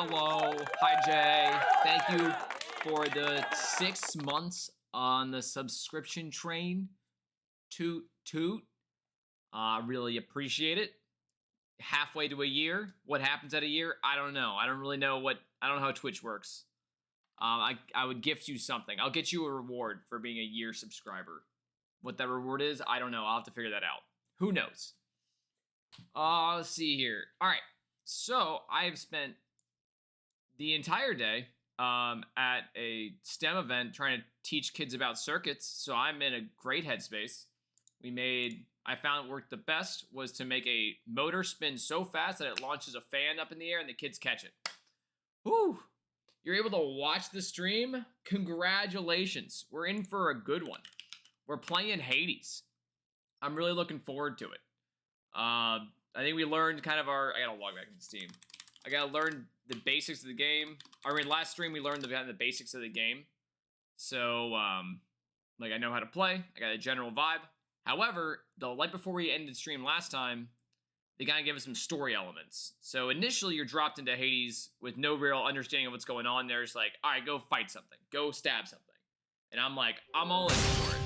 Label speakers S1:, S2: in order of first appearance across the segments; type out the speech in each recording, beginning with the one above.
S1: Hello. Hi, Jay. Thank you for the 6 months on the subscription train. Toot, toot. Really appreciate it. Halfway to a year. What happens at a year? I don't know. I don't really know I don't know how Twitch works. I would gift you something. I'll get you a reward for being a year subscriber. What that reward is, I don't know. I'll have to figure that out. Who knows? Let's see here. All right. So I've spent the entire day at a STEM event trying to teach kids about circuits. So I'm in a great headspace. I found it worked the best was to make a motor spin so fast that it launches a fan up in the air and the kids catch it. Woo! You're able to watch the stream? Congratulations. We're in for a good one. We're playing Hades. I'm really looking forward to it. I think we learned kind of I gotta log back into Steam. I gotta learn the basics of the game. Last stream we learned the basics of the game. So, like I know how to play. I got a general vibe. However, right before we ended the stream last time, they kind of give us some story elements. So initially you're dropped into Hades with no real understanding of what's going on. There's like, all right, go fight something. Go stab something. And I'm like, I'm all in for it.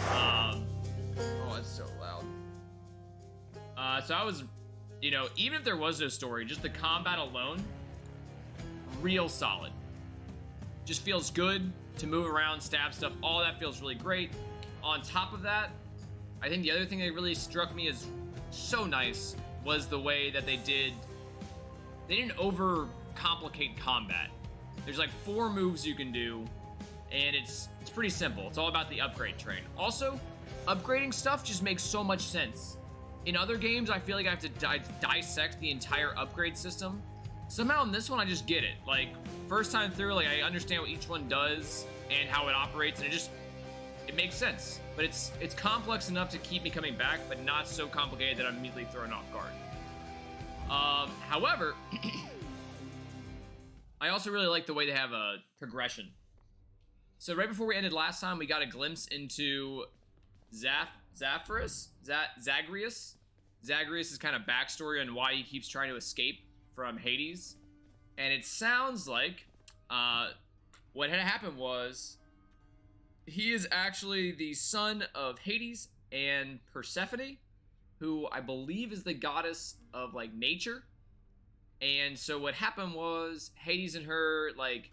S1: Oh, that's so loud. So I was, even if there was no story, just the combat alone, real solid. Just feels good to move around, stab stuff. All that feels really great. On top of that, I think the other thing that really struck me as so nice was the way that they didn't overcomplicate combat. There's like 4 moves you can do, and it's pretty simple. It's all about the upgrade train. Also, upgrading stuff just makes so much sense. In other games, I feel like I have to dissect the entire upgrade system. Somehow in this one, I just get it. Like, first time through, like, I understand what each one does and how it operates, and it makes sense. But it's complex enough to keep me coming back, but not so complicated that I'm immediately thrown off guard. However, I also really like the way they have a progression. So right before we ended last time, we got a glimpse into Zagreus. Zagreus' kind of backstory on why he keeps trying to escape from Hades. And it sounds like what had happened was he is actually the son of Hades and Persephone, who I believe is the goddess of like nature. And so what happened was Hades and her like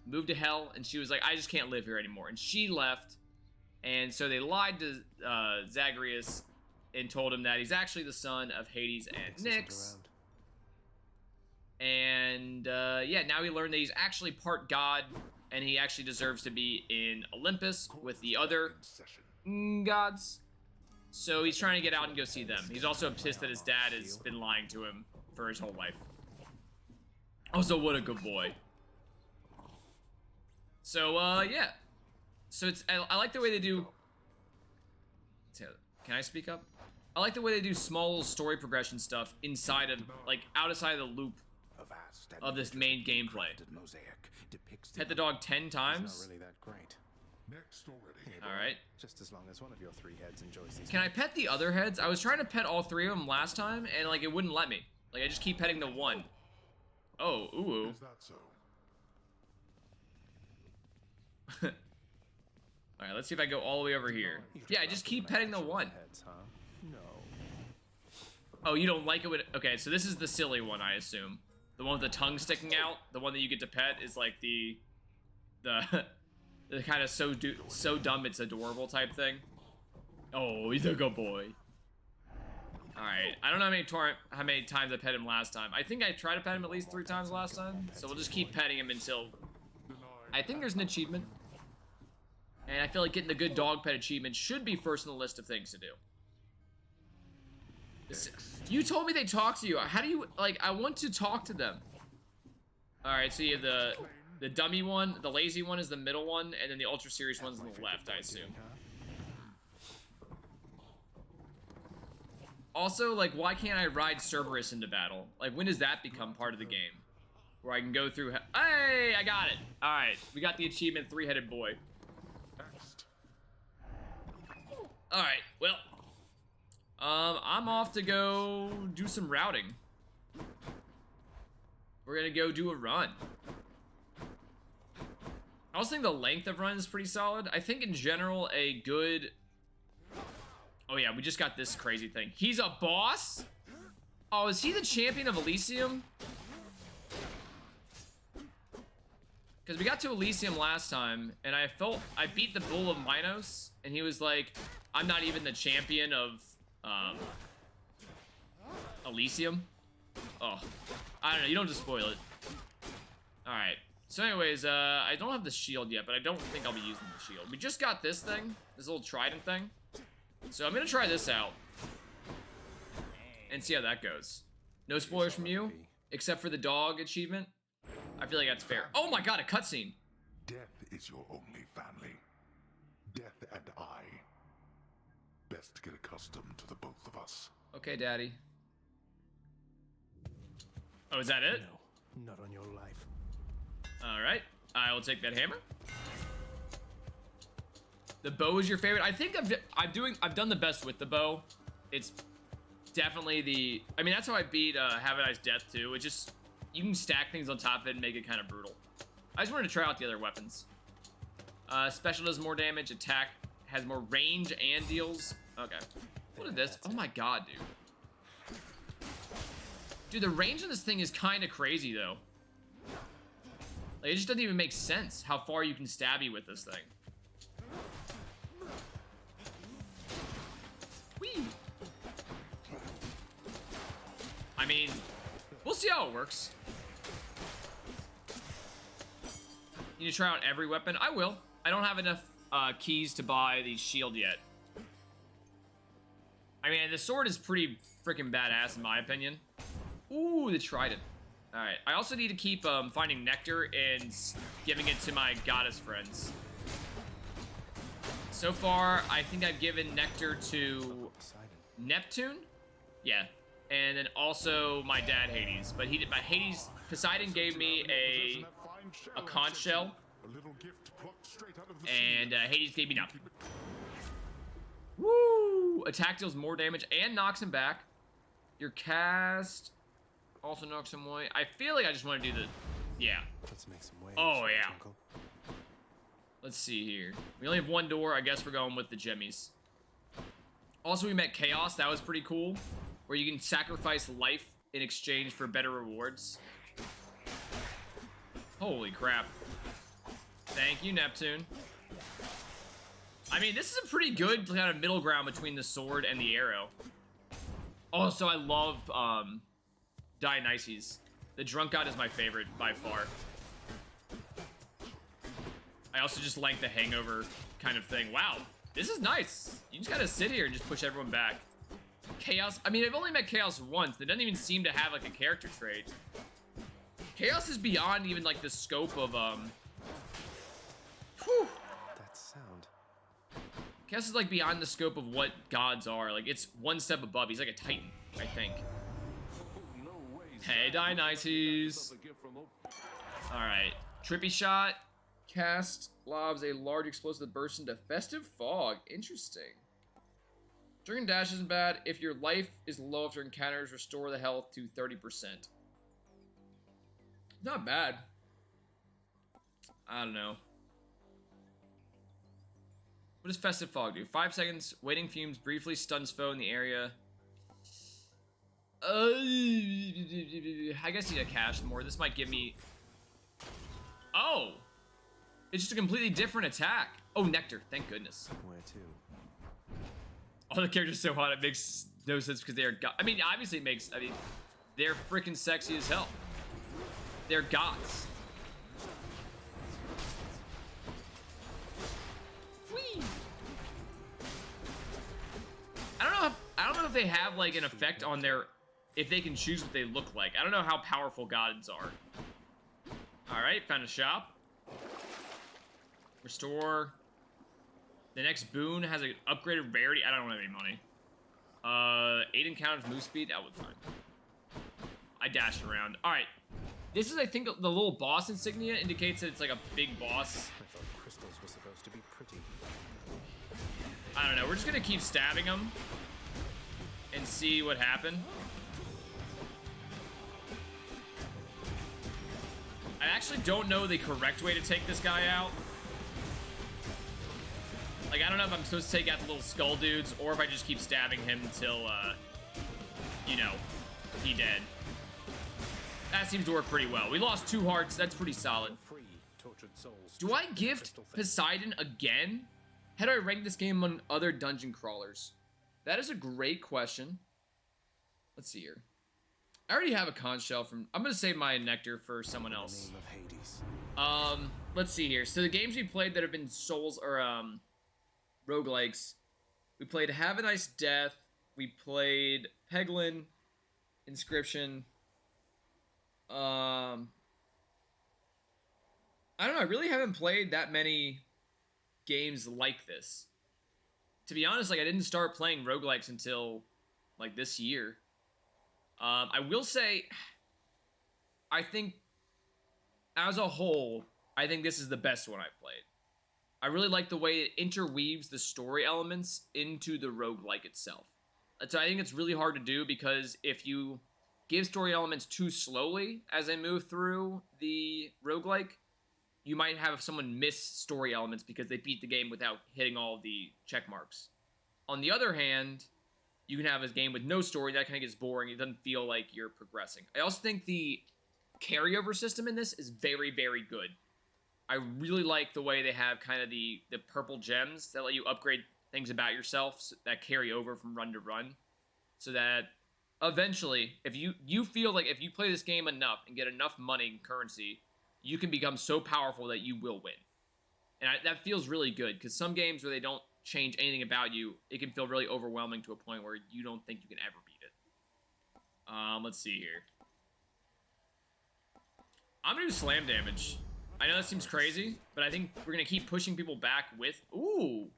S1: moved to hell, and she was like, I just can't live here anymore. And she left. And so they lied to Zagreus and told him that he's actually the son of Hades and Nyx. And yeah, now we learned that he's actually part god, and he actually deserves to be in Olympus with the other gods. So he's trying to get out and go see them. He's also pissed that his dad has been lying to him for his whole life. Also, what a good boy. So, yeah. So I like the way they do... Can I speak up? I like the way they do small story progression stuff inside of, like, outside of the loop of this main gameplay. Pet the dog 10 times. Alright.
S2: Just as long as one of your 3 heads enjoys these.
S1: Can I pet the other heads? I was trying to pet all 3 of them last time, and, like, it wouldn't let me. Like, I just keep petting the one. Oh, ooh.
S3: Is that so?
S1: Alright, let's see if I go all the way over here. Yeah, I just keep petting the one.
S2: No.
S1: Oh, you don't like it when... Okay, so this is the silly one, I assume. The one with the tongue sticking out. The one that you get to pet is like the kind of so dumb it's adorable type thing. Oh, he's a good boy. Alright, I don't know how many times I pet him last time. I think I tried to pet him at least 3 times last time. So we'll just keep petting him until... I think there's an achievement. And I feel like getting the good dog pet achievement should be first on the list of things to do. You told me they talk to you. How do you, like, I want to talk to them. Alright, so you have the dummy one, the lazy one is the middle one, and then the ultra serious one's on the left, I assume. Also, like, why can't I ride Cerberus into battle? Like, when does that become part of the game? Where I can go through... Hey, I got it! Alright, we got the achievement, 3-headed boy. Alright, well... I'm off to go do some routing. we're gonna go do a run. I also think the length of run is pretty solid. I think in general, a good... Oh yeah, we just got this crazy thing. He's a boss? Oh, is he the champion of Elysium? Because we got to Elysium last time, and I beat the Bull of Minos, and he was like, I'm not even the champion of, Elysium. Oh, I don't know, you don't just spoil it. Alright, so anyways, I don't have the shield yet, but I don't think I'll be using the shield. We just got this thing, this little trident thing. So I'm gonna try this out and see how that goes. No spoilers from you, except for the dog achievement. I feel like that's fair. Oh my god, a cutscene.
S3: Death is your only family. Death and I. Best get accustomed to the both of us.
S1: Okay, Daddy. Oh, is that it?
S2: No, not on your life.
S1: All right, I will take that hammer. The bow is your favorite. I think I've done the best with the bow. It's definitely the. I mean, that's how I beat Have a Nice Death too. It just you can stack things on top of it and make it kind of brutal. I just wanted to try out the other weapons. Special does more damage. Attack has more range and deals. Okay. What is this? Oh my god, dude. Dude, the range of this thing is kind of crazy though. Like, it just doesn't even make sense how far you can stab you with this thing. Whee! I mean, we'll see how it works. You need to try out every weapon? I will. I don't have enough keys to buy the shield yet. I mean, the sword is pretty freaking badass in my opinion. Ooh, the trident. Alright, I also need to keep finding nectar and giving it to my goddess friends. So far, I think I've given nectar to Neptune? Yeah. And then also my dad, Hades. But Poseidon gave me a conch shell. And Hades gave me nothing. Woo! Attack deals more damage and knocks him back. Your cast also knocks him away. I feel like I just want to do the... Yeah.
S2: Let's make some waves.
S1: Oh, yeah.
S2: Uncle.
S1: Let's see here. We only have one door. I guess we're going with the jimmies. Also, we met Chaos. That was pretty cool. Where you can sacrifice life in exchange for better rewards. Holy crap. Thank you, Neptune. I mean, this is a pretty good kind of middle ground between the sword and the arrow. Also, I love Dionysus. The drunk god is my favorite by far. I also just like the hangover kind of thing. Wow, this is nice. You just gotta sit here and just push everyone back. Chaos, I mean, I've only met Chaos once. It doesn't even seem to have like a character trait. Chaos is beyond even like the scope of whew.
S2: That sound.
S1: Chaos is like beyond the scope of what gods are. Like it's one step above. He's like a titan, I think. Hey, Dionysus. Alright. Trippy shot. Cast lobs a large explosive burst into festive fog. Interesting. During dash isn't bad. If your life is low after encounters, restore the health to 30%. Not bad. I don't know. What does festive fog do? 5 seconds. Waiting fumes briefly stuns foe in the area. I guess I need to cast more. This might give me... Oh! It's just a completely different attack. Oh, nectar. Thank goodness.
S2: Where to?
S1: Oh, the character's so hot. It makes no sense because they are I mean, obviously it makes... I mean, they're freaking sexy as hell. They're gods. Whee! I don't know if they have like an effect on their... If they can choose what they look like. I don't know how powerful gods are. Alright, found a shop. Restore. The next boon has an upgraded rarity. I don't have any money. 8 encounters, move speed. That would fine. I dashed around. Alright. This is, I think, the little boss insignia indicates that it's like a big boss.
S2: I thought crystals were supposed to be pretty.
S1: I don't know. We're just gonna keep stabbing them and see what happened. I actually don't know the correct way to take this guy out. Like, I don't know if I'm supposed to take out the little skull dudes or if I just keep stabbing him until, you know, he dead. That seems to work pretty well. We lost 2 hearts. That's pretty solid.
S2: Free tortured souls.
S1: Do I gift Poseidon again? How do I rank this game among other dungeon crawlers? That is a great question. Let's see here. I already have a conch shell from... I'm going to save my nectar for someone else.
S2: In the name of Hades.
S1: Let's see here. So the games we played that have been Souls or roguelikes. We played Have a Nice Death. We played Peglin, Inscription. I don't know. I really haven't played that many games like this. To be honest, like I didn't start playing roguelikes until like this year. I will say, I think as a whole, I think this is the best one I've played. I really like the way it interweaves the story elements into the roguelike itself. So I think it's really hard to do because if you give story elements too slowly as they move through the roguelike, you might have someone miss story elements because they beat the game without hitting all the check marks. On the other hand, you can have a game with no story that kind of gets boring. It doesn't feel like you're progressing. I also think the carryover system in this is very, very good. I really like the way they have kind of the purple gems that let you upgrade things about yourself that carry over from run to run. So that eventually, if you feel like if you play this game enough and get enough money and currency, you can become so powerful that you will win. And that feels really good, because some games where they don't change anything about you, it can feel really overwhelming to a point where you don't think you can ever beat it. Let's see here. I'm going to do slam damage. I know that seems crazy, but I think we're going to keep pushing people back with... Ooh!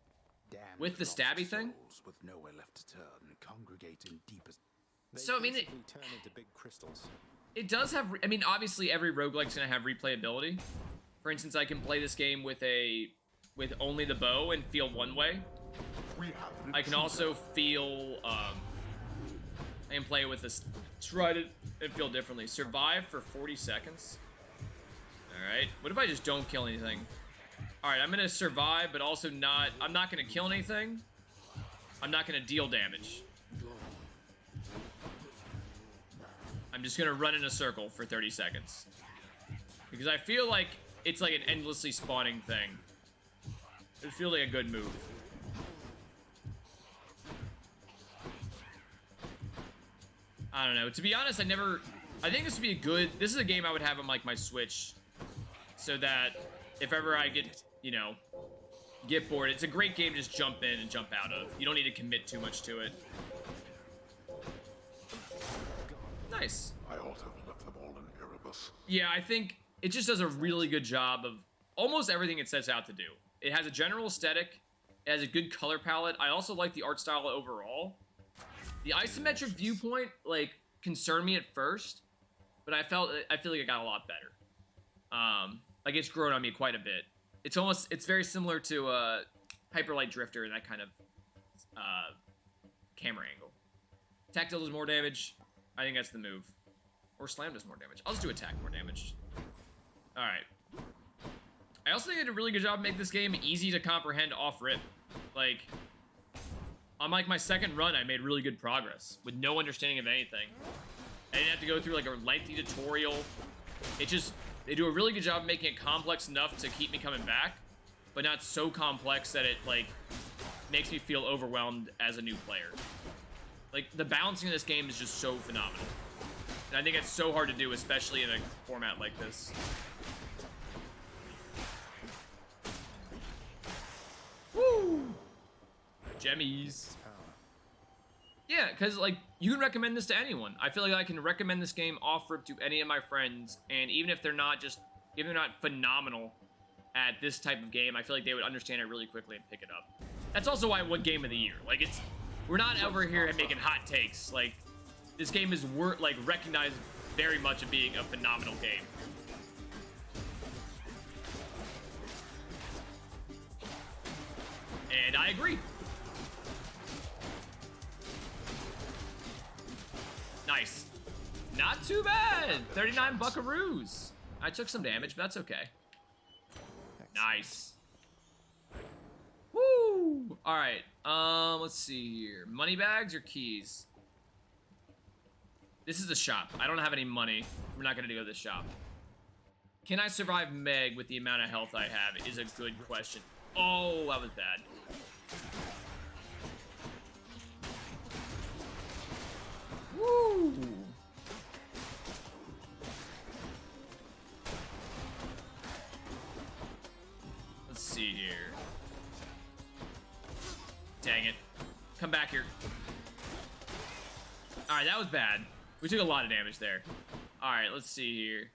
S1: With the stabby thing?
S4: With nowhere left to turn, congregate in deepest...
S1: So, I mean,
S2: Basically turn into big crystals.
S1: it does have... I mean, obviously, every roguelike's going to have replayability. For instance, I can play this game with only the bow and feel one way. I can also feel... I can play with this trident and feel differently. Survive for 40 seconds. Alright. What if I just don't kill anything? Alright, I'm going to survive, but also not... I'm not going to kill anything. I'm not going to deal damage. I'm just going to run in a circle for 30 seconds. Because I feel like it's like an endlessly spawning thing. It feels like a good move. I don't know. To be honest, I think this would be a good... This is a game I would have on, like, my Switch. So that if ever I get, you know, get bored, it's a great game to just jump in and jump out of. You don't need to commit too much to it. Nice.
S3: I ought to have left them all in Erebus.
S1: Yeah, I think it just does a really good job of almost everything it sets out to do. It has a general aesthetic. It has a good color palette. I also like the art style overall. The isometric viewpoint, like, concerned me at first, but I feel like it got a lot better. Like, it's grown on me quite a bit. It's very similar to Hyper Light Drifter and that kind of camera angle. Tactile does more damage. I think that's the move. Or Slam does more damage. I'll just do attack more damage. Alright. I also think they did a really good job of making this game easy to comprehend off-rip. Like, on like my second run, I made really good progress with no understanding of anything. I didn't have to go through like a lengthy tutorial. It just... They do a really good job of making it complex enough to keep me coming back, but not so complex that it, like, makes me feel overwhelmed as a new player. Like, the balancing of this game is just so phenomenal. And I think it's so hard to do, especially in a format like this. Woo! Jemmies. Yeah, because, like, you can recommend this to anyone. I feel like I can recommend this game off-rip to any of my friends, and even if they're not phenomenal at this type of game, I feel like they would understand it really quickly and pick it up. That's also why I won Game of the Year. Like, we're not over here making hot takes. Like, this game is, recognized very much of being a phenomenal game. And I agree. Nice. Not too bad. 39 buckaroos. I took some damage, but that's okay. Nice. Woo! Alright, let's see here. Money bags or keys? This is a shop. I don't have any money. We're not gonna go to the shop. Can I survive Meg with the amount of health I have is a good question. Oh, that was bad. Woo! Let's see here. Dang it. Come back here. Alright, that was bad. We took a lot of damage there. Alright, let's see here.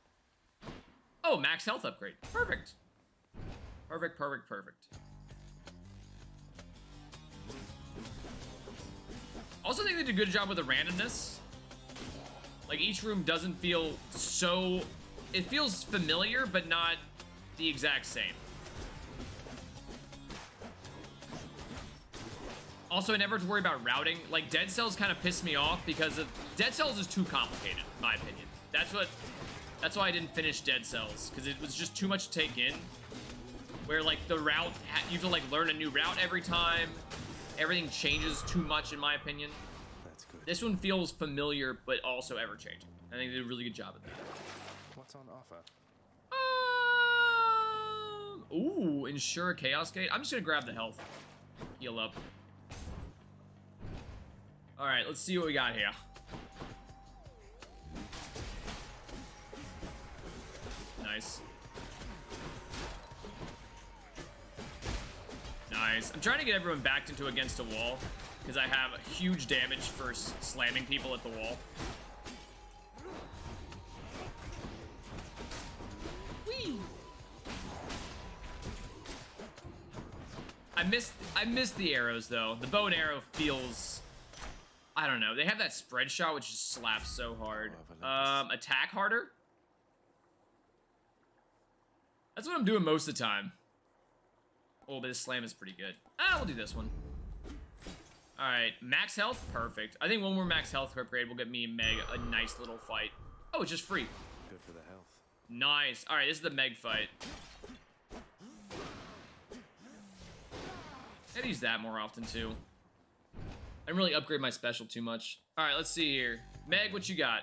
S1: Oh, max health upgrade. Perfect. Perfect, perfect, perfect. Also think they did a good job with the randomness. Like, each room doesn't feel so... It feels familiar, but not the exact same. Also, I never have to worry about routing. Like, Dead Cells kind of pissed me off because Dead Cells is too complicated, in my opinion. That's why I didn't finish Dead Cells, because it was just too much to take in. Where, like, the route, you have to, like, learn a new route every time. Everything changes too much, in my opinion.
S2: That's good.
S1: This one feels familiar, but also ever-changing. I think they did a really good job at that.
S2: What's on offer?
S1: Ooh, Ensure a Chaos Gate. I'm just gonna grab the health. Heal up. Alright, let's see what we got here. Nice. Nice. I'm trying to get everyone backed into against a wall, because I have huge damage for slamming people at the wall. Whee! I missed the arrows, though. The bow and arrow feels... I don't know. They have that spread shot, which just slaps so hard. Attack harder? That's what I'm doing most of the time. Oh, but this slam is pretty good. We'll do this one. Alright, max health? Perfect. I think one more max health upgrade will get me and Meg a nice little fight. Oh, it's just free.
S2: Good for the health.
S1: Nice. Alright, this is the Meg fight. I'd use that more often, too. I didn't really upgrade my special too much. Alright, let's see here. Meg, what you got?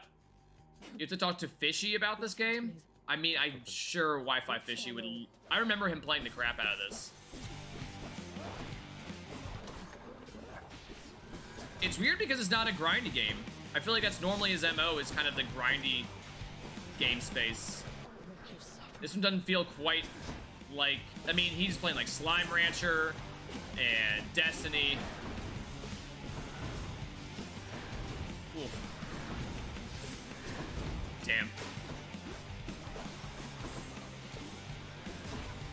S1: You have to talk to Fishy about this game? I mean, I'm sure Wi-Fi Fishy would... I remember him playing the crap out of this. It's weird because it's not a grindy game. I feel like that's normally his MO, is kind of the grindy game space. This one doesn't feel quite like... I mean, he's playing like Slime Rancher and Destiny. Oof. Damn.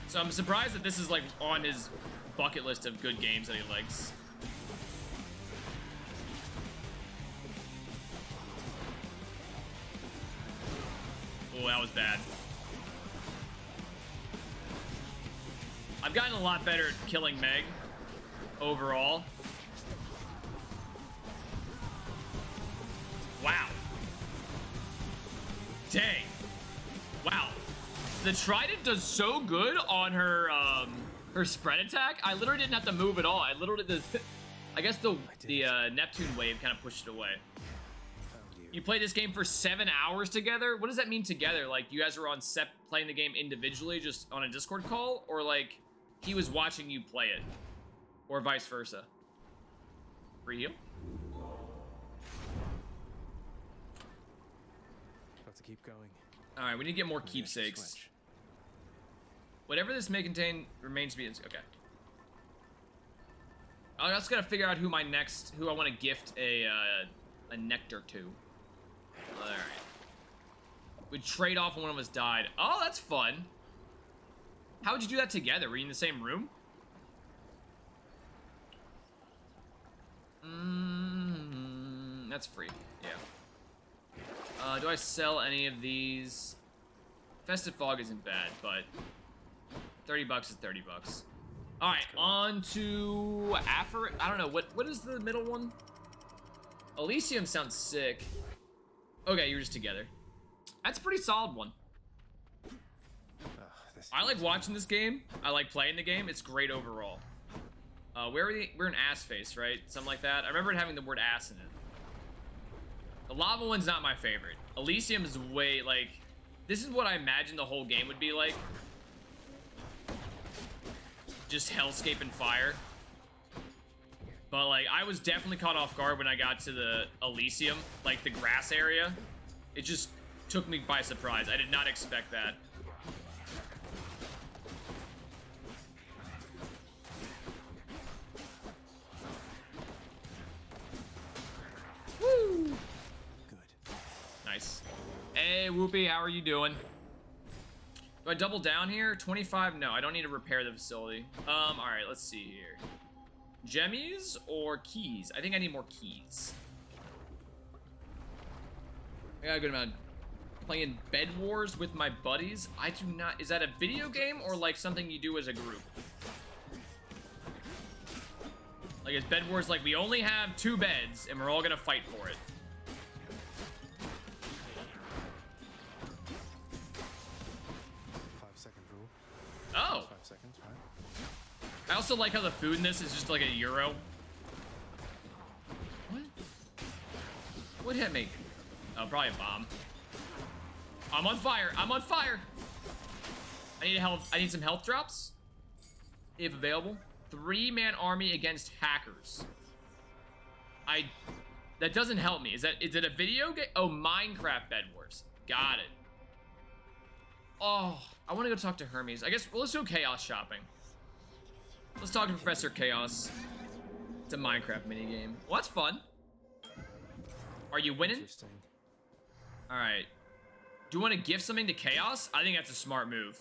S1: So I'm surprised that this is like on his bucket list of good games that he likes. Oh, that was bad. I've gotten a lot better at killing Meg overall. Wow. Dang. Wow. The Trident does so good on her her spread attack. I literally didn't have to move at all. I literally I guess the Neptune wave kind of pushed it away. You played this game for 7 hours together? What does that mean together? Like, you guys were on set playing the game individually, just on a Discord call? Or, like, he was watching you play it? Or vice versa? Free heal?
S2: Got to keep going.
S1: Alright, we need to get more keepsakes.
S2: Switch.
S1: Whatever this may contain remains to be... Okay. I just gotta figure out who I want to gift a nectar to. Alright. We'd trade off when one of us died. Oh, that's fun. How would you do that together? Were you in the same room? That's free. Yeah. Do I sell any of these? Festive Fog isn't bad, but 30 bucks is 30 bucks. All right, on to Aphor. I don't know what is the middle one. Elysium sounds sick. Okay, you're just together. That's a pretty solid one.
S2: Yes.
S1: I like watching this game. I like playing the game. It's great overall. Where are we? We're in ass face, right? Something like that. I remember it having the word ass in it. The lava one's not my favorite. Elysium is way, like, this is what I imagine the whole game would be like. Just hellscape and fire. But, like, I was definitely caught off guard when I got to the Elysium, like the grass area. It just took me by surprise. I did not expect that. Woo!
S2: Good.
S1: Nice. Hey, Whoopi, how are you doing? Do I double down here? 25? No, I don't need to repair the facility. All right, let's see here. Gemmies or keys? I think I need more keys. I got a good amount. Playing Bed Wars with my buddies? I do not. Is that a video game or like something you do as a group? Like, is Bed Wars like we only have 2 beds and we're all gonna fight for it?
S2: Rule.
S1: Oh.
S2: 5 seconds, right?
S1: I also like how the food in this is just like a euro. What? What hit me? Oh, probably a bomb. I'm on fire. I'm on fire. I need health. I need some health drops, if available. 3-man army against hackers. That doesn't help me. Is it a video game? Oh, Minecraft Bed Wars. Got it. Oh, I want to go talk to Hermes. I guess, well, let's do Chaos shopping. Let's talk to Professor Chaos. It's a Minecraft minigame. Well, that's fun. Are you winning?
S2: Interesting.
S1: All right. Do you want to gift something to Chaos? I think that's a smart move.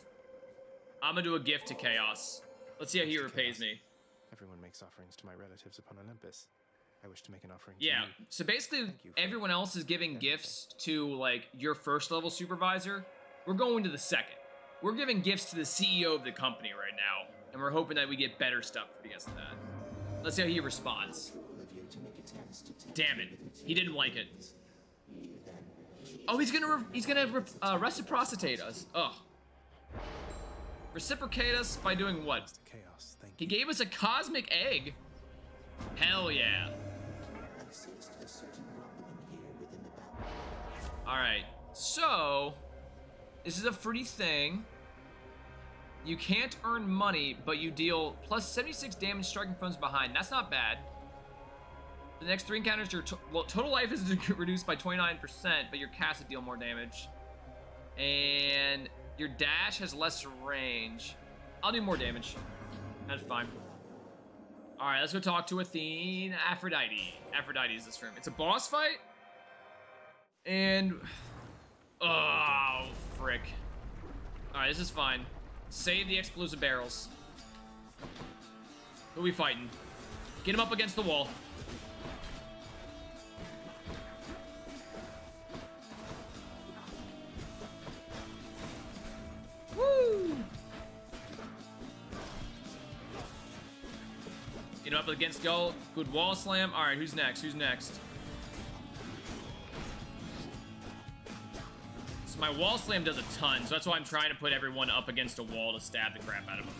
S1: I'm gonna do a gift to Chaos. Let's see how he repays me.
S2: Everyone makes offerings to my relatives upon Olympus. I wish to make an offering to
S1: Yeah,
S2: you.
S1: so basically
S2: you for
S1: everyone else is giving gifts to like your first level supervisor. We're going to the second. We're giving gifts to the CEO of the company right now, and we're hoping that we get better stuff because of that. Let's see how he responds. Damn it, he didn't like it. Oh, he's gonna reciprocate us. Ugh. Reciprocate us by doing what?
S2: Mr. Chaos, thank
S1: He
S2: you.
S1: gave us a cosmic egg. Hell yeah. Alright, so this is a free thing. You can't earn money, but you deal plus 76 damage striking foes behind. That's not bad. The next 3 encounters, your total life is reduced by 29%, but your cast will deal more damage. And your dash has less range. I'll do more damage. That's fine. Alright, let's go talk to Athene. Aphrodite. Aphrodite is this room. It's a boss fight. And... oh, frick. Alright, this is fine. Save the explosive barrels. Who are we fighting? Get him up against the wall. Woo! Get him up against goal. Good wall slam. Alright, who's next? Who's next? So my wall slam does a ton, so that's why I'm trying to put everyone up against a wall to stab the crap out of them.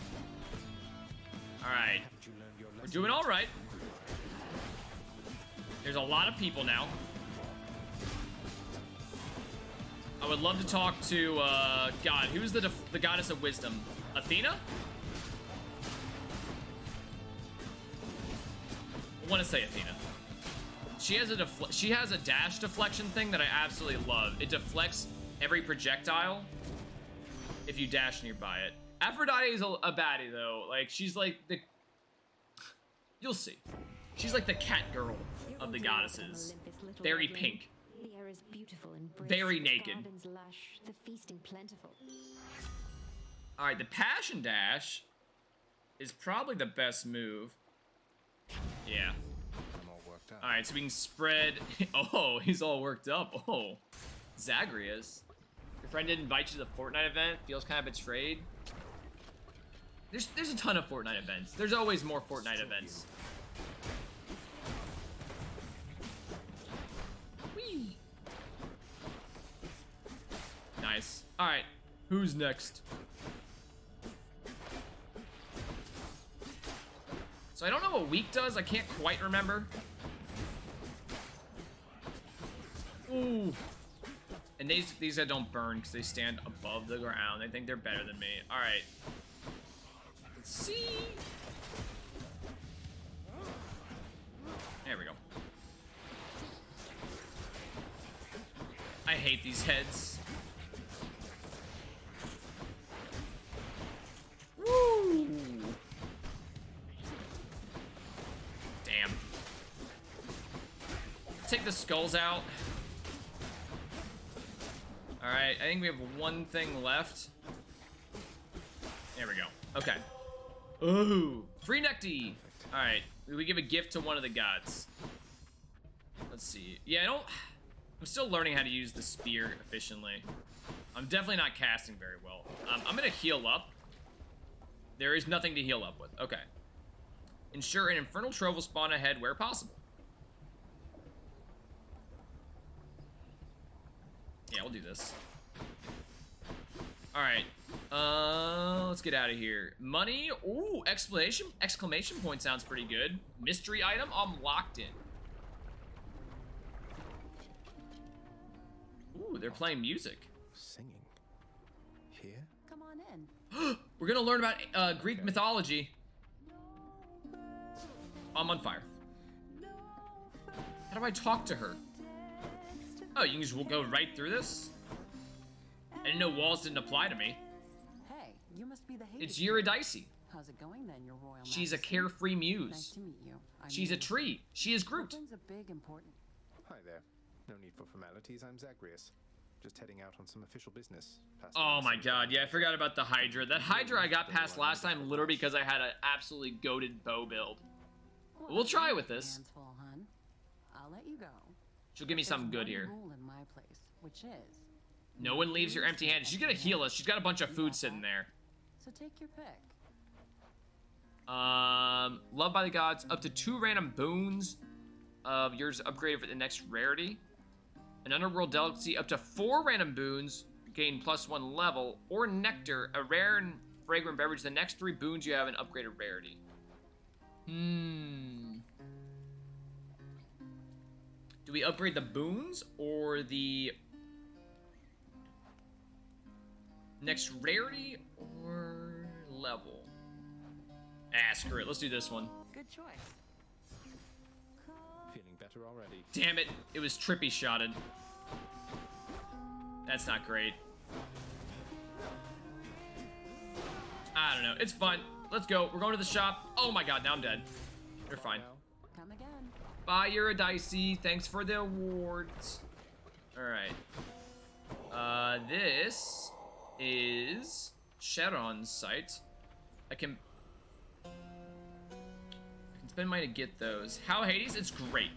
S1: Alright.
S2: Haven't you learned your
S1: We're
S2: lesson
S1: doing
S2: yet?
S1: alright. There's a lot of people now. I would love to talk to, God, who's the goddess of wisdom? Athena? I want to say Athena. She has a dash deflection thing that I absolutely love. It deflects every projectile if you dash nearby it. Aphrodite is a baddie though. Like she's like the, you'll see. She's like the cat girl of the goddesses. Very pink.
S5: The air is beautiful and brisk,
S1: Very
S5: the
S1: naked.
S5: gardens lush, the feasting plentiful.
S1: All right, the passion dash is probably the best move. Yeah.
S2: I'm all worked out.
S1: All right, so we can spread. Oh, he's all worked up. Oh, Zagreus. Your friend didn't invite you to the Fortnite event. Feels kind of betrayed. There's a ton of Fortnite events. There's always more Fortnite events. Whee! Nice. All right, who's next? So I don't know what weak does. I can't quite remember. Ooh. And these guys don't burn because they stand above the ground. They think they're better than me. All right. Let's see. There we go. I hate these heads. Woo! Damn. Let's take the skulls out. Alright, I think we have one thing left. There we go. Okay. Ooh. Free Necti! Alright, we give a gift to one of the gods. Let's see. Yeah, I'm still learning how to use the spear efficiently. I'm definitely not casting very well. I'm gonna heal up. There is nothing to heal up with. Okay. Ensure an infernal trove will spawn ahead where possible. Yeah, we'll do this. Alright. Let's get out of here. Money. Ooh, exclamation point sounds pretty good. Mystery item. I'm locked in. Ooh, they're playing music.
S2: Singing. Here?
S5: Come on in.
S1: We're gonna learn about Greek mythology. I'm on fire. How do I talk to her? Oh, you can just go right through this? I didn't know walls didn't apply to me.
S6: Hey, you must be the Hades.
S1: It's Eurydice.
S6: How's it going then, your royal
S1: She's a
S6: majesty?
S1: carefree
S6: Nice
S1: muse.
S6: to meet you.
S1: She's a tree. She is Groot.
S6: Britain's a big important.
S2: Hi there. No need for formalities. I'm Zagreus. Just heading out on some official business. Past
S1: Oh
S2: the
S1: my
S2: rest of
S1: god,
S2: the-
S1: yeah, I forgot about the Hydra. That Hydra I got past last time literally because I had an absolutely goated bow build. We'll try with this.
S6: Hands full, hun. I'll let you go.
S1: She'll give me something good
S6: There's
S1: here.
S6: one rule in my place, which is
S1: No one leaves here empty-handed. She's gonna heal us. She's got a bunch of food sitting there.
S6: so take your pick.
S1: Loved by the gods. Up to 2 random boons of yours upgraded for the next rarity. An underworld delicacy. Up to 4 random boons gain +1 level. Or nectar, a rare and fragrant beverage. The next 3 boons you have an upgraded rarity. Do we upgrade the boons or the next rarity or level? Ah, screw it. Let's do this one.
S6: Good choice.
S2: Feeling better already.
S1: Damn it. It was trippy shotted. That's not great. I don't know. It's fine. Let's go. We're going to the shop. Oh my god, now I'm dead. You're fine.
S6: Come again.
S1: Bye, Eurydice. Thanks for the awards. Alright. This is Sharon's site. I can spend money to get those. How Hades? It's great.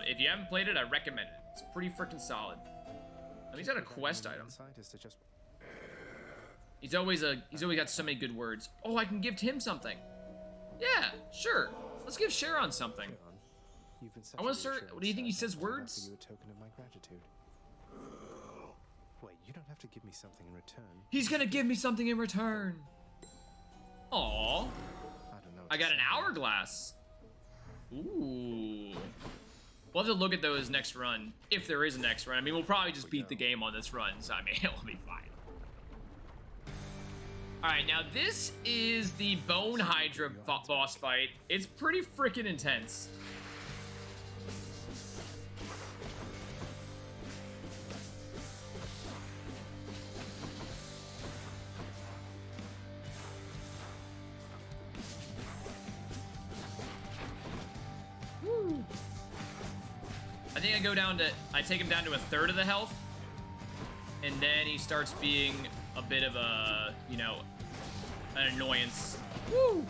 S1: If you haven't played it, I recommend it. It's pretty freaking solid. He's got a quest item.
S2: Is to just
S1: He's always got so many good words. Oh, I can give him something. Yeah, sure. Let's give Sharon something.
S2: You've been such
S1: I wanna
S2: a
S1: start-
S2: reassuring
S1: what do you think he
S2: servant.
S1: says
S2: I'll offer
S1: words?
S2: you a token of my gratitude. Wait, you don't have to give me something in return.
S1: He's gonna give me something in return. Aww.
S2: I don't know. what
S1: I
S2: to
S1: got an
S2: say.
S1: hourglass. Ooh. We'll have to look at those next run, if there is a next run. I mean, we'll probably just beat the game on this run, so I mean, it'll be fine. Alright, now this is the Bone Hydra boss fight. It's pretty freaking intense. Woo. I think I take him down to 1/3 of the health, and then he starts being a bit of a, you know, an annoyance. Woo!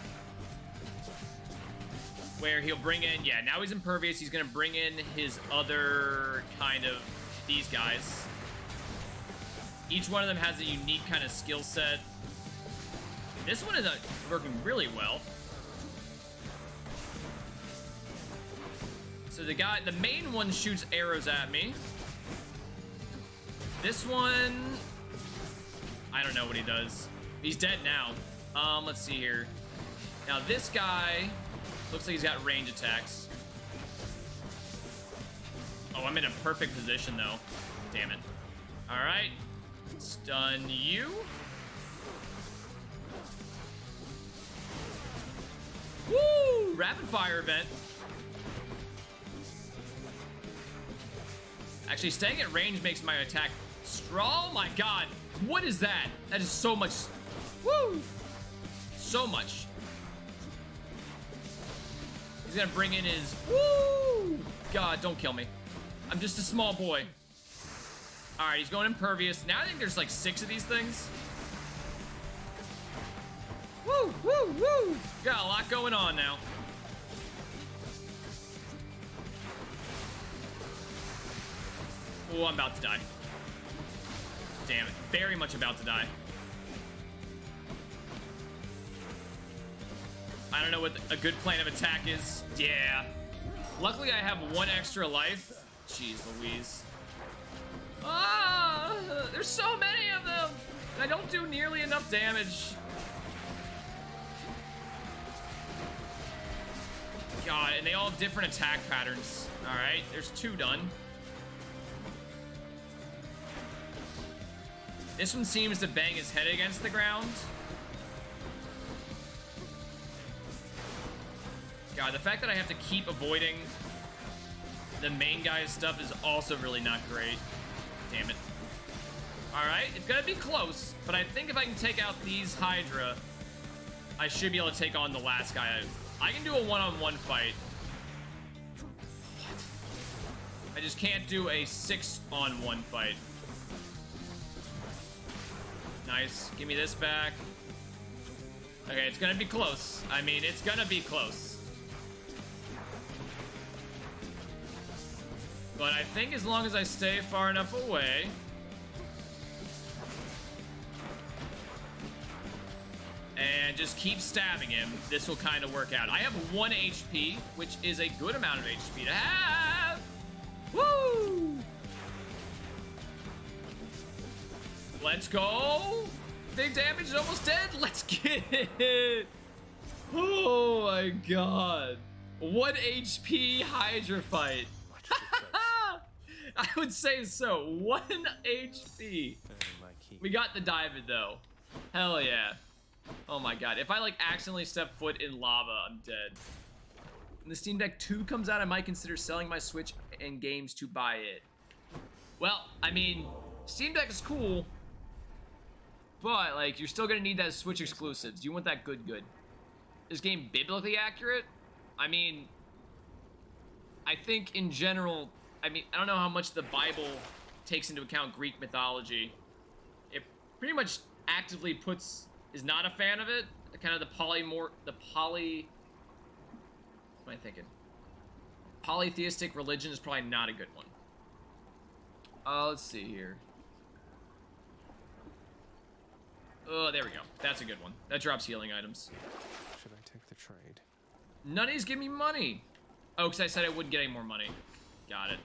S1: Where he'll bring in, yeah, now he's impervious. He's gonna bring in his other kind of, these guys. Each one of them has a unique kind of skill set. This one is working really well. So the main one shoots arrows at me. This one, I don't know what he does. He's dead now. Let's see here. Now this guy Looks like he's got range attacks. Oh, I'm in a perfect position, though. Damn it. All right. Stun you. Woo! Rapid fire event. Actually, staying at range makes my attack strong. Oh my god. What is that? That is so much. Woo! So much. He's gonna bring in his. Woo! God, don't kill me. I'm just a small boy. Alright, he's going impervious. Now I think there's like 6 of these things. Woo! Woo! Woo! Got a lot going on now. Oh, I'm about to die. Damn it. Very much about to die. I don't know what a good plan of attack is. Yeah. Luckily, I have 1 extra life. Jeez Louise. Ah! There's so many of them! And I don't do nearly enough damage. God, and they all have different attack patterns. Alright, there's 2 done. This one seems to bang his head against the ground. God, the fact that I have to keep avoiding the main guy's stuff is also really not great. Damn it. Alright, it's gonna be close, but I think if I can take out these Hydra, I should be able to take on the last guy. I can do a one-on-one fight. I just can't do a 6-on-1 fight. Nice. Give me this back. Okay, it's gonna be close. I mean, it's gonna be close. But I think as long as I stay far enough away... and just keep stabbing him, this will kind of work out. I have 1 HP, which is a good amount of HP to have. Woo! Let's go. Big damage is almost dead. Let's get it. Oh my god. 1 HP Hydra fight. I would say so. 1 HP. We got the dive it though. Hell yeah. Oh my god. If I like accidentally step foot in lava, I'm dead. When the Steam Deck 2 comes out, I might consider selling my Switch and games to buy it. Well, I mean, Steam Deck is cool, but like you're still gonna need that Switch exclusives. You want that good. Is game biblically accurate? I mean, I think in general, I don't know how much the Bible takes into account Greek mythology. It pretty much actively is not a fan of it. Kind of what am I thinking? Polytheistic religion is probably not a good one. Let's see here. Oh, there we go. That's a good one. That drops healing items.
S2: Should I take the trade?
S1: None of these give me money. Oh, because I said I wouldn't get any more money. Got it.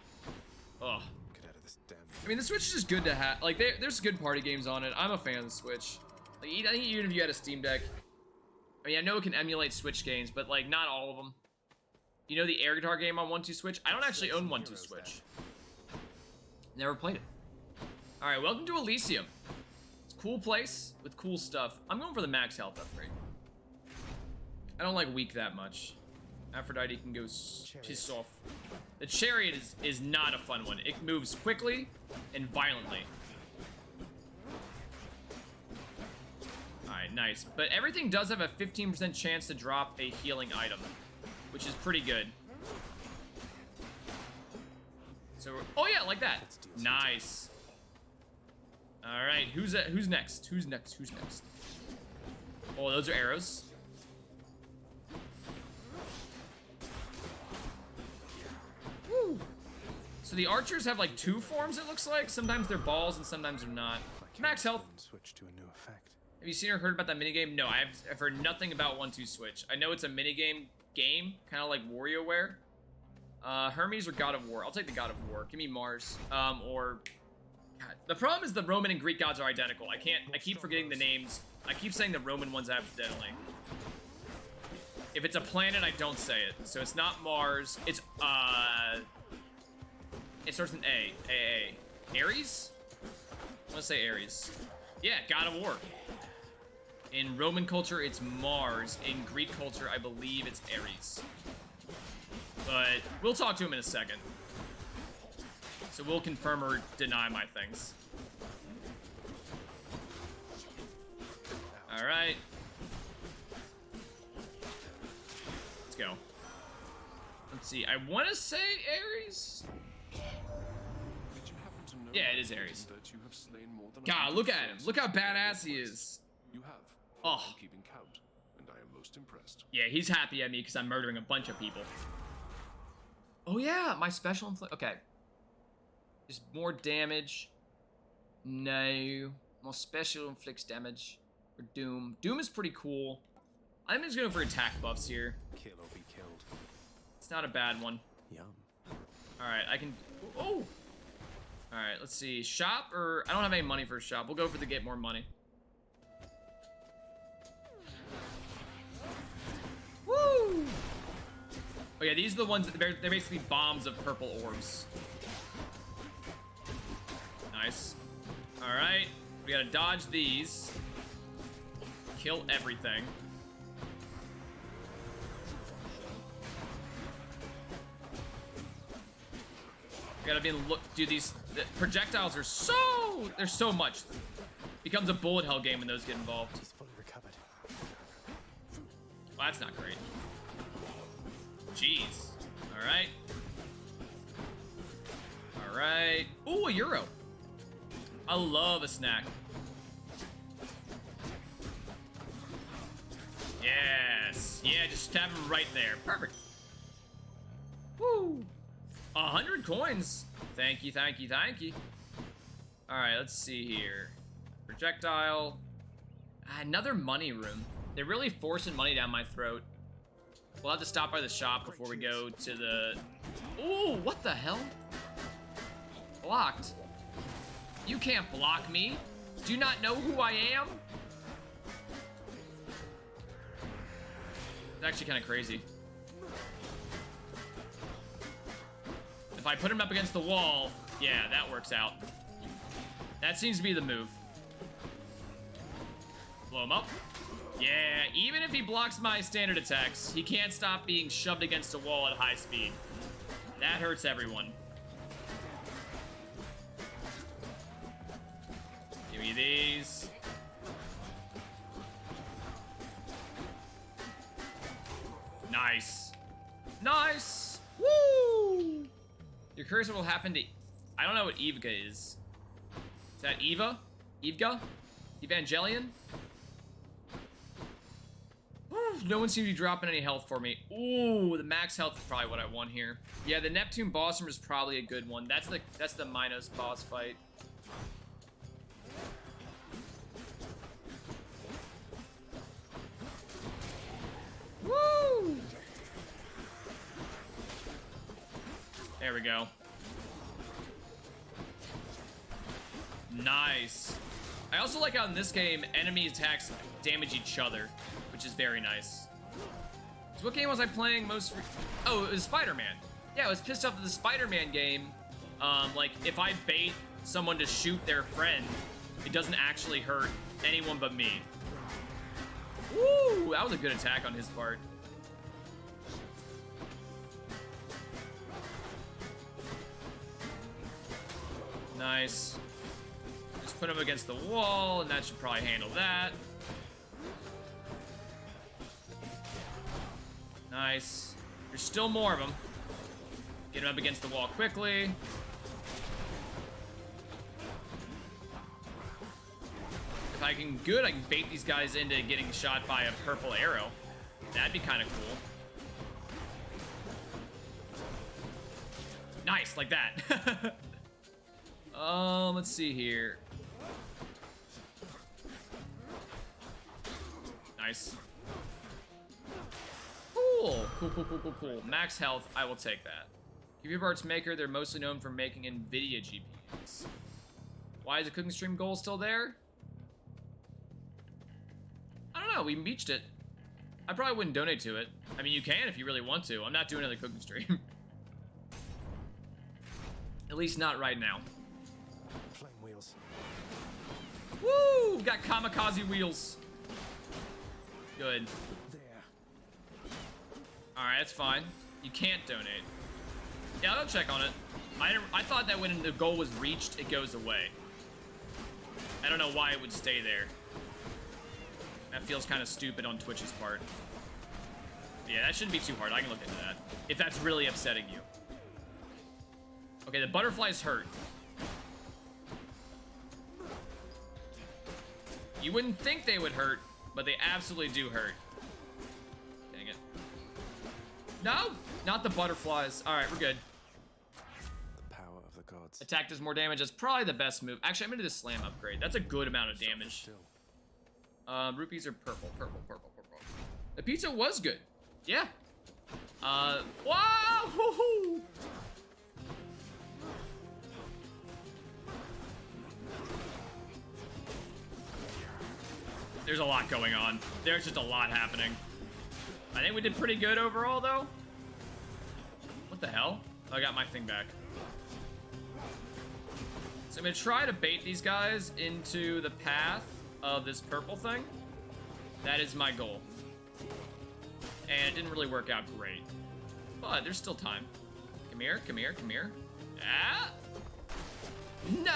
S1: Oh.
S2: Get out of this damn.
S1: I mean, the Switch is just good to have. Like, there's good party games on it. I'm a fan of the Switch. Like, I think even if you had a Steam Deck, I mean, I know it can emulate Switch games, but like, not all of them. You know the air guitar game on 1-2 Switch? I don't actually own 1-2 Switch. Never played it. All right, welcome to Elysium. It's a cool place with cool stuff. I'm going for the max health upgrade. I don't like weak that much. Aphrodite can go piss off. The chariot is not a fun one. It moves quickly and violently. Alright, nice. But everything does have a 15% chance to drop a healing item, which is pretty good. So, oh yeah, like that. Nice. Alright, who's next? Who's next? Oh, those are arrows. Woo. So the archers have like 2 forms, it looks like. Sometimes they're balls and sometimes they're not. Max health.
S2: Switch to a new effect.
S1: Have you seen or heard about that minigame? No, I've heard nothing about 1-2 Switch. I know it's a minigame game, kind of like WarioWare. Hermes or God of War? I'll take the God of War. Give me Mars. Or... God. The problem is the Roman and Greek gods are identical. I keep forgetting the names. I keep saying the Roman ones accidentally. If it's a planet, I don't say it. So it's not Mars. It's, it starts with an A. Ares? I want to say Ares. Yeah, God of War. In Roman culture, it's Mars. In Greek culture, I believe it's Ares. But we'll talk to him in a second. So we'll confirm or deny my things. All right. Let's go. Let's see. I want to say Ares. Yeah, it is Ares.
S7: That you have slain more than
S1: God, look at him. Look how badass he is.
S7: You have.
S1: Oh.
S7: I'm keeping count, and I am most impressed.
S1: Yeah, he's happy at me because I'm murdering a bunch of people. Oh yeah, my special inflict. Okay. Just more damage. No. More special inflicts damage. Or Doom. Doom is pretty cool. I'm just going for attack buffs here.
S2: Kill or be killed.
S1: It's not a bad one.
S2: Yum.
S1: Alright, I can... Oh! Alright, let's see. Shop or... I don't have any money for a shop. We'll go for the get more money. Woo! Oh yeah, these are the ones that they're basically bombs of purple orbs. Nice. Alright. We gotta dodge these. Kill everything. We gotta be able to look, dude, these the projectiles are there's so much. Becomes a bullet hell game when those get involved.
S2: He's fully recovered.
S1: Well, that's not great. Jeez. Alright. Alright. Ooh, a euro. I love a snack. Yes. Yeah, just stab him right there. Perfect. Woo. 100 coins. Thank you, thank you, thank you. Alright, let's see here. Projectile. Another money room. They're really forcing money down my throat. We'll have to stop by the shop before we go to the... Ooh, what the hell? Blocked. You can't block me. Do you not know who I am? It's actually kind of crazy. If I put him up against the wall, yeah, that works out. That seems to be the move. Blow him up. Yeah, even if he blocks my standard attacks, he can't stop being shoved against a wall at high speed. That hurts everyone. Give me these. Nice. Nice! Woo! Your cursor will happen to... I don't know what Evga is. Is that Eva? Evga? Evangelion? No one seems to be dropping any health for me. Ooh, the max health is probably what I want here. Yeah, the Neptune boss room is probably a good one. That's the Minos boss fight. Woo! There we go. Nice. I also like how in this game, enemy attacks damage each other, which is very nice. So what game was I playing most? Oh, it was Spider-Man. Yeah, I was pissed off at the Spider-Man game. Like, if I bait someone to shoot their friend, it doesn't actually hurt anyone but me. Woo! That was a good attack on his part. Nice. Just put him against the wall, and that should probably handle that. Nice. There's still more of them. Get him up against the wall quickly. If I can I can bait these guys into getting shot by a purple arrow. That'd be kind of cool. Nice, like that. Let's see here. Nice. Cool. Cool. Max health, I will take that. Computer parts maker, they're mostly known for making NVIDIA GPUs. Why is the cooking stream goal still there? I don't know, we beached it. I probably wouldn't donate to it. I mean, you can if you really want to. I'm not doing another cooking stream. At least not right now.
S2: Flame wheels.
S1: Woo! Got kamikaze wheels. Good.
S2: There.
S1: Alright, that's fine. You can't donate. Yeah, I'll check on it. I thought that when the goal was reached, it goes away. I don't know why it would stay there. That feels kind of stupid on Twitch's part. Yeah, that shouldn't be too hard. I can look into that. If that's really upsetting you. Okay, the butterflies hurt. You wouldn't think they would hurt, but they absolutely do hurt. Dang it. No! Not the butterflies. Alright, we're good.
S2: The power of the gods.
S1: Attack does more damage. That's probably the best move. Actually, I'm gonna do the slam upgrade. That's a good amount of damage.
S2: Still.
S1: Rupees are purple, purple, purple, purple. The pizza was good. Yeah. Wow! Woohoo! There's a lot going on. There's just a lot happening. I think we did pretty good overall, though. What the hell? Oh, I got my thing back. So I'm gonna try to bait these guys into the path of this purple thing. That is my goal. And it didn't really work out great. But there's still time. Come here, come here, come here. Ah! No!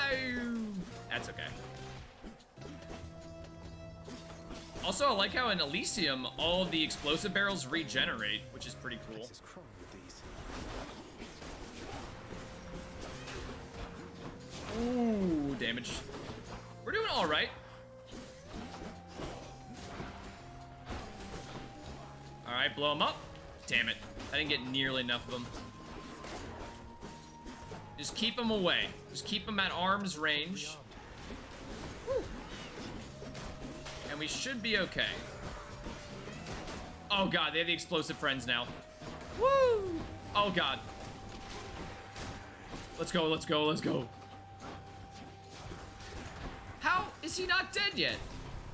S1: That's okay. Also, I like how in Elysium, all of the explosive barrels regenerate, which is pretty cool.
S2: This is crawling with these.
S1: Ooh, damage. We're doing all right. All right, blow them up. Damn it. I didn't get nearly enough of them. Just keep them away. Just keep them at arm's range. Woo. And we should be okay. Oh god, they have the explosive friends now. Woo! Oh god. Let's go, let's go, let's go. How is he not dead yet?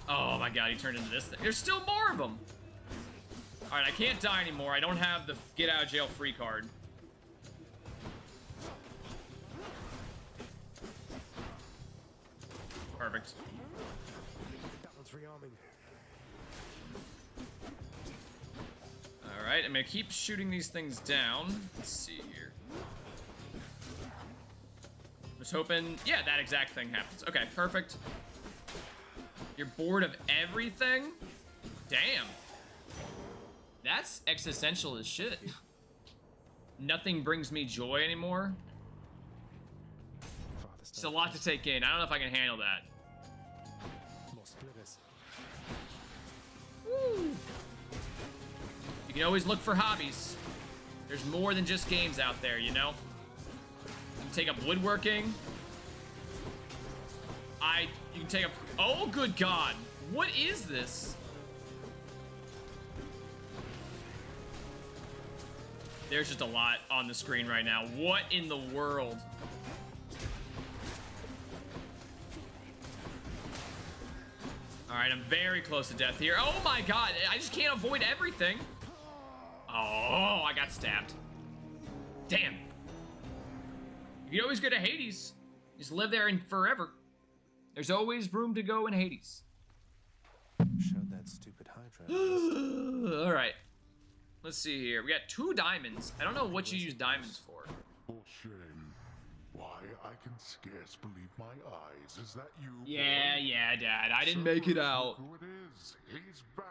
S1: Oh my god, he turned into this thing. There's still more of them. Alright, I can't die anymore. I don't have the get out of jail free card. Perfect.
S2: That one's rearming.
S1: Alright, I'm gonna keep shooting these things down. Let's see here. Just hoping, yeah, that exact thing happens. Okay, perfect. You're bored of everything? Damn. That's existential as shit. Nothing brings me joy anymore. It's a lot to take in. I don't know if I can handle that.
S2: More splitters.
S1: Woo. You can always look for hobbies. There's more than just games out there, you know? You can take up woodworking. You can take up... Oh, good God. What is this? There's just a lot on the screen right now. What in the world? Alright, I'm very close to death here. Oh my god, I just can't avoid everything. Oh, I got stabbed. Damn. You can always go to Hades. Just live there and forever. There's always room to go in Hades.
S2: Showed that stupid Hydra.
S1: Alright. Let's see here. We got 2 diamonds. I don't know what you use diamonds for.
S3: For shame. Why, I can scarce believe my eyes. Is that you?
S1: Yeah,
S3: boy?
S1: yeah, Dad. I didn't make it out.
S3: Who it is? He's back.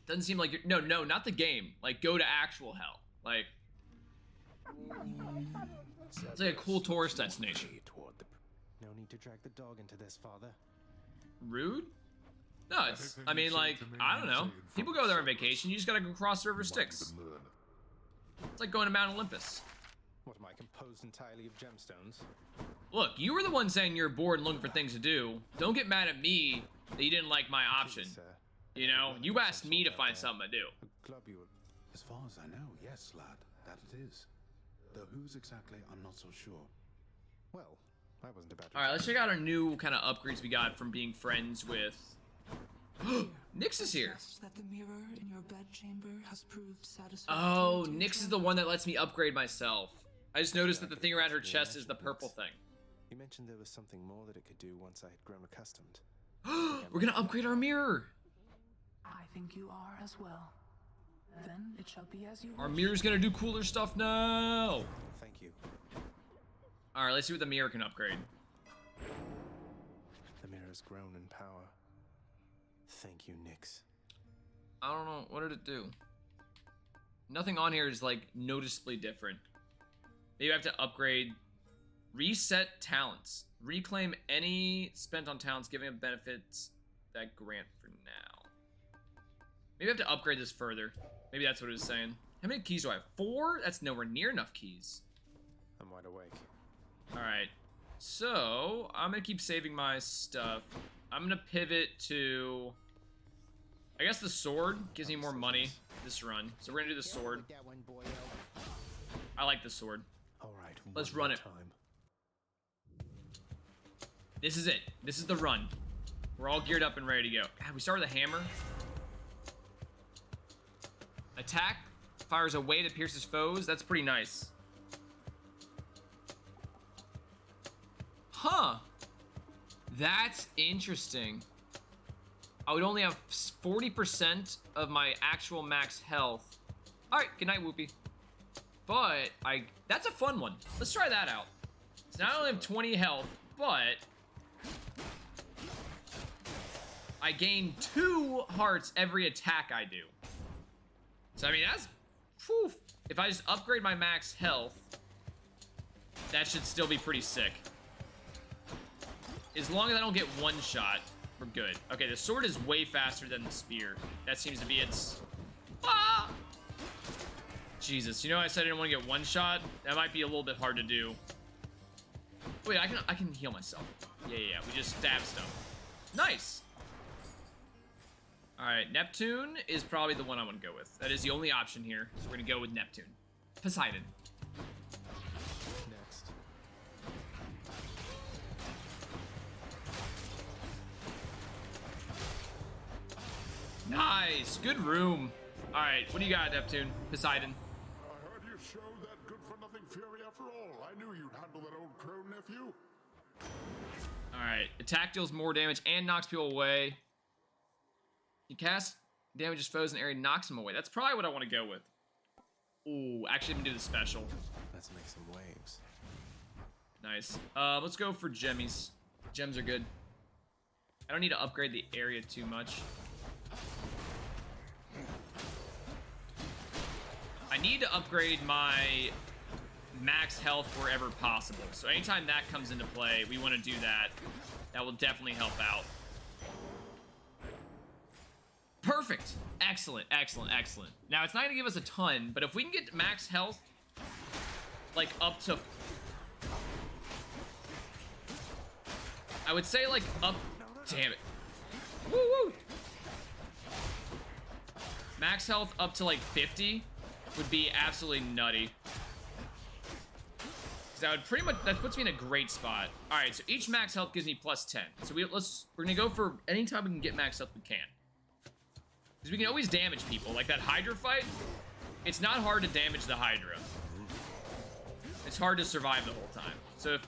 S1: Doesn't seem like you're... No, not the game. Like, go to actual hell. Like... It's like a cool tourist destination.
S2: No need to drag the dog into this, Father.
S1: Rude? No, it's... I mean, like, I don't know. People go there on vacation. You just gotta go cross the river Styx. It's like going to Mount Olympus.
S2: What am I, composed entirely of gemstones?
S1: Look, you were the one saying you're bored and looking for things to do. Don't get mad at me that you didn't like my option.
S2: Please,
S1: You know, you asked me to find something to do.
S2: a globule.
S4: As far as I know, yes, lad, that it is. Though whose exactly, I'm not so sure.
S2: Well, I wasn't about to.
S1: Alright, let's check out our new kind of upgrades we got from being friends with Nyx is here.
S8: Suggest that the mirror in your bedchamber has proved satisfactory.
S1: Oh,
S8: to your
S1: Nyx is the one that lets me upgrade myself. I just noticed that the thing around her chest is the purple thing.
S2: You mentioned there was something more that it could do once I had grown accustomed.
S1: We're gonna upgrade our mirror.
S8: I think you are as well. Then it shall be as you
S1: Our
S8: wish.
S1: mirror's gonna do cooler stuff now.
S2: Thank you.
S1: All right, let's see what the mirror can upgrade.
S2: The mirror's grown in power. Thank you, Nyx.
S1: I don't know, what did it do? Nothing on here is like noticeably different. Maybe I have to upgrade. Reset talents. Reclaim any spent on talents, giving them benefits that grant for now. Maybe I have to upgrade this further. Maybe that's what it was saying. How many keys do I have? 4? That's nowhere near enough keys.
S2: I'm wide awake.
S1: Alright. So, I'm gonna keep saving my stuff. I'm gonna pivot to... I guess the sword gives me more money this run. So we're gonna do the sword. I like the sword.
S2: Alright,
S1: Let's
S2: one
S1: run
S2: more
S1: it.
S2: time.
S1: This is it. This is the run. We're all geared up and ready to go. God, we start with a hammer. Attack. Fires a way that pierces foes. That's pretty nice. Huh. That's interesting. I would only have 40% of my actual max health. Alright, good night, Whoopi. But, that's a fun one. Let's try that out. So now I only have 20 health, but... I gain 2 hearts every attack I do. So, I mean, that's... Whew. If I just upgrade my max health, that should still be pretty sick. As long as I don't get one shot, we're good. Okay, the sword is way faster than the spear. That seems to be its... Ah! Jesus, you know I said I didn't want to get one shot? That might be a little bit hard to do. Wait, I can heal myself. Yeah, we just stab stuff. Nice! Alright, Neptune is probably the one I want to go with. That is the only option here, so we're gonna go with Neptune. Poseidon.
S2: Next.
S1: Nice! Good room. Alright, what do you got, Neptune? Poseidon.
S3: I heard you showed that good-for-nothing fury after all. I knew you'd handle that old crone, nephew.
S1: Alright, attack deals more damage and knocks people away. You cast damages foes in an area, knocks them away. That's probably what I want to go with. Ooh, actually, I'm gonna do the special.
S2: Let's make some waves.
S1: Nice. Let's go for gemmies. Gems are good. I don't need to upgrade the area too much. I need to upgrade my max health wherever possible. So anytime that comes into play, we want to do that. That will definitely help out. Perfect. Excellent, excellent, excellent. Now, it's not going to give us a ton, but if we can get max health, like, up to... I would say, like, up... Damn it. Woo, woo! Max health up to, like, 50 would be absolutely nutty. Because that would pretty much... That puts me in a great spot. Alright, so each max health gives me plus 10. So we're going to go for... Anytime we can get max health, we can. Because we can always damage people. Like that Hydra fight, it's not hard to damage the Hydra. It's hard to survive the whole time. So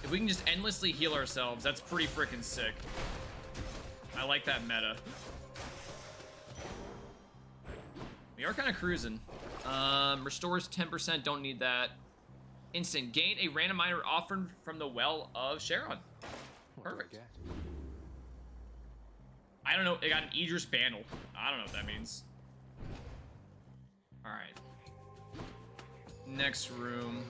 S1: if we can just endlessly heal ourselves, that's pretty freaking sick. I like that meta. We are kind of cruising. Restores 10%, don't need that. Instant, gain a random item offered from the Well of Sharon. Perfect. I don't know. It got an Idris Bandle. I don't know what that means. All right. Next room.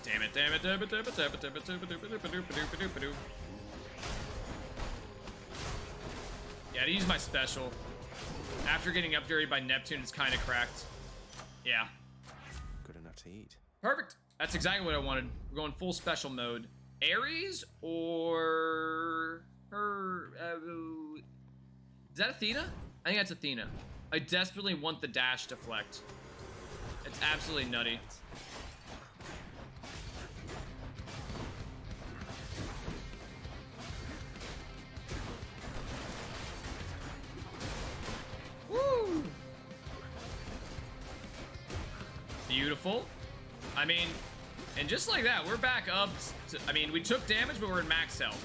S1: Damn it, damn it, damn it, damn it, damn it, damn it, damn it, damn it, damn it, damn it. Yeah, to use my special. After getting upgraded by Neptune, it's kind of cracked. Yeah.
S2: Good enough to eat.
S1: Perfect. That's exactly what I wanted. We're going full special mode. Ares or her? Is that Athena? I think that's Athena. I desperately want the dash deflect. It's absolutely nutty. Beautiful. I mean, and just like that, we're back up to, I mean, we took damage, but we're in max health.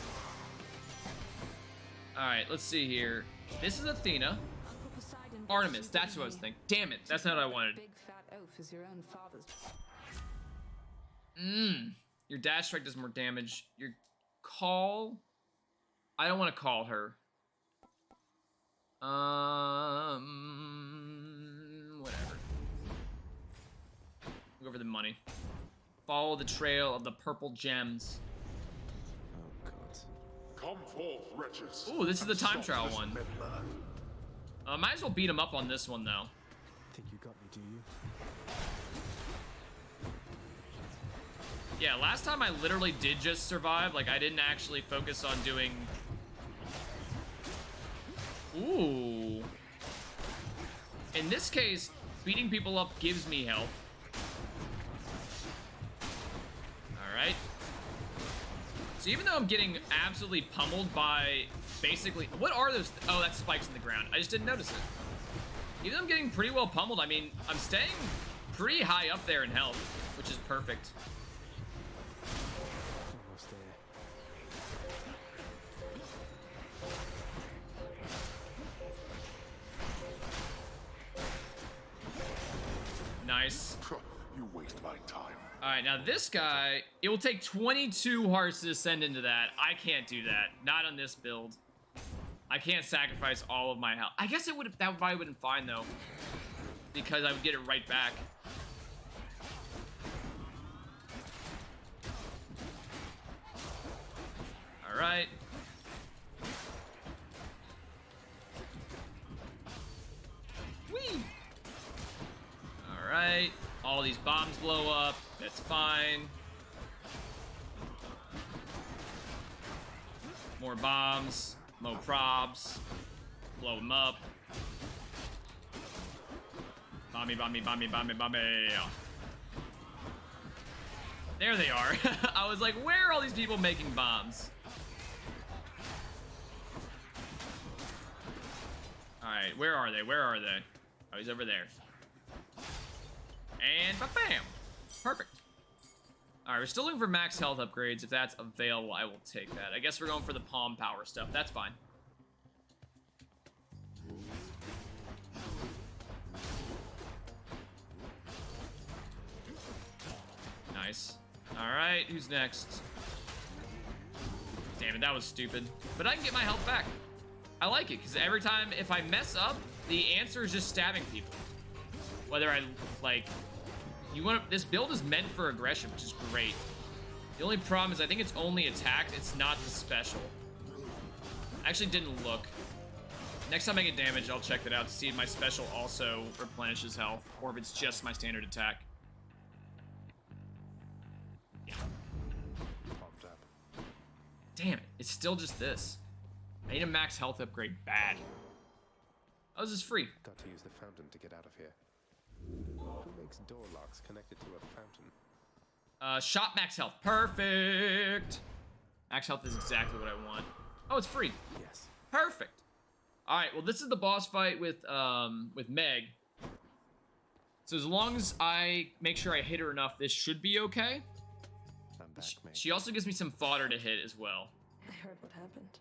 S1: All right, let's see here. This is Athena. Artemis, that's what I was thinking. Damn it, that's not what I wanted.
S8: Big fat oaf is your own father's.
S1: Your dash strike does more damage. Your call, I don't want to call her. Whatever. We'll go for the money. Follow the trail of the purple gems.
S2: Oh, God.
S3: Come forth, wretches.
S1: Ooh, this is the
S3: and
S1: time
S3: stop
S1: trial
S3: this
S1: one.
S3: meddler.
S1: Might as well beat him up on this one, though.
S2: Think you got me, do you?
S1: Yeah, last time I literally did just survive. Like, I didn't actually focus on doing... Ooh. In this case, beating people up gives me health. Alright. So even though I'm getting absolutely pummeled by basically... What are those? Oh, that's spikes in the ground. I just didn't notice it. Even though I'm getting pretty well pummeled, I mean, I'm staying pretty high up there in health, which is perfect.
S2: Almost there.
S1: Nice.
S3: You waste my time.
S1: Alright, now this guy, it will take 22 hearts to descend into that. I can't do that. Not on this build. I can't sacrifice all of my health. I guess it would that probably wouldn't fine though. Because I would get it right back. Alright. Whee! Alright. All these bombs blow up. That's fine. More bombs. More probs. Blow them up. Bomby, bomby, bomby, bomby, bomby. There they are. I was like, where are all these people making bombs? Alright, where are they? Where are they? Oh, he's over there. And ba-bam! Perfect. Alright, we're still looking for max health upgrades. If that's available, I will take that. I guess we're going for the palm power stuff. That's fine. Nice. Alright, who's next? Damn it, that was stupid. But I can get my health back. I like it, because every time, if I mess up, the answer is just stabbing people. Whether I, like... This build is meant for aggression, which is great. The only problem is I think it's only attacked, it's not the special. I actually didn't look. Next time I get damage, I'll check that out to see if my special also replenishes health, or if it's just my standard attack. Yeah.
S2: Popped up.
S1: Damn it, it's still just this. I need a max health upgrade bad. Oh, this is free.
S2: Got to use the fountain to get out of here. Who makes door locks connected to a fountain?
S1: Shop max health. Perfect. Max health is exactly what I want. Oh, it's free.
S2: Yes.
S1: Perfect. All right, well, this is the boss fight with Meg. So as long as I make sure I hit her enough, this should be okay.
S2: I'm back, mate.
S1: She also gives me some fodder to hit as well.
S8: I heard what happened.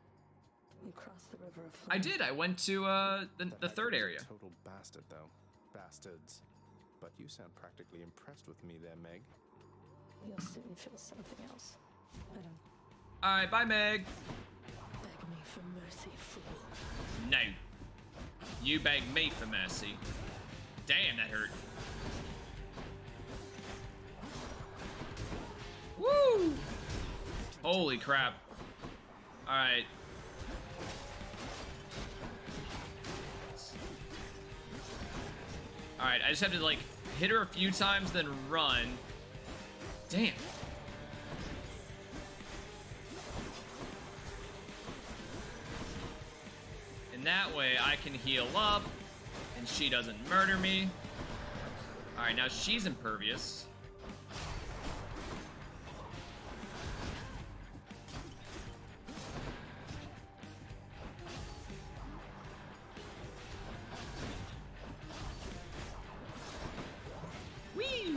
S8: You crossed the river of flame.
S1: I did. I went to the
S2: That
S1: third
S2: was a
S1: area.
S2: Total bastard, though. Bastards. But you sound practically impressed with me there, Meg.
S8: You'll soon feel something else. I don't
S1: All right, bye, Meg.
S8: beg me for mercy, fool.
S1: No. You beg me for mercy. Damn, that hurt. Woo! Holy crap. All right. All right, I just have to like hit her a few times, then run. Damn. And that way I can heal up and she doesn't murder me. All right, now she's impervious. Whee!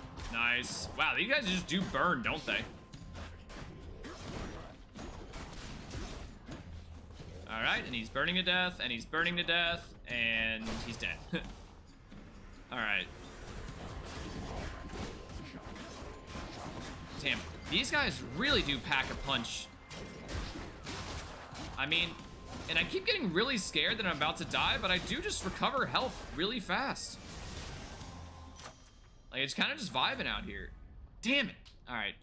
S1: Nice. Wow, these guys just do burn, don't they? All right, and he's burning to death, and he's burning to death, and he's dead. All right. Damn, these guys really do pack a punch. I mean, and I keep getting really scared that I'm about to die, but I do just recover health really fast. Like, it's kind of just vibing out here. Damn it. All right.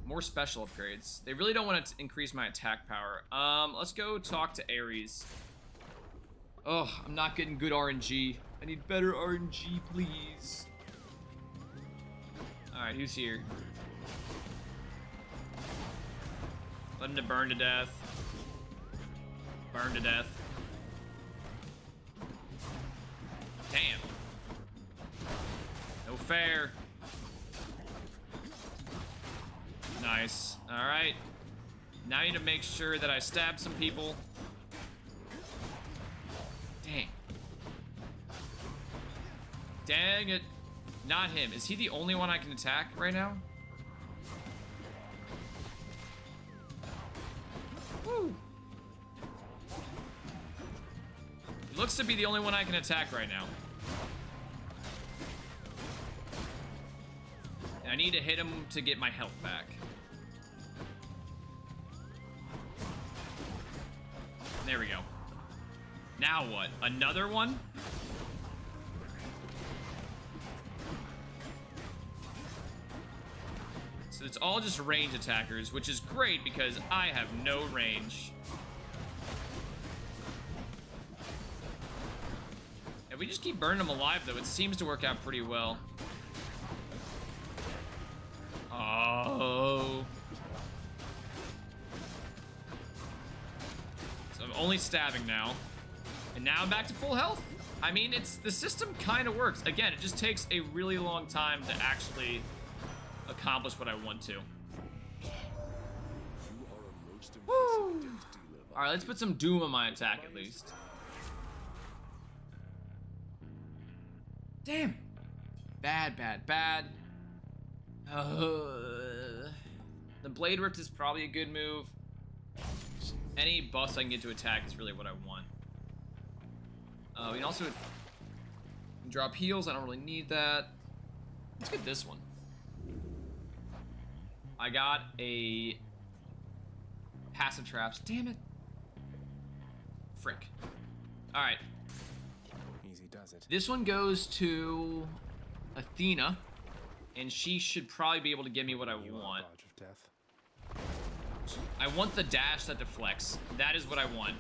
S1: More special upgrades. They really don't want to increase my attack power. Let's go talk to Ares. Oh, I'm not getting good RNG. I need better RNG, please. All right, who's here? Let him to burn to death. Burn to death. Damn. No fair. Nice. All right. Now I need to make sure that I stab some people. Dang. Dang it. Not him. Is he the only one I can attack right now? Woo. He looks to be the only one I can attack right now. And I need to hit him to get my health back. There we go. Now what? Another one? So it's all just range attackers, which is great because I have no range. If we just keep burning them alive, though, it seems to work out pretty well. Oh. So I'm only stabbing now. And now I'm back to full health. I mean, the system kind of works. Again, it just takes a really long time to actually accomplish what I want to. Woo. All right, let's put some doom on my attack at least. Damn. Bad, bad, bad. The Blade Rift is probably a good move. Any buffs I can get to attack is really what I want. We can also drop heals. I don't really need that. Let's get this one. I got a passive traps. Damn it. Frick. All right.
S2: Easy does it.
S1: This one goes to Athena, and she should probably be able to give me what I want.
S2: Dodge of death.
S1: I want the dash that deflects. That is what I want.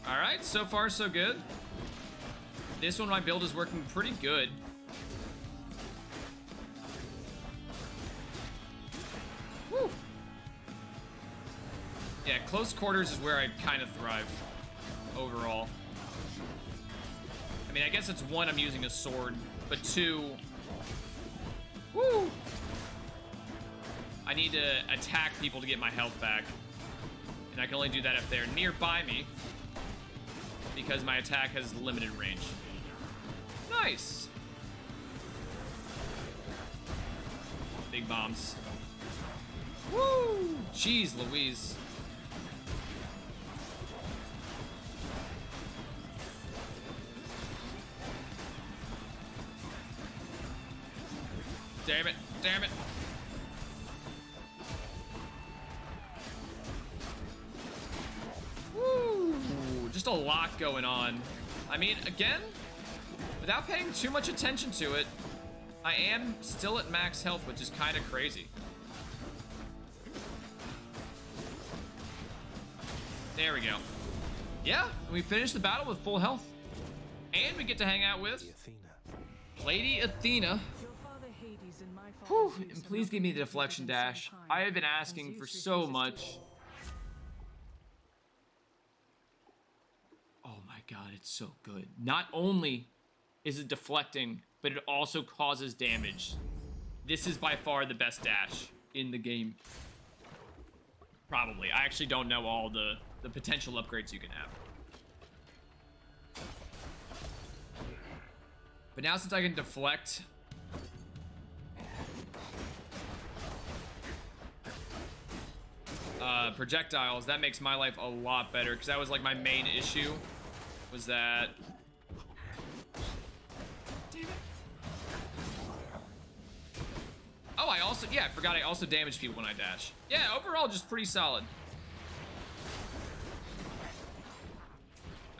S1: All right, so far so good. This one, my build is working pretty good. Woo. Yeah, close quarters is where I kind of thrive overall. I mean, I guess it's one, I'm using a sword, but two, woo! I need to attack people to get my health back. And I can only do that if they're nearby me, because my attack has limited range. Nice. Big bombs. Woo! Jeez Louise. Damn it, damn it. Woo! Just a lot going on. I mean, again, without paying too much attention to it, I am still at max health, which is kind of crazy. There we go. Yeah, we finished the battle with full health. And we get to hang out with Lady Athena. Whew, and please give me the deflection dash. I have been asking for so much. Oh my god, it's so good. Not only is it deflecting, but it also causes damage. This is by far the best dash in the game. Probably. I actually don't know all the potential upgrades you can have. But now since I can deflect... projectiles, that makes my life a lot better, because that was like my main issue, was that... Damn it. Oh, I also, yeah, I forgot I also damage people when I dash. Yeah, overall, just pretty solid.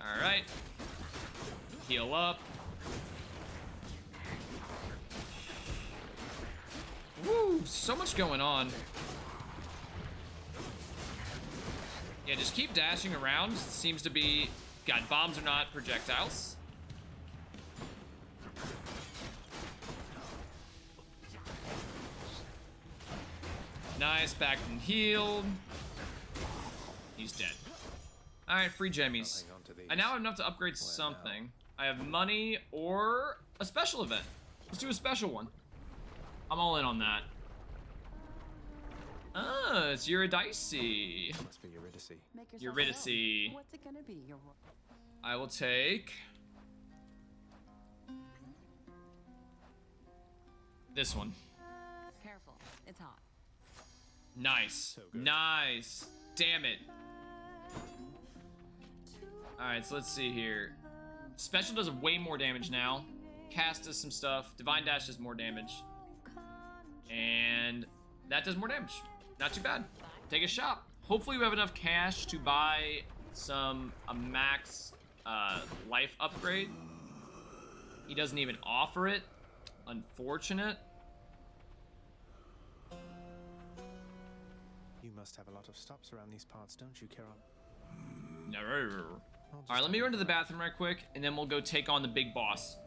S1: All right. Heal up. Woo, so much going on. Yeah, just keep dashing around. Seems to be... God, bombs are not projectiles. Nice, back and healed. He's dead. Alright, free gemmies. I now have enough to upgrade something. I have money or a special event. Let's do a special one. I'm all in on that. Ah, it's Eurydice.
S2: Must be Eurydice.
S6: Make yourself
S1: Eurydice.
S6: at home. What's it gonna be? Your
S1: I will take this one.
S6: Careful, it's hot.
S1: Nice.
S2: good.
S1: Nice. Damn it. Alright, so let's see here. Special does way more damage now. Cast does some stuff. Divine Dash does more damage. And that does more damage. Not too bad. Take a shot. Hopefully we have enough cash to buy a max life upgrade. He doesn't even offer it. Unfortunate.
S2: You must have a lot of stops around these parts, don't you, Kiron?
S1: No. All right, let me run to the bathroom right quick, and then we'll go take on the big boss.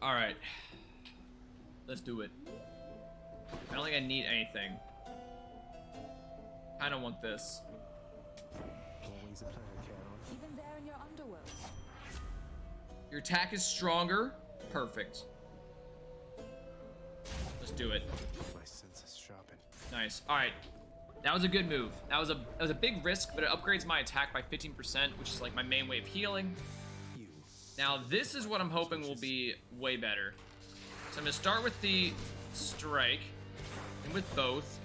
S1: All right, let's do it. I don't think I need anything. I don't want this.
S2: Always a pleasure, Kiron.
S6: Even there in your underworld.
S1: Your attack is stronger. Perfect. Let's do it.
S2: My senses sharpen.
S1: Nice. All right, that was a good move. That was a big risk, but it upgrades my attack by 15%, which is like my main way of healing. Now, this is what I'm hoping will be way better. So I'm gonna start with the strike, and with both.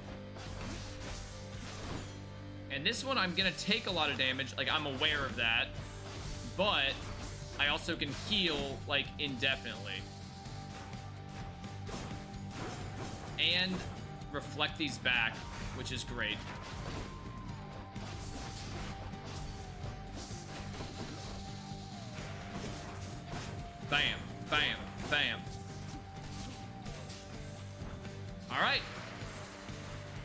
S1: And this one, I'm gonna take a lot of damage, like I'm aware of that, but I also can heal, like, indefinitely. And reflect these back, which is great. Bam, bam, bam. All right.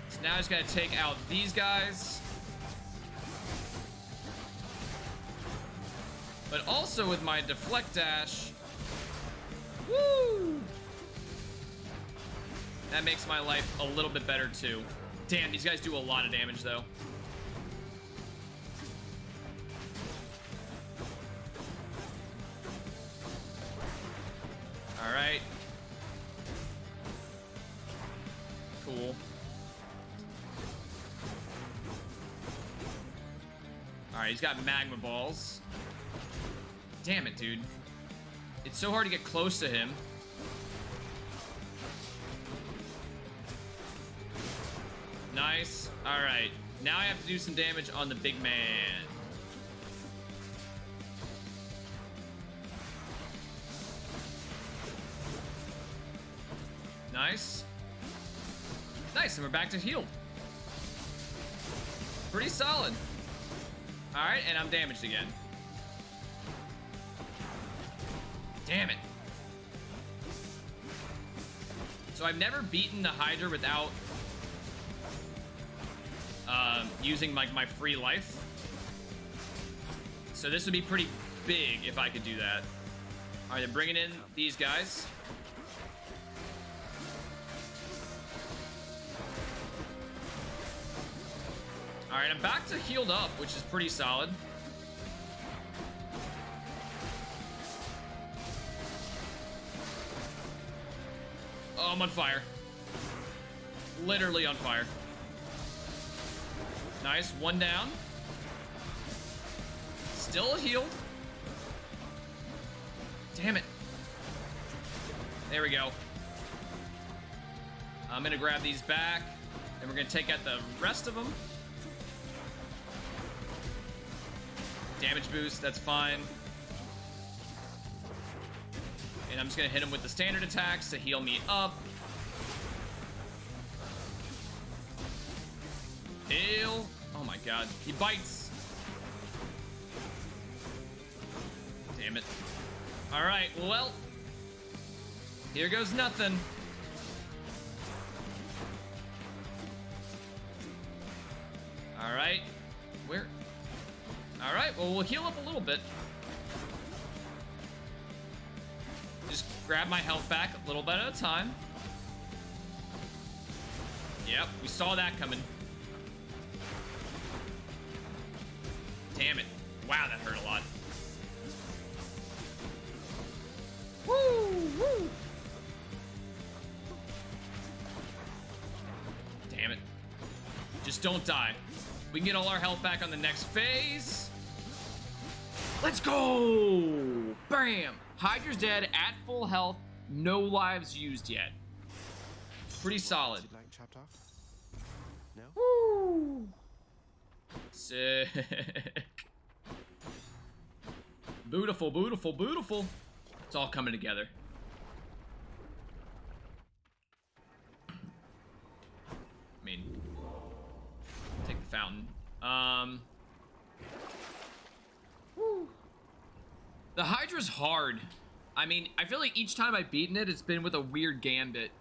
S1: So now I just gotta take out these guys. But also with my deflect dash. Woo! That makes my life a little bit better too. Damn, these guys do a lot of damage though. All right. Cool. All right, he's got magma balls. Damn it, dude. It's so hard to get close to him. Nice. All right. Now I have to do some damage on the big man. Nice. Nice, and we're back to healed. Pretty solid. All right, and I'm damaged again. Damn it. So I've never beaten the Hydra without using like my free life. So this would be pretty big if I could do that. All right, they're bringing in these guys. All right, I'm back to healed up, which is pretty solid. Oh, I'm on fire. Literally on fire. Nice, one down. Still healed. Damn it. There we go. I'm gonna grab these back, and we're gonna take out the rest of them. Damage boost, that's fine. And I'm just gonna hit him with the standard attacks to heal me up. Heal. Oh my god, he bites. Damn it. All right, well, here goes nothing. All right, where? All right, well, we'll heal up a little bit. Just grab my health back a little bit at a time. Yep, we saw that coming. Damn it. Wow, that hurt a lot. Woo, woo. Damn it. Just don't die. We can get all our health back on the next phase. Let's go! Bam! Hydra's dead at full health, no lives used yet. Pretty solid.
S2: Would you like chopped off? No?
S1: Woo! Sick. Beautiful, beautiful, beautiful. It's all coming together. I mean, take the fountain. The Hydra's hard. I mean, I feel like each time I've beaten it, it's been with a weird gambit.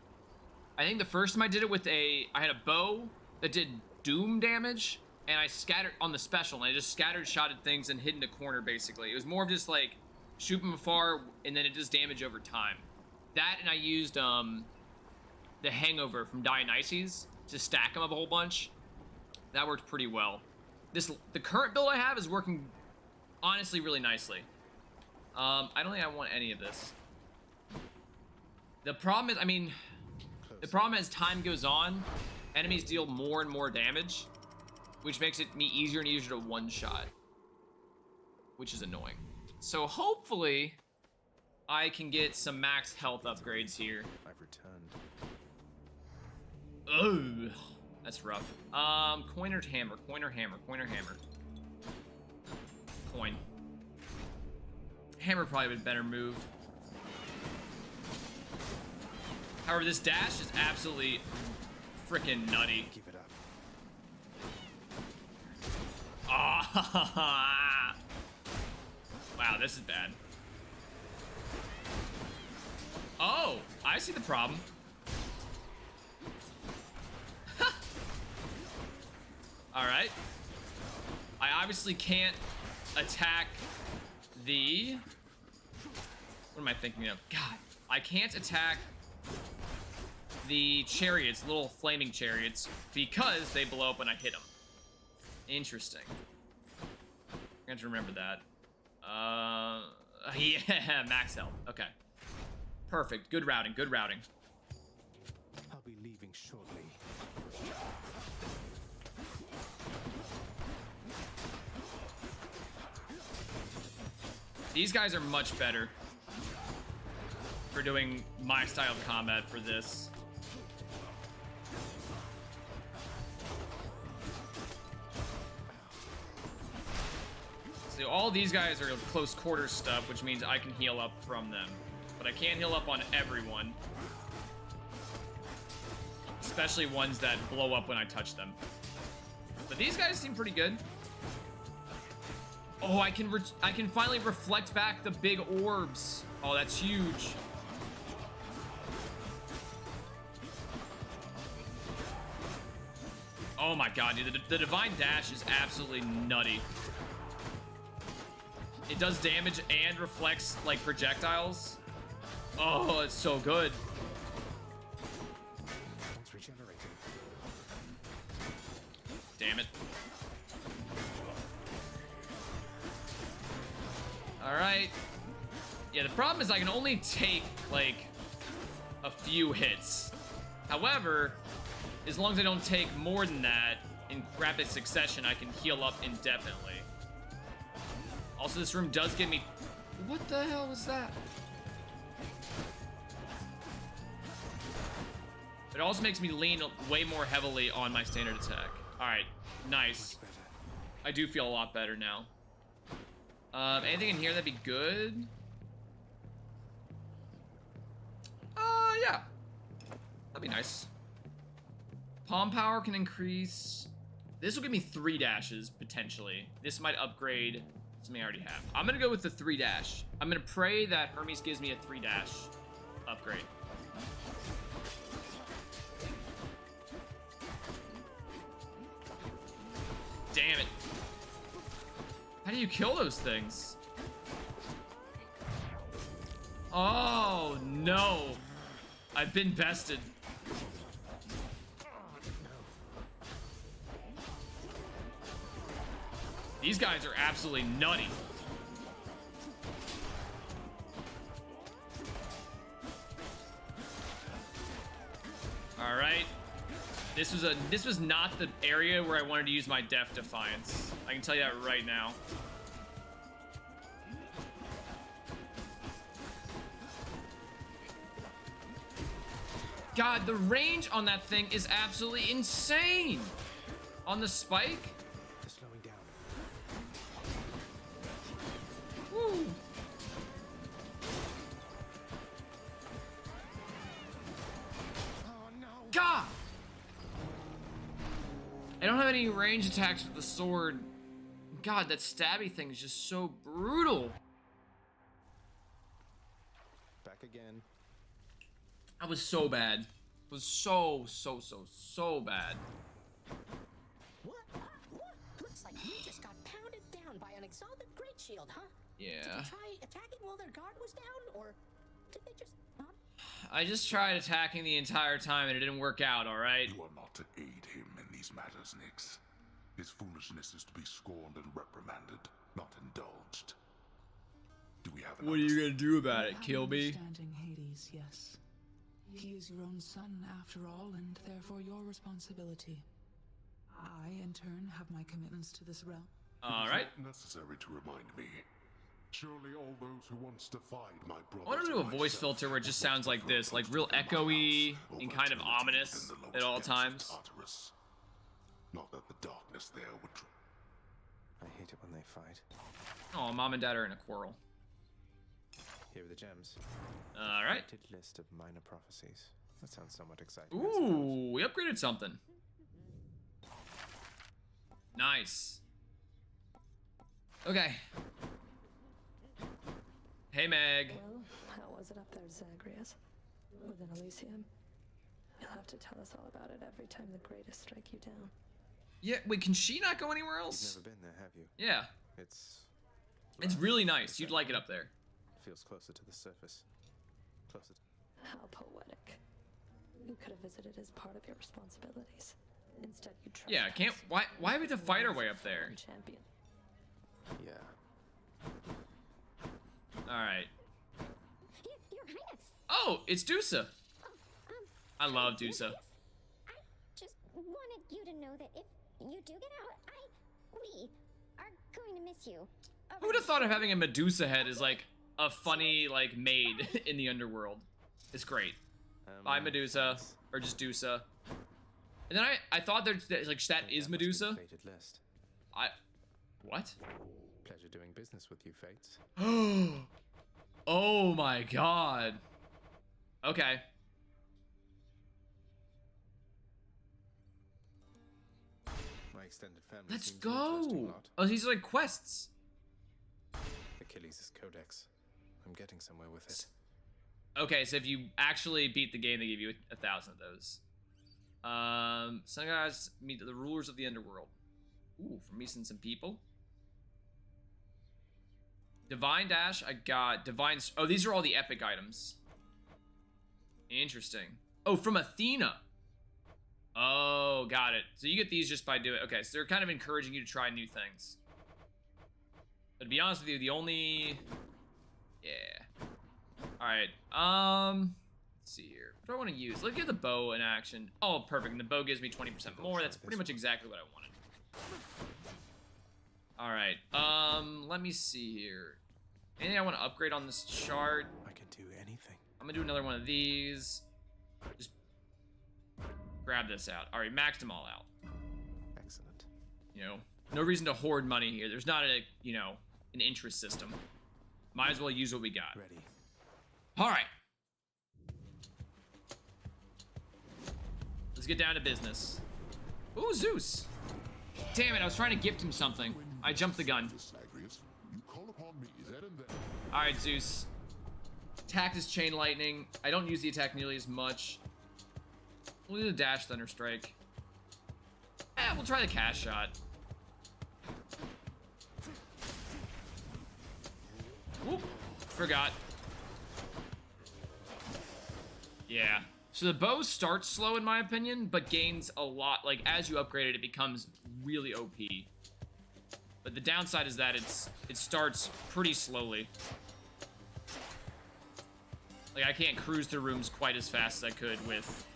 S1: I think the first time I did it with I had a bow that did doom damage, and I scattered on the special, and I just scattered shotted things and hid in a corner, basically. It was more of just like, shoot them afar, and then it does damage over time. That, and I used the Hangover from Dionysus to stack them up a whole bunch. That worked pretty well. The current build I have is working, honestly, really nicely. I don't think I want any of this. The problem is, I mean, the problem as time goes on, enemies deal more and more damage, which makes it me easier and easier to one-shot, which is annoying. So hopefully, I can get some max health upgrades here.
S2: I've returned.
S1: Ugh, that's rough. Coin or hammer? Coin or hammer? Coin or hammer? Coin. Hammer probably would be a better move. However, this dash is absolutely freaking nutty.
S2: Keep it up.
S1: Ah! Wow, this is bad. Oh, I see the problem. All right. I obviously can't attack the... What am I thinking of? God, I can't attack the chariots, little flaming chariots, because they blow up when I hit them. Interesting. I have to remember that. Yeah, max health. Okay. Perfect. Good routing. Good routing.
S2: I'll be leaving shortly.
S1: These guys are much better for doing my style of combat for this. So all these guys are close quarters stuff, which means I can heal up from them. But I can't heal up on everyone. Especially ones that blow up when I touch them. But these guys seem pretty good. Oh, I can finally reflect back the big orbs. Oh, that's huge. Oh my god, dude, the Divine Dash is absolutely nutty. It does damage and reflects, like, projectiles. Oh, it's so good.
S2: It's regenerating.
S1: Damn it. Alright. Yeah, the problem is I can only take, like, a few hits. However, as long as I don't take more than that in rapid succession, I can heal up indefinitely. Also, this room does give me... What the hell was that? It also makes me lean way more heavily on my standard attack. Alright, nice. I do feel a lot better now. Anything in here that'd be good? Yeah. That'd be nice. Palm power can increase. This will give me 3 dashes, potentially. This might upgrade something I already have. I'm gonna go with the 3 dash. I'm gonna pray that Hermes gives me a 3 dash upgrade. Damn it. How do you kill those things? Oh, no. I've been bested. These guys are absolutely nutty. All right. This was not the area where I wanted to use my Death Defiance. I can tell you that right now. God, the range on that thing is absolutely insane. On the spike.
S2: They're slowing down.
S1: Woo.
S2: Oh no!
S1: God! I don't have any range attacks with the sword. God, that stabby thing is just so brutal.
S2: Back again.
S1: That was so bad. It was so bad.
S9: What? Looks like you just got pounded down by an exalted great shield, huh?
S1: Yeah.
S9: Did you try attacking while their guard was down, or did they just not?
S1: I just tried attacking the entire time and it didn't work out, alright?
S3: You are not to aid him in these matters, Nyx. His foolishness is to be scorned and reprimanded, not indulged. Do we have an
S1: What are you gonna do about it?
S8: I have
S1: Kill
S8: an
S1: me?
S8: understanding, Hades, yes. He is your own son, after all, and therefore your responsibility. I, in turn, have my commitments to this realm.
S1: Alright.
S3: It's not necessary to remind me. Surely all those who once defied my brother.
S1: I want to do a voice filter where it just sounds like this, like real echoey and kind of ominous at all times.
S3: Not that the darkness there would.
S2: I hate it when they fight.
S1: Oh, mom and dad are in a quarrel.
S2: Here are the gems.
S1: Alright.
S2: Limited list of minor prophecies. That sounds somewhat exciting. I suppose.
S1: Ooh, we upgraded something. Nice. Okay. Hey, Meg.
S10: Well, how was it up there, Zagreus? Within Elysium? You'll have to tell us all about it every time the greatest strike you down.
S1: Yeah, wait, can she not go anywhere else?
S2: You've never been there, have you?
S1: Yeah. It's really nice. You'd like it up there.
S2: Feels closer to the surface. Closer to...
S10: How poetic. You could have visited as part of your responsibilities. Instead, you tried.
S1: Yeah, can't. Why have we to fight our way up there?
S10: Champion.
S2: Yeah.
S1: Alright.
S9: Your Highness.
S1: Oh, it's Dusa. I love
S9: Your
S1: Dusa.
S9: Highness, I just wanted you to know that if you do get out, we are going to miss you.
S1: Who would have thought of having a Medusa head as like a funny like maid in the underworld? It's great. Bye Medusa, or just Dusa. And then I thought there's like that is Medusa.
S2: Fated list.
S1: What?
S2: Pleasure doing business with you, Fates.
S1: Oh my god. Okay.
S2: My extended family.
S1: Let's
S2: seems an interesting
S1: go.
S2: lot.
S1: Oh, these are like quests.
S2: Achilles' Codex. I'm getting somewhere with it.
S1: Okay, so if you actually beat the game, they give you 1,000 of those. Some guys meet the rulers of the underworld. Ooh, for meeting some people. Divine Dash, I got Divine... Oh, these are all the epic items. Interesting. Oh, from Athena. Oh, got it. So you get these just by doing... Okay, so they're kind of encouraging you to try new things. But to be honest with you, the only... Yeah. Alright, let's see here. What do I want to use? Let's get the bow in action. Oh, perfect. And the bow gives me 20% more. That's pretty much exactly what I wanted. Alright, let me see here. Anything I want to upgrade on this chart?
S2: I can do anything.
S1: I'm gonna do another one of these. Just grab this out. Alright, maxed them all out.
S2: Excellent.
S1: You know, no reason to hoard money here. There's not a, you know, an interest system. Might as well use what we got.
S2: Ready.
S1: Alright. Let's get down to business. Ooh, Zeus. Damn it, I was trying to gift him something. I jumped the gun. Alright, Zeus. Attack is Chain Lightning. I don't use the attack nearly as much. We'll do the Dash Thunder Strike. We'll try the Cast Shot. Whoop. Forgot. Yeah. So the bow starts slow in my opinion, but gains a lot. Like, as you upgrade it, it becomes really OP. But the downside is that it starts pretty slowly. Like, I can't cruise through rooms quite as fast as I could with,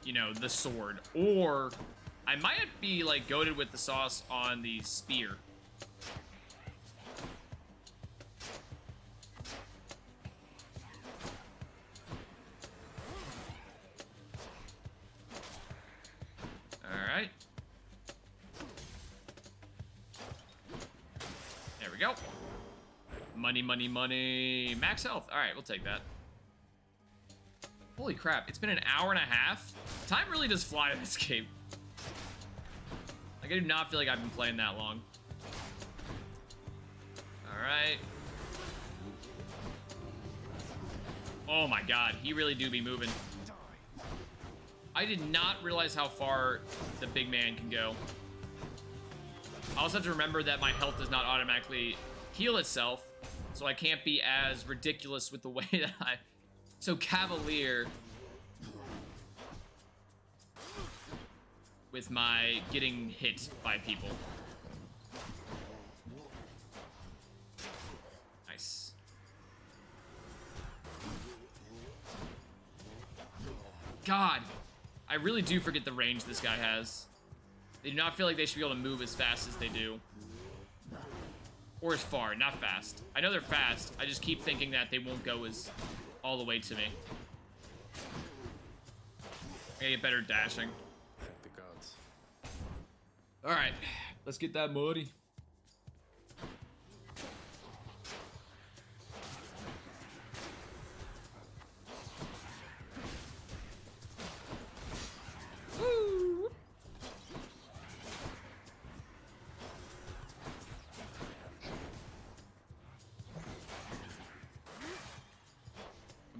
S1: you know, the sword. Or I might be, like, goated with the sauce on the spear. Alright. There we go. Money, money, money. Max health. Alright, we'll take that. Holy crap, it's been an hour and a half? Time really does fly in this game. Like, I do not feel like I've been playing that long. Alright. Oh my god, he really do be moving. I did not realize how far the big man can go. I also have to remember that my health does not automatically heal itself, so I can't be as ridiculous with the way that I... So cavalier with my getting hit by people. Nice. God, I really do forget the range this guy has. They do not feel like they should be able to move as fast as they do. Or as far, not fast. I know they're fast, I just keep thinking that they won't go as all the way to me. I gotta get better at dashing.
S2: Thank the gods.
S1: Alright, let's get that money. Woo!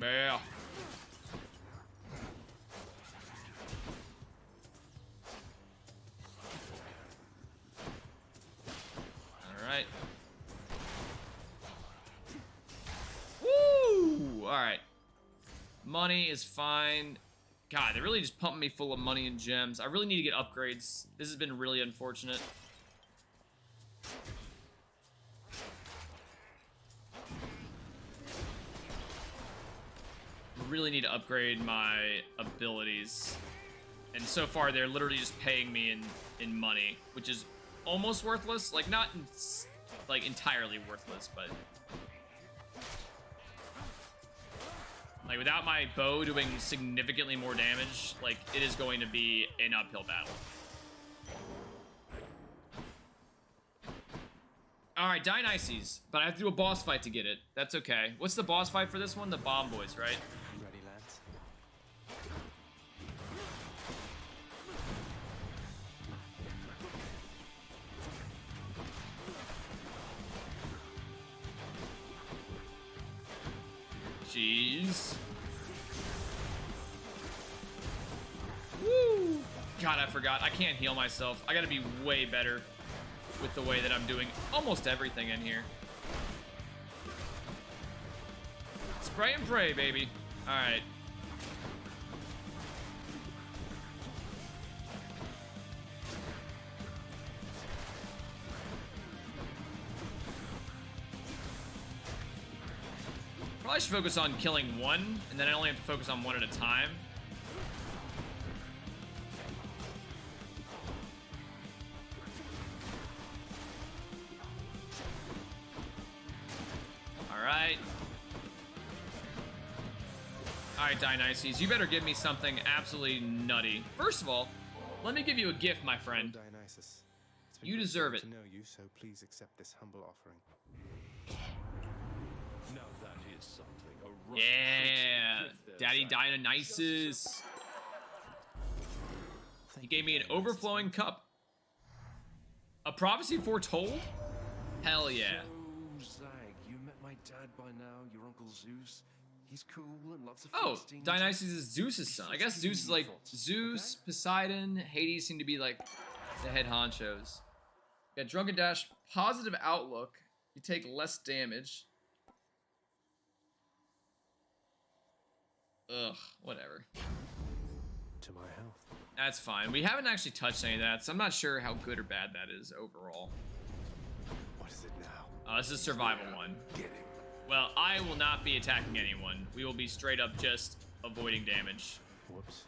S1: Yeah. Alright. Woo! Alright. Money is fine. God, they're really just pumping me full of money and gems. I really need to get upgrades. This has been really unfortunate. Really need to upgrade my abilities, and so far they're literally just paying me in money, which is almost worthless. Like, not like entirely worthless, but like without my bow doing significantly more damage, like, it is going to be an uphill battle. All right, Dionysus, but I have to do a boss fight to get it. That's okay. What's the boss fight for this one? The Bomb Boys, right?
S2: Ready, lads?
S1: Jeez. God, I forgot. I can't heal myself. I gotta be way better with the way that I'm doing almost everything in here. Spray and pray, baby. All right. Probably should focus on killing one, and then I only have to focus on one at a time. Alright. Alright, Dionysus, you better give me something absolutely nutty. First of all, let me give you a gift, my friend.
S2: Dionysus, it's been
S1: You
S2: great
S1: deserve
S2: getting
S1: it.
S2: to know you, so please accept this humble offering.
S7: Now that is something. A right
S1: Yeah,
S7: pretty gift there,
S1: Daddy
S7: Zach.
S1: Dionysus. He gave me an overflowing cup. A prophecy foretold? Hell yeah.
S7: So, Zag, you met my dad by now, your Uncle Zeus. He's cool and loves the
S1: Oh,
S7: feasting.
S1: Dionysus is Zeus's son. I guess Zeus is like Zeus, Poseidon, Hades seem to be like the head honchos. Yeah, Drunken Dash, positive outlook. You take less damage. Ugh, whatever.
S2: To my health.
S1: That's fine. We haven't actually touched any of that, so I'm not sure how good or bad that is overall.
S2: What is it now?
S1: This is survival one.
S3: Get him.
S1: Well, I will not be attacking anyone. We will be straight up just avoiding damage.
S2: Whoops.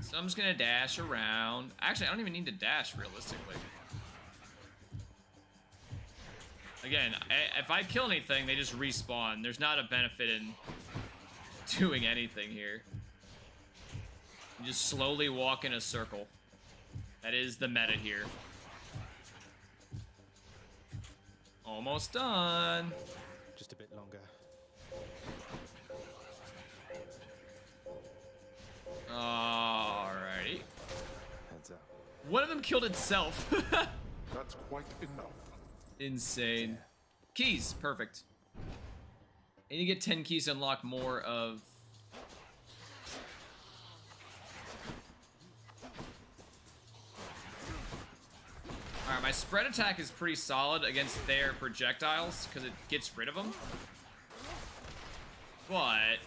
S1: So I'm just gonna dash around. Actually, I don't even need to dash realistically. Again, if I kill anything, they just respawn. There's not a benefit in doing anything here. You just slowly walk in a circle. That is the meta here. Almost done.
S2: Just a bit longer.
S1: Alrighty.
S2: Heads up.
S1: One of them killed itself.
S3: That's quite enough.
S1: Insane. Keys, perfect. And you get 10 keys to unlock more of... Alright, my spread attack is pretty solid against their projectiles, because it gets rid of them. But...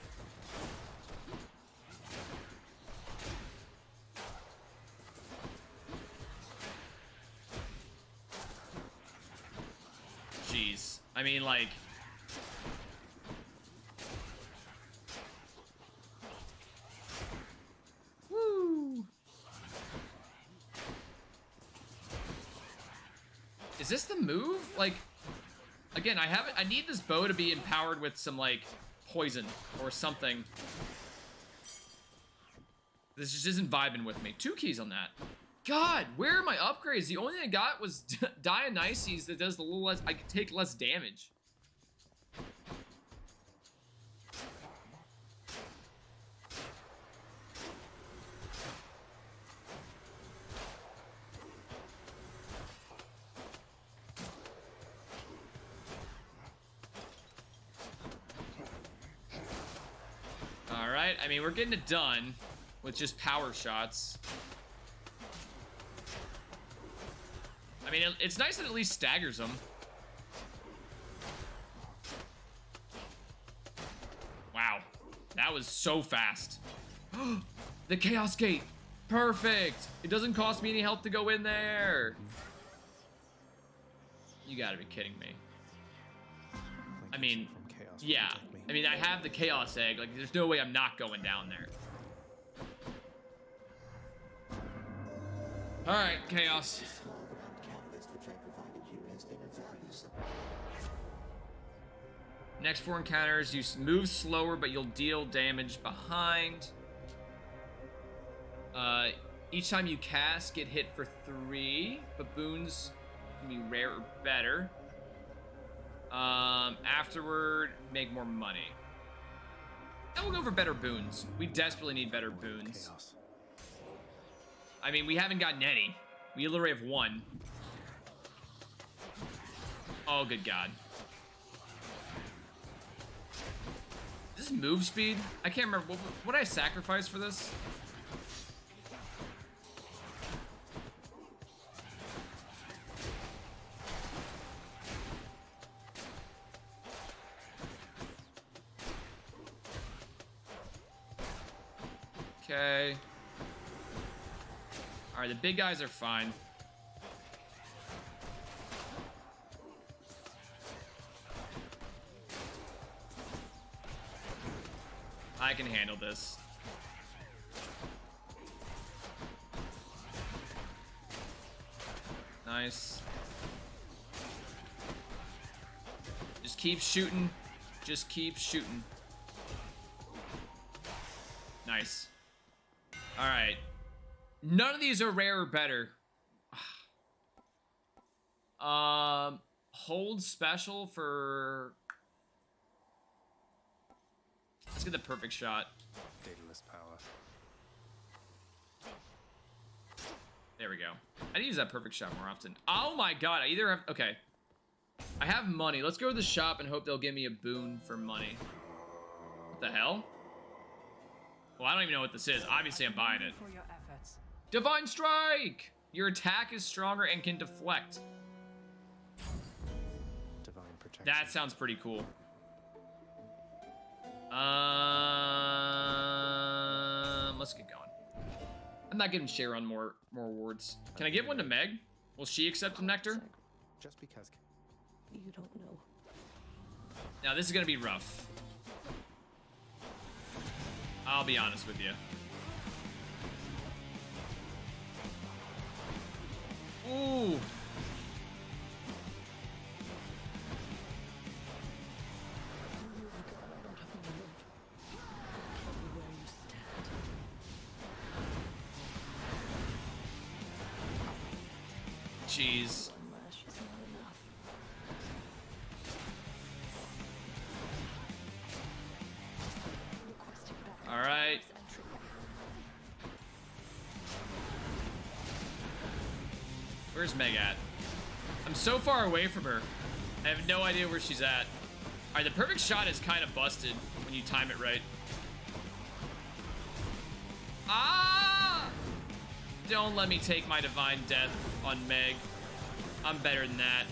S1: Jeez. I mean, like... Woo! Is this the move? Like, again, I need this bow to be empowered with some, like, poison or something. This just isn't vibing with me. 2 keys on that. God, where are my upgrades? The only thing I got was Dionysus that does a little less. I could take less damage. All right, I mean, we're getting it done with just power shots. I mean, it's nice that it at least staggers them. Wow, that was so fast. The Chaos Gate, perfect. It doesn't cost me any health to go in there. You gotta be kidding me. I mean, yeah. I mean, I have the Chaos Egg. Like, there's no way I'm not going down there. All right, Chaos. Next 4 encounters, you move slower, but you'll deal damage behind. Each time you cast, get hit for 3. But boons can be rare or better. Afterward, make more money. And we'll go for better boons. We desperately need better boons.
S2: Chaos.
S1: I mean, we haven't gotten any. We literally have 1. Oh, good God. this move speed? I can't remember. What did I sacrifice for this? Okay. All right, the big guys are fine. I can handle this. Nice. Just keep shooting. Just keep shooting. Nice. All right. None of these are rare or better. Hold special for... Let's get the perfect shot.
S2: Daedalus power.
S1: There we go. I need to use that perfect shot more often. Oh my god, I either have... Okay. I have money. Let's go to the shop and hope they'll give me a boon for money. What the hell? Well, I don't even know what this is. Obviously, I'm buying it.
S8: For your efforts.
S1: Divine Strike! Your attack is stronger and can deflect.
S2: Divine protection.
S1: That sounds pretty cool. Let's get going. I'm not giving Sharon more awards. Can I give one to Meg? Will she accept the nectar?
S2: Just because.
S10: You don't know.
S1: Now this is gonna be rough. I'll be honest with you. Ooh. Jeez. All right. Where's Meg at? I'm so far away from her. I have no idea where she's at. All right, the perfect shot is kind of busted when you time it right. Ah! Don't let me take my divine death on Meg. I'm better than that.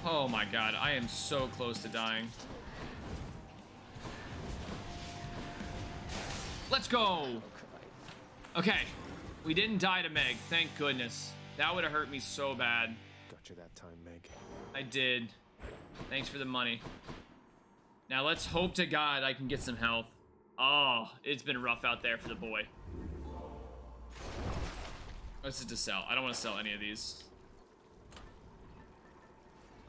S1: Oh my god, I am so close to dying. Let's go! Okay, we didn't die to Meg, thank goodness. That would have hurt me so bad.
S2: Got you that time, Meg.
S1: I did. Thanks for the money. Now let's hope to God I can get some health. Oh, it's been rough out there for the boy. This is to sell. I don't want to sell any of these.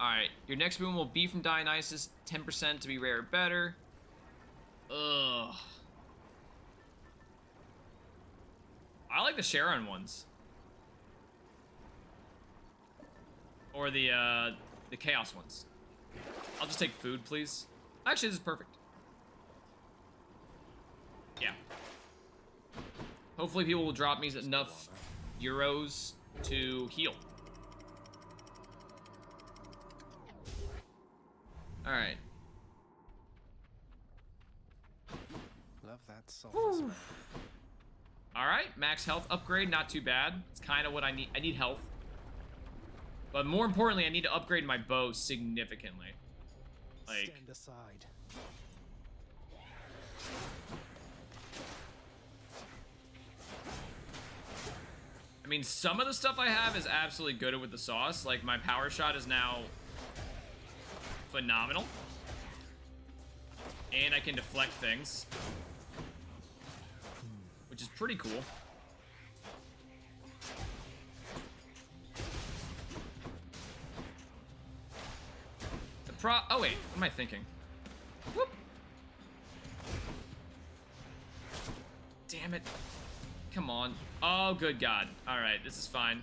S1: Alright, your next boon will be from Dionysus. 10% to be rare or better. Ugh. I like the Sharon ones. Or the Chaos ones. I'll just take food, please. Actually, this is perfect. Yeah. Hopefully people will drop me enough euros to heal. All right.
S2: Love that salt as well.
S1: All right, max health upgrade, not too bad. It's kind of what I need. I need health. But more importantly, I need to upgrade my bow significantly. Like,
S2: stand aside.
S1: I mean, some of the stuff I have is absolutely good with the sauce. Like, my power shot is now phenomenal. And I can deflect things. Which is pretty cool. Oh wait, what am I thinking? Whoop. Damn it. Come on. Oh, good God. All right, this is fine.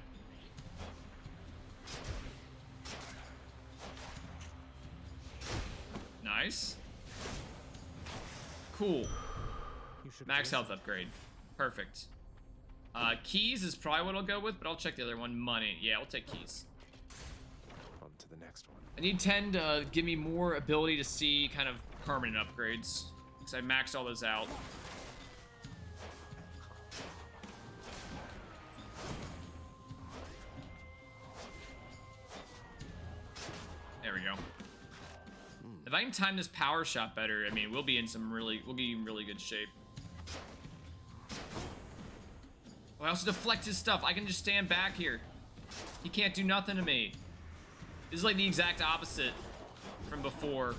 S1: Nice. Cool. Max health upgrade. Perfect. Keys is probably what I'll go with, but I'll check the other one. Money. Yeah, I'll take keys.
S2: On to the next one.
S1: I need 10 to give me more ability to see kind of permanent upgrades, because I maxed all those out. There we go. If I can time this power shot better, I mean, we'll be in really good shape. Oh, I also deflect his stuff. I can just stand back here. He can't do nothing to me. This is like the exact opposite from before.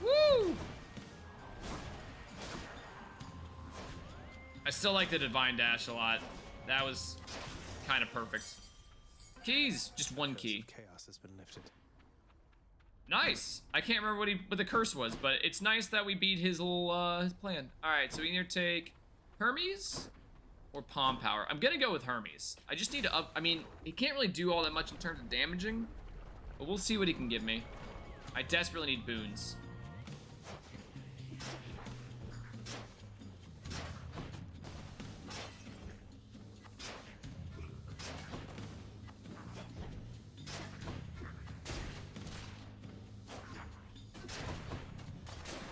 S1: Woo! I still like the Divine Dash a lot. That was kind of perfect. Keys, just one key.
S2: Chaos has been lifted.
S1: Nice. I can't remember what the curse was, but it's nice that we beat his little his plan. All right, so we can either take Hermes or Palm Power. I'm gonna go with Hermes. I just need to up. I mean, he can't really do all that much in terms of damaging, but we'll see what he can give me. I desperately need boons.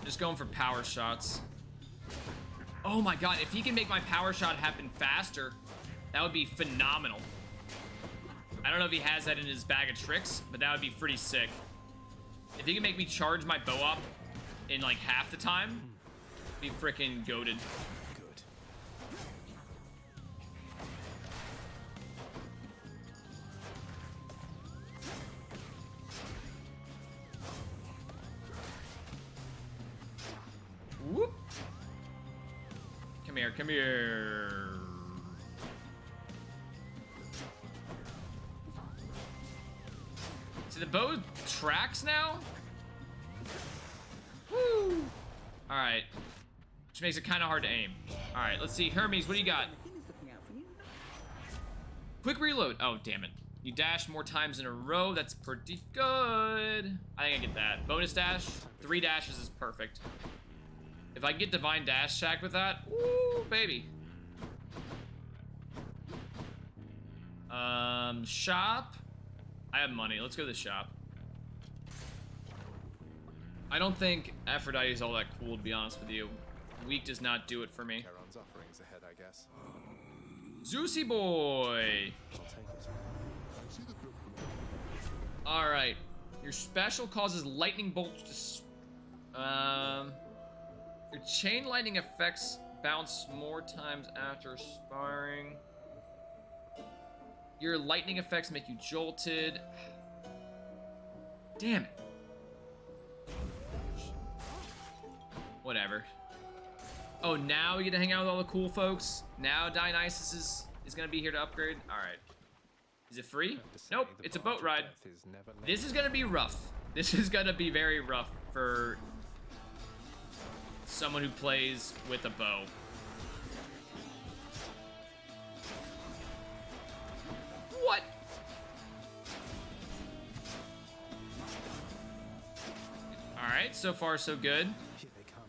S1: Just going for power shots. Oh my god, if he can make my power shot happen faster, that would be phenomenal. I don't know if he has that in his bag of tricks, but that would be pretty sick. If he can make me charge my bow up in like half the time, be freaking goated.
S2: Good.
S1: Whoop. Come here, come here. So the bow tracks now? Woo! Alright. Which makes it kind of hard to aim. Alright, let's see. Hermes, what do you got? Quick reload. Oh, damn it. You dash more times in a row. That's pretty good. I think I get that. Bonus dash. 3 dashes is perfect. If I can get Divine Dash Shack with that, ooh, baby. Shop. I have money. Let's go to the shop. I don't think Aphrodite is all that cool, to be honest with you. Weak does not do it for me.
S2: Charon's offerings ahead, I guess.
S1: Zeusy boy.
S2: I'll take it.
S1: All right. Your special causes lightning bolts to. Your chain lightning effects bounce more times after sparring. Your lightning effects make you jolted. Damn it. Whatever. Oh, now we get to hang out with all the cool folks. Now Dionysus is gonna be here to upgrade. All right. Is it free? Nope, it's a boat ride. This is gonna be rough. This is gonna be very rough for someone who plays with a bow. What? All right, so far so good.
S2: Here they come.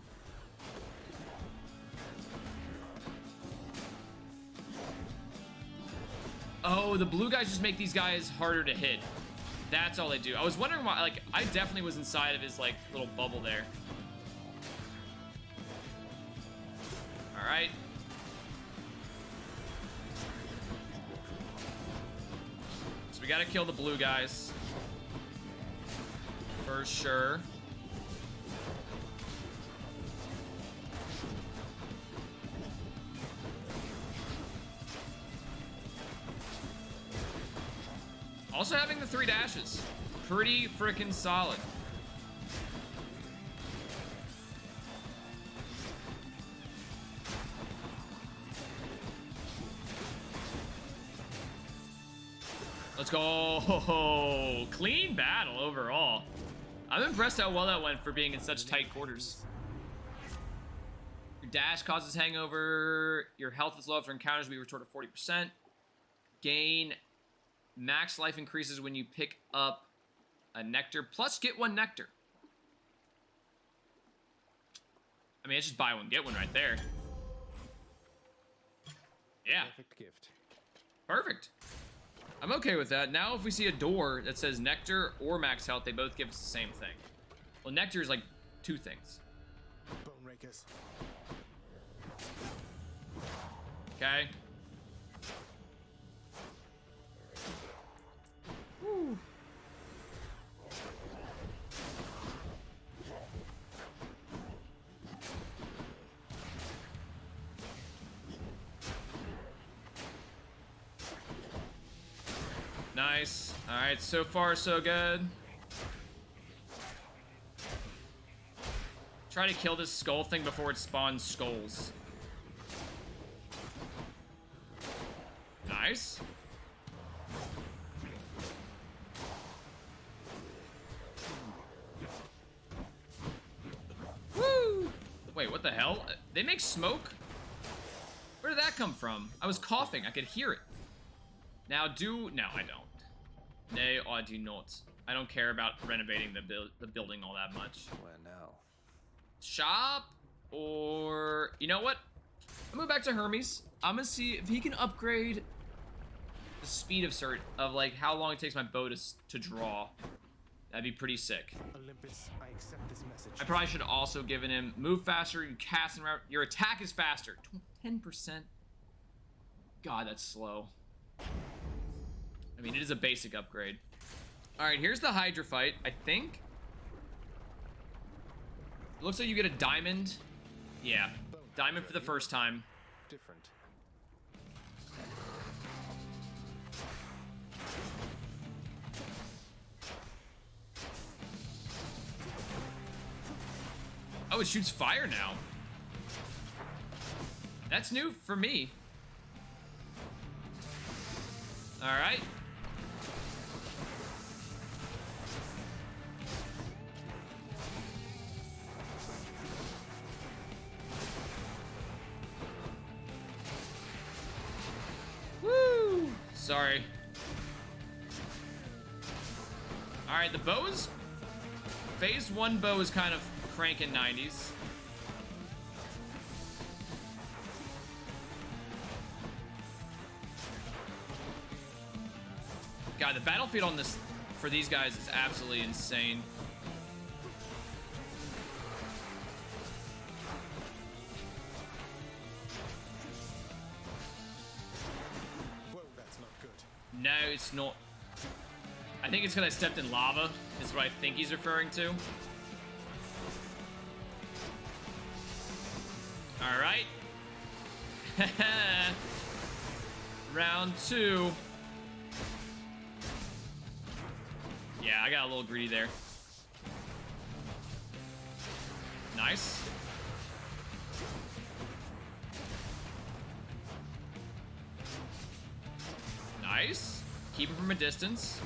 S1: Oh, the blue guys just make these guys harder to hit. That's all they do. I was wondering why, like, I definitely was inside of his, like, little bubble there. All right. So we gotta kill the blue guys. For sure. Also having the 3 dashes. Pretty freaking solid. Let's go. Clean battle overall. I'm impressed how well that went for being in such tight quarters. Your Dash causes hangover. Your health is low after encounters will be restored to 40%. Gain max life increases when you pick up a nectar. Plus get 1 nectar. I mean, it's just buy one, get one right there. Yeah.
S2: Perfect gift.
S1: Perfect. I'm okay with that. Now if we see a door that says nectar or max health, they both give us the same thing. Well, nectar is like 2 things.
S2: Bone rakers.
S1: Okay. Woo. Nice. All right, so far so good. Try to kill this skull thing before it spawns skulls. Nice. Woo! Wait, what the hell? They make smoke? Where did that come from? I was coughing. I could hear it. Now no, I don't. Nay, I do not. I don't care about renovating the building all that much.
S2: Where now?
S1: Shop, or you know what? I'm gonna go back to Hermes. I'm gonna see if he can upgrade the speed of like how long it takes my bow to draw. That'd be pretty sick.
S2: Olympus, I accept this message.
S1: I probably should have also given him move faster, you cast and your attack is faster. 10%. God, that's slow. I mean, it is a basic upgrade. All right, here's the Hydra fight, I think. It looks like you get a diamond. Yeah, diamond for the first time.
S2: Different.
S1: Oh, it shoots fire now. That's new for me. All right. Woo! Sorry. All right, the bows. Phase 1 bow is kind of cranking 90s. God, the battlefield on this for these guys is absolutely insane.
S2: Whoa, that's not good.
S1: No, it's not. I think it's because I stepped in lava, is what I think he's referring to. All right. Round 2. Yeah, I got a little greedy there. Nice. Nice. Keep him from a distance.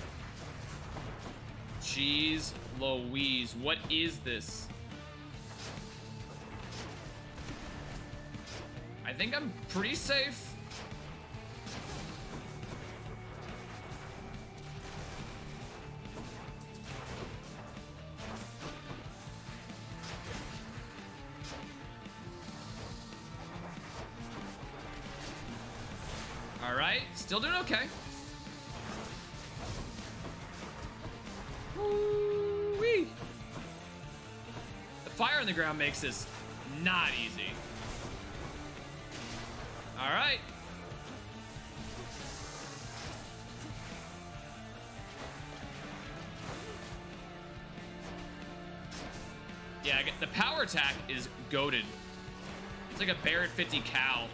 S1: Jeez Louise, what is this? I think I'm pretty safe. All right, still doing okay. Woo-wee. The fire on the ground makes this not easy. All right. Yeah, the power attack is goated. It's like a Barrett 50 cow.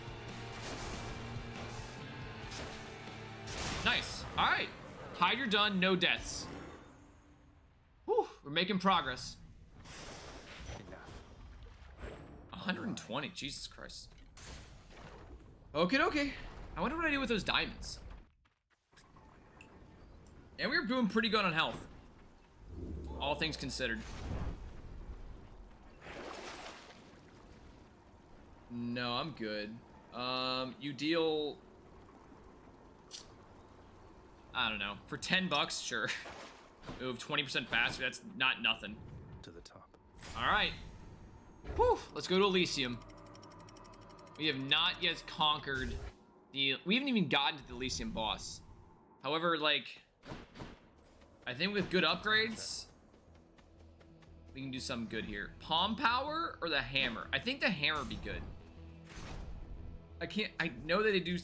S1: Nice. All right. Hydra done, no deaths. Whew, we're making progress. 120, Jesus Christ. Okay. I wonder what I do with those diamonds. And we were doing pretty good on health. All things considered. No, I'm good. You deal... I don't know. For 10 bucks, sure. Move 20% faster. That's not nothing.
S2: To the top.
S1: All right. Whew. Let's go to Elysium. We have not yet conquered the... We haven't even gotten to the Elysium boss. However, like... I think with good upgrades... We can do something good here. Palm power or the hammer? I think the hammer would be good. I know that they do...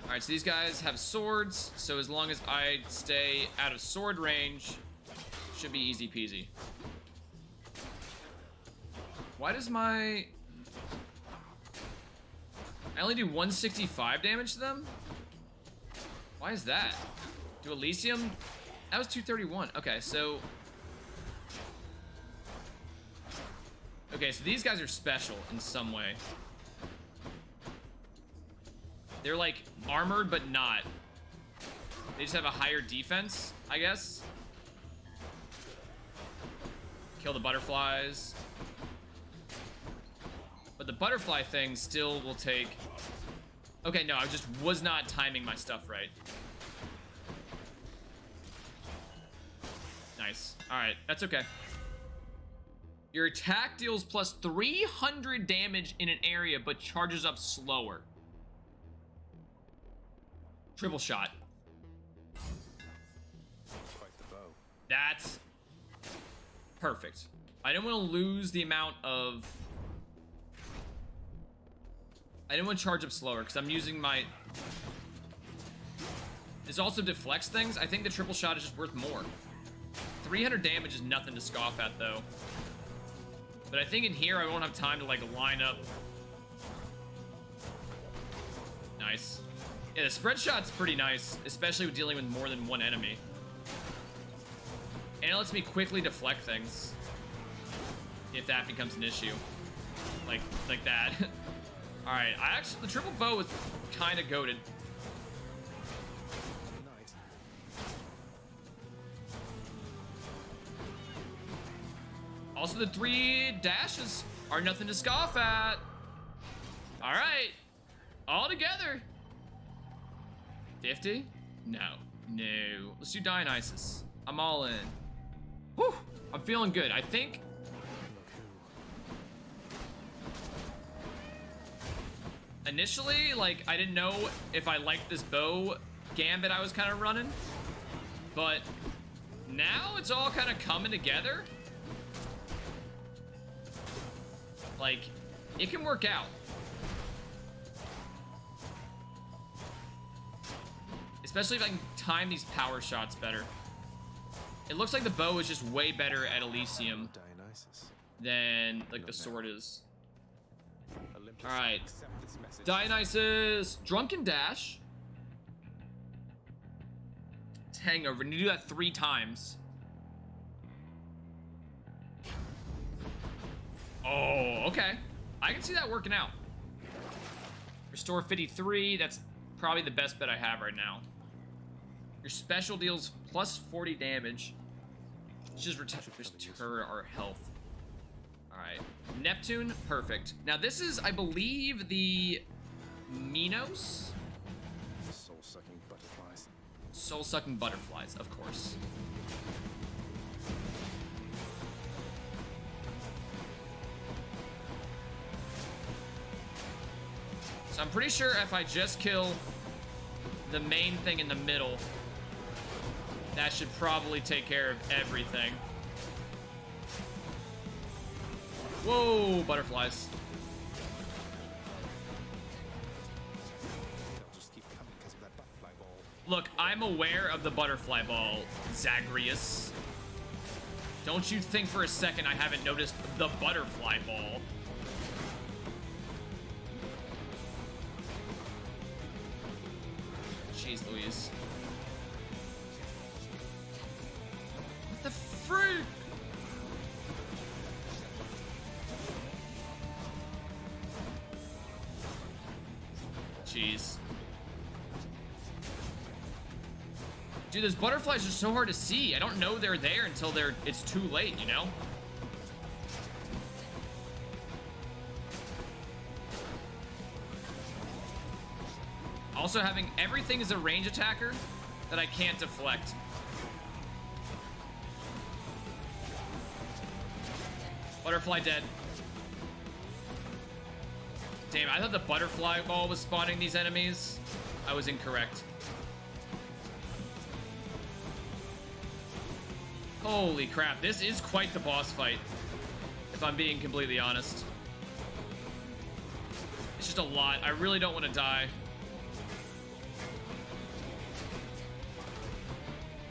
S1: Alright, so these guys have swords, so as long as I stay out of sword range, should be easy peasy. Why does my... I only do 165 damage to them? Why is that? To Elysium? That was 231. Okay, so... Okay, so these guys are special in some way. They're like armored, but not. They just have a higher defense, I guess. Kill the butterflies. But the butterfly thing still will take... Okay, no, I just was not timing my stuff right. Nice. Alright, that's okay. Your attack deals plus 300 damage in an area, but charges up slower. Triple shot.
S2: Quite the bow.
S1: That's perfect. I didn't want to lose the amount of... I didn't want to charge up slower because I'm using my... This also deflects things. I think the triple shot is just worth more. 300 damage is nothing to scoff at, though. But I think in here, I won't have time to, like, line up. Nice. Yeah, the spread shot's pretty nice, especially with dealing with more than one enemy. And it lets me quickly deflect things. If that becomes an issue. Like that. Alright, the triple bow was kind of goated.
S2: Nice.
S1: Also, the 3 dashes are nothing to scoff at. Alright. All together. 50? No. No. Let's do Dionysus. I'm all in. Whew. I'm feeling good. I think... Initially, like, I didn't know if I liked this bow gambit I was kind of running. But now it's all kind of coming together. Like, it can work out. Especially if I can time these power shots better. It looks like the bow is just way better at Elysium
S2: Dionysus.
S1: than, like, the sword is.
S2: Olympus,
S1: Alright.
S2: accept this message.
S1: Dionysus. Drunken Dash. It's Hangover. And you do that 3 times. Oh, okay. I can see that working out. Restore 53. That's probably the best bet I have right now. Your special deals plus 40 damage. Let's just return our health. Alright. Neptune, perfect. Now this is, I believe, the Minos?
S2: Soul-sucking butterflies.
S1: Soul-sucking butterflies, of course. So I'm pretty sure if I just kill the main thing in the middle, that should probably take care of everything. Whoa, butterflies.
S2: They'll just keep coming because of that butterfly ball.
S1: Look, I'm aware of the butterfly ball, Zagreus. Don't you think for a second I haven't noticed the butterfly ball. Jeez Louise. What the freak? Jeez. Dude, those butterflies are so hard to see. I don't know they're there until it's too late, you know? Also, having everything as a range attacker that I can't deflect. Butterfly dead. Damn, I thought the butterfly ball was spawning these enemies. I was incorrect. Holy crap, this is quite the boss fight, if I'm being completely honest. It's just a lot. I really don't want to die.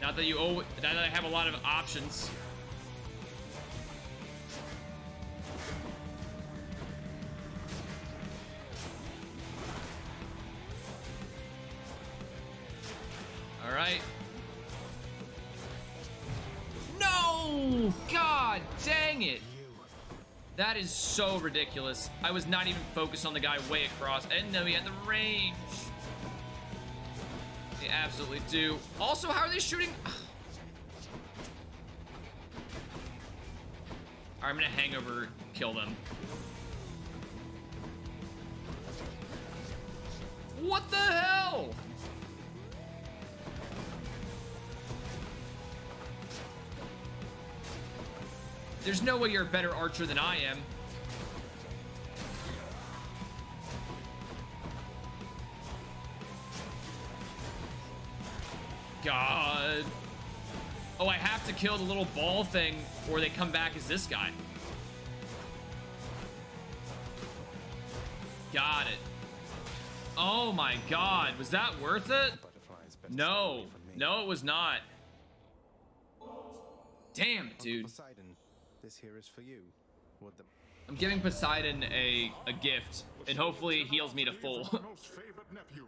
S1: Not that I have a lot of options. All right. No! God dang it. That is so ridiculous. I was not even focused on the guy way across. I didn't know he had the range. They absolutely do. Also, how are they shooting? Alright, I'm gonna hangover kill them. What the hell? There's no way you're a better archer than I am. God. Oh, I have to kill the little ball thing or they come back as this guy. Got it. Oh my God. Was that worth it? No. No, it was not. Damn it, dude.
S2: Poseidon, this here is for you.
S1: I'm giving Poseidon a gift, and hopefully it heals me to full.
S3: Most favorite nephew.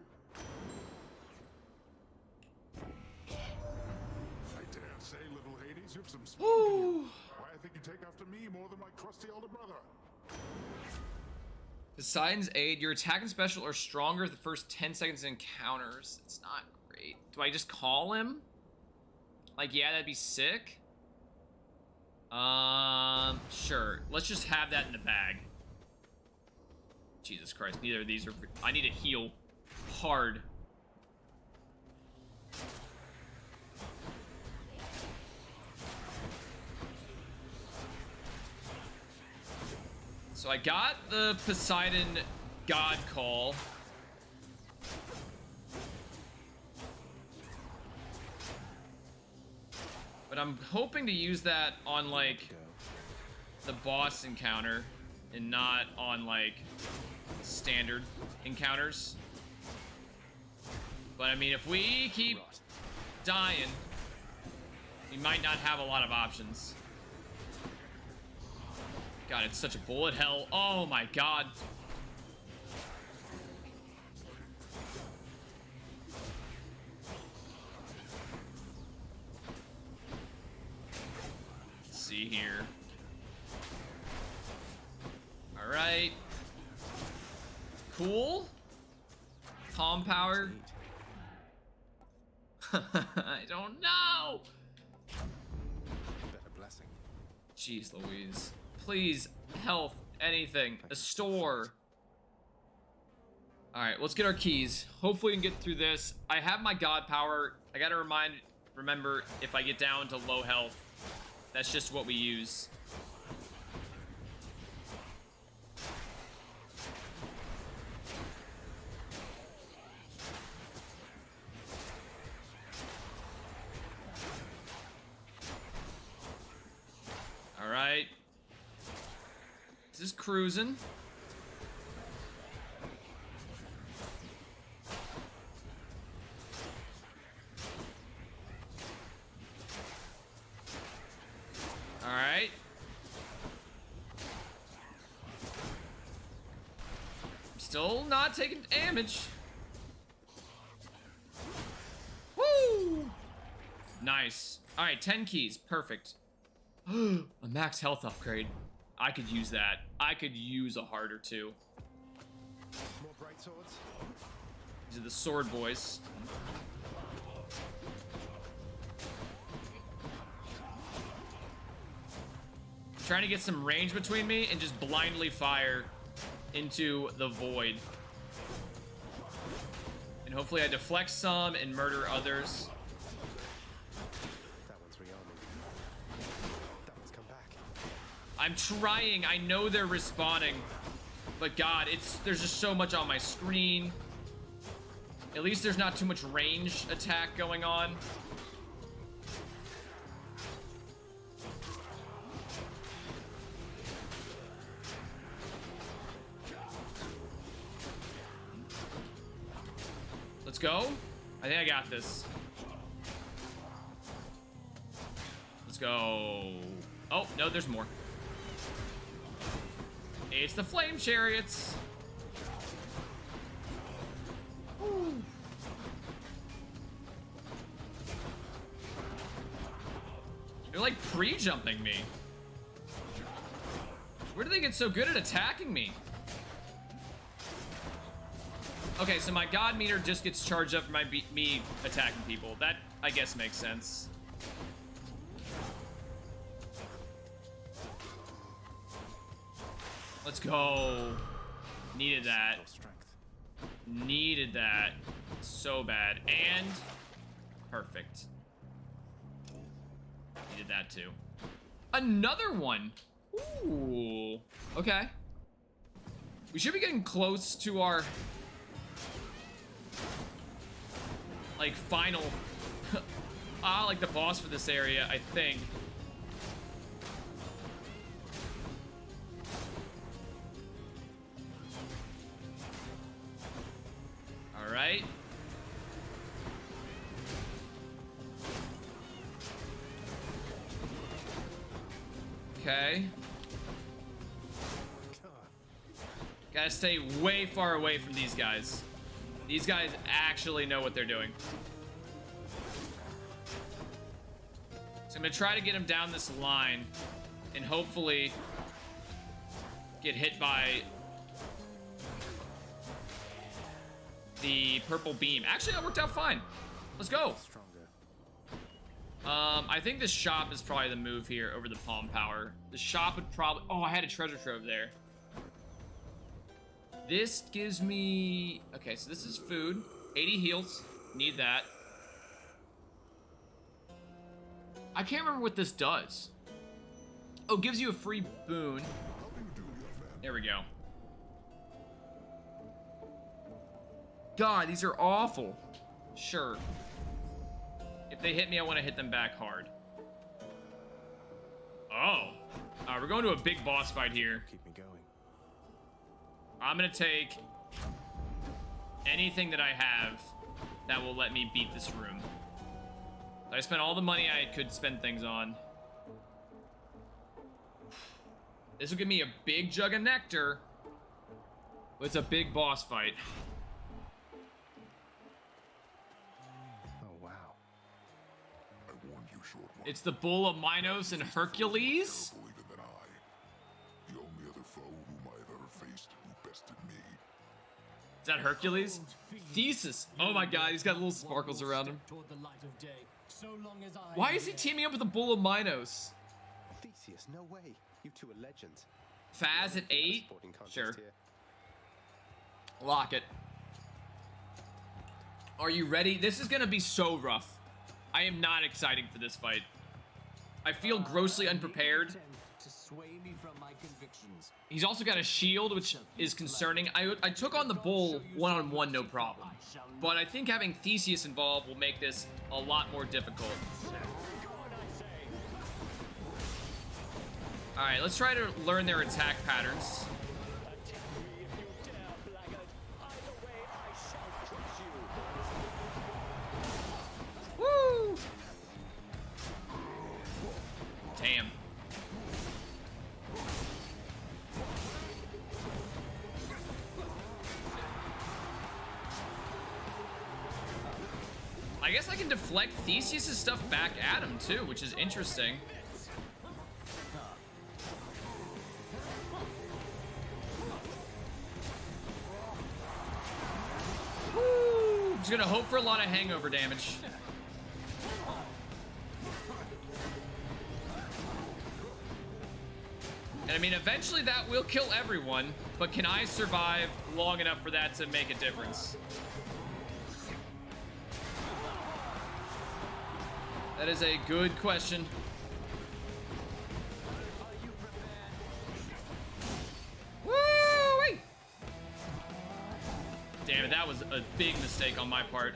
S3: I dare say, little Hades, you've some speed. Why, I think you take after me more than my crusty elder brother.
S1: Poseidon's aid. Your attack and special are stronger the first 10 seconds of encounters. It's not great. Do I just call him? Like, yeah, that'd be sick. Sure. Let's just have that in the bag. Jesus Christ, neither of these are... I need to heal hard. So I got the Poseidon God Call. But I'm hoping to use that on, like, the boss encounter and not on, like, standard encounters. But, I mean, if we keep dying, we might not have a lot of options. God, it's such a bullet hell. Oh, my God. See here. All right. Cool. Calm power. I don't know.
S2: Better blessing.
S1: Jeez Louise. Please, health, anything. A store. All right, let's get our keys. Hopefully we can get through this. I have my god power. I gotta remember if I get down to low health. That's just what we use. All right. This is cruising. All right. I'm still not taking damage. Woo! Nice. All right, 10 keys. Perfect. A max health upgrade. I could use that. I could use a heart or two.
S2: More bright swords.
S1: These are the sword boys. Trying to get some range between me and just blindly fire into the void. And hopefully I deflect some and murder others.
S2: That one's rearming. That one's come back.
S1: I'm trying. I know they're respawning. But God, there's just so much on my screen. At least there's not too much range attack going on. Let's go. I think I got this. Let's go. Oh, no, there's more. It's the flame chariots. Ooh. They're like pre-jumping me. Where do they get so good at attacking me? Okay, so my god meter just gets charged up for me attacking people. That, I guess, makes sense. Let's go. Needed that. Needed that. So bad. And perfect. Needed that too. Another one. Ooh. Okay. We should be getting close to our like final like the boss for this area, I think. All right. Okay. Gotta stay way far away from these guys. These guys actually know what they're doing. So I'm gonna try to get him down this line and hopefully get hit by the purple beam. Actually, that worked out fine. Let's go. I think the shop is probably the move here over the palm power. The shop would probably... Oh, I had a treasure trove there. This gives me... Okay, so this is food. 80 heals. Need that. I can't remember what this does. Oh, gives you a free boon. There we go. God, these are awful. Sure. If they hit me, I want to hit them back hard. Oh. We're going to a big boss fight here.
S2: Keep me going.
S1: I'm gonna take anything that I have that will let me beat this room. I spent all the money I could spend things on. This will give me a big jug of nectar. It's a big boss fight.
S2: Oh, wow.
S3: I warned you, short one.
S1: It's the Bull of Minos and Hercules.
S3: More even than I. The only other foe whom I've ever faced who bested me.
S1: Is that Hercules? Thesis. Oh my god, he's got little sparkles around him. Why is he teaming up with the Bull of Minos?
S2: Theseus, no way. You two are legends.
S1: Faz at 8? Sure.
S2: Here.
S1: Lock it. Are you ready? This is gonna be so rough. I am not excited for this fight. I feel grossly unprepared. He's also got a shield, which is concerning. I took on the bull one-on-one, no problem. But I think having Theseus involved will make this a lot more difficult. Alright, let's try to learn their attack patterns. Woo! Damn. I guess I can deflect Theseus' stuff back at him too, which is interesting. Woo! Just gonna hope for a lot of hangover damage. And I mean, eventually that will kill everyone, but can I survive long enough for that to make a difference? That is a good question. Woo-wee! Damn it, that was a big mistake on my part.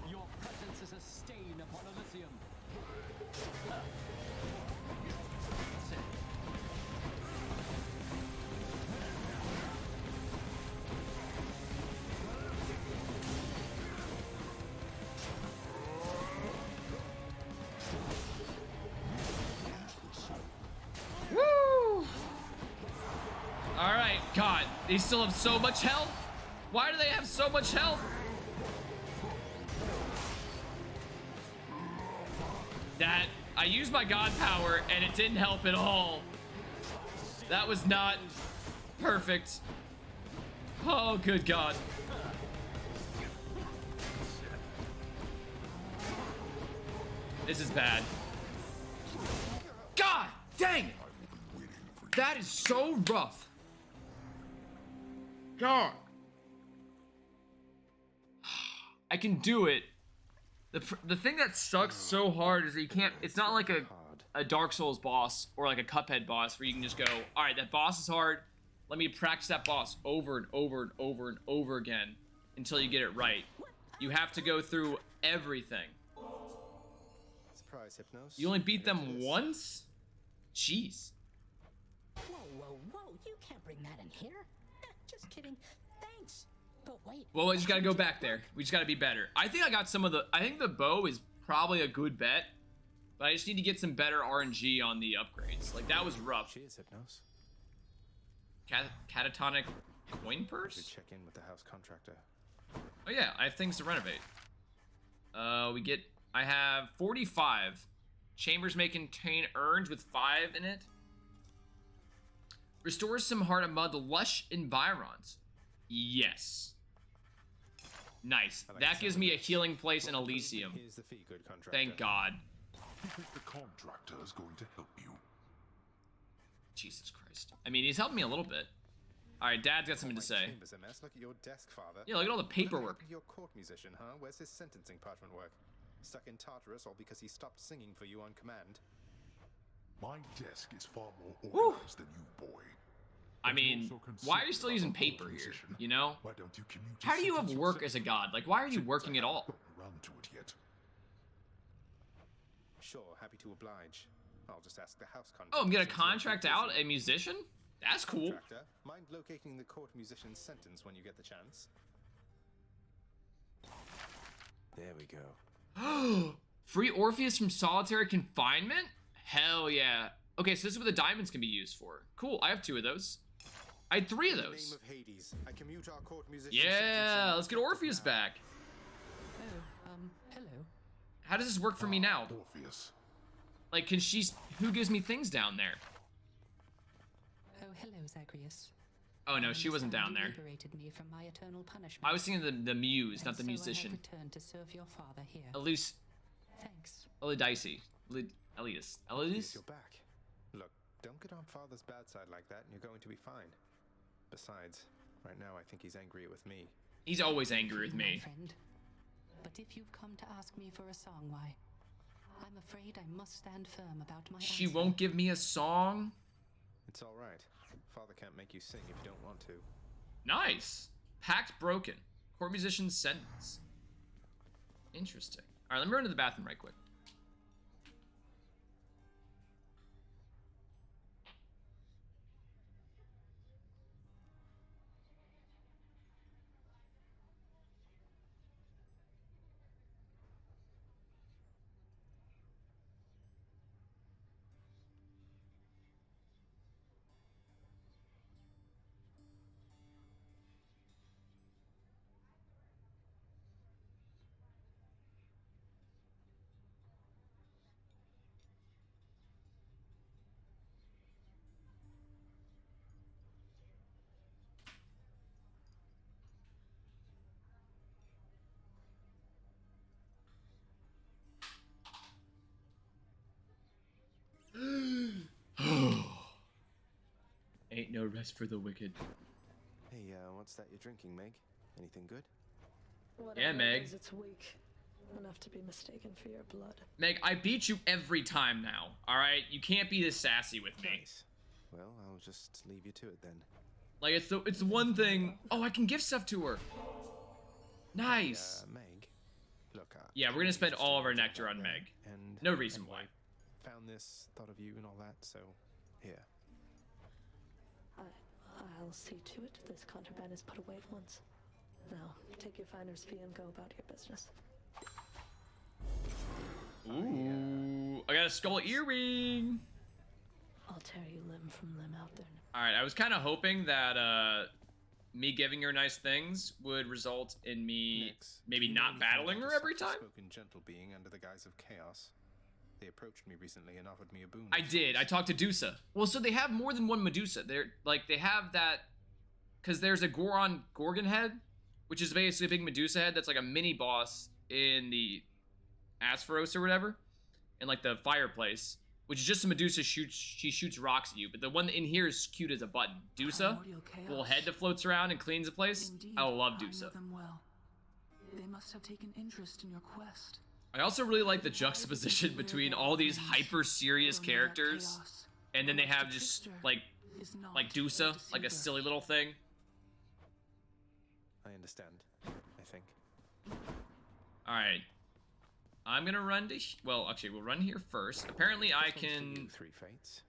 S11: Your presence is a stain upon Elysium.
S1: Woo! Alright, God, they still have so much health. Why do they have so much health? That, I used my god power and it didn't help at all. That was not perfect. Oh, good God. This is bad. God dang it. That is so rough. God. I can do it. The thing that sucks so hard is that you can't, it's not like a Dark Souls boss or like a Cuphead boss where you can just go, all right, that boss is hard. Let me practice that boss over and over and over and over again until you get it right. You have to go through everything.
S2: Surprise, Hypnos.
S1: You only beat them once? Jeez.
S12: Whoa, whoa, whoa. You can't bring that in here. Just kidding. Thanks. But wait.
S1: Well, we just gotta go back there. We just gotta be better. I think I got some of the, I think the bow is probably a good bet, but I just need to get some better RNG on the upgrades. Like, that was rough.
S2: Cheers, Hypnos.
S1: Catatonic coin purse?
S2: Check in with the house contractor.
S1: Oh yeah, I have things to renovate. I have 45. Chambers may contain urns with 5 in it. Restores some heart of mud to lush environs. Yes. Nice. That gives me a healing place in Elysium.
S2: Here's the fee, good contractor.
S1: Thank God.
S3: You think the contractor is going to help you?
S1: Jesus Christ. I mean, he's helping me a little bit. Alright, Dad's got something to say.
S2: Chambers a mess. Look at your desk, Father.
S1: Yeah, look at all the paperwork.
S2: Your court musician, huh? Where's his sentencing parchment work? Stuck in Tartarus, all because he stopped singing for you on command.
S3: My desk is far more organized than you, boy.
S1: I mean, why are you still using paper here? You know?
S3: Why don't you commute?
S1: How do you have work as a god? Like, why are you working at all?
S3: Around to it yet.
S2: Sure, happy to oblige. I'll just ask the house contractor.
S1: Oh, I'm gonna contract out a musician? That's cool.
S2: Contractor, mind locating the court musician's sentence when you get the chance? There we go.
S1: Free Orpheus from solitary confinement? Hell yeah. Okay, so this is what the diamonds can be used for. Cool, I have 2 of those. I had 3 of those.
S2: In the name of Hades, I commute our court musician.
S1: Yeah, let's get Orpheus back.
S12: Oh, hello.
S1: How does this work for me now?
S3: Orpheus.
S1: Like, who gives me things down there?
S12: Oh, hello, Zagreus.
S1: Oh no, she wasn't down there.
S12: Liberated me from my eternal punishment.
S1: I was thinking the muse, not the musician.
S12: I have returned to serve your father here. Thanks.
S1: Elidice. Elias.
S2: You're back. Look, don't get on Father's bad side like that and you're going to be fine. Besides, right now I think he's angry with me.
S1: He's always angry with me.
S12: Friend. But if you've come to ask me for a song, why? I'm afraid I must stand firm about my
S1: She
S12: answer.
S1: won't give me a song?
S2: It's alright. Father can't make you sing if you don't want to.
S1: Nice. Pact broken. Court musician's sentence. Interesting. Alright, let me run to the bathroom right quick. Ain't no rest for the wicked.
S2: Hey, what's that you're drinking, Meg? Anything good?
S1: Yeah, Meg.
S10: It's weak enough to be mistaken for your blood.
S1: Meg, I beat you every time now. All right, you can't be this sassy with me.
S2: Nice. Well, I'll just leave you to it then.
S1: Like it's the one thing. Oh, I can give stuff to her. Nice.
S2: Meg. Look.
S1: Yeah, we're gonna spend all of our nectar on Meg.
S2: And
S1: No reason why.
S2: Found this, thought of you and all that. So, here.
S10: I'll see to it this contraband is put away at once. Now, take your finder's fee and go about your business.
S1: Ooh, I got a skull earring.
S10: I'll tear you limb from limb out there.
S1: All right, I was kind of hoping that me giving her nice things would result in me maybe not battling her every time.
S2: Spoken gentle being under the guise of chaos. They approached me recently and offered me a boon.
S1: I did. I talked to Dusa. Well, so they have more than one Medusa. They're like they have that because there's a Gorgon head, which is basically a big Medusa head that's like a mini boss in the Aspharos or whatever, in like the fireplace, which is just a Medusa she shoots rocks at you. But the one in here is cute as a button. Dusa, little head that floats around and cleans the place.
S8: Indeed,
S1: I love
S8: I know
S1: Dusa.
S8: them well. They must have taken interest in your quest.
S1: I also really like the juxtaposition between all these hyper serious characters, and then they have just like Dusa, like a silly little thing.
S2: I understand. I think.
S1: All right, I'm gonna run to. Well, actually, we'll run here first. Apparently, I can.
S2: 3 fates.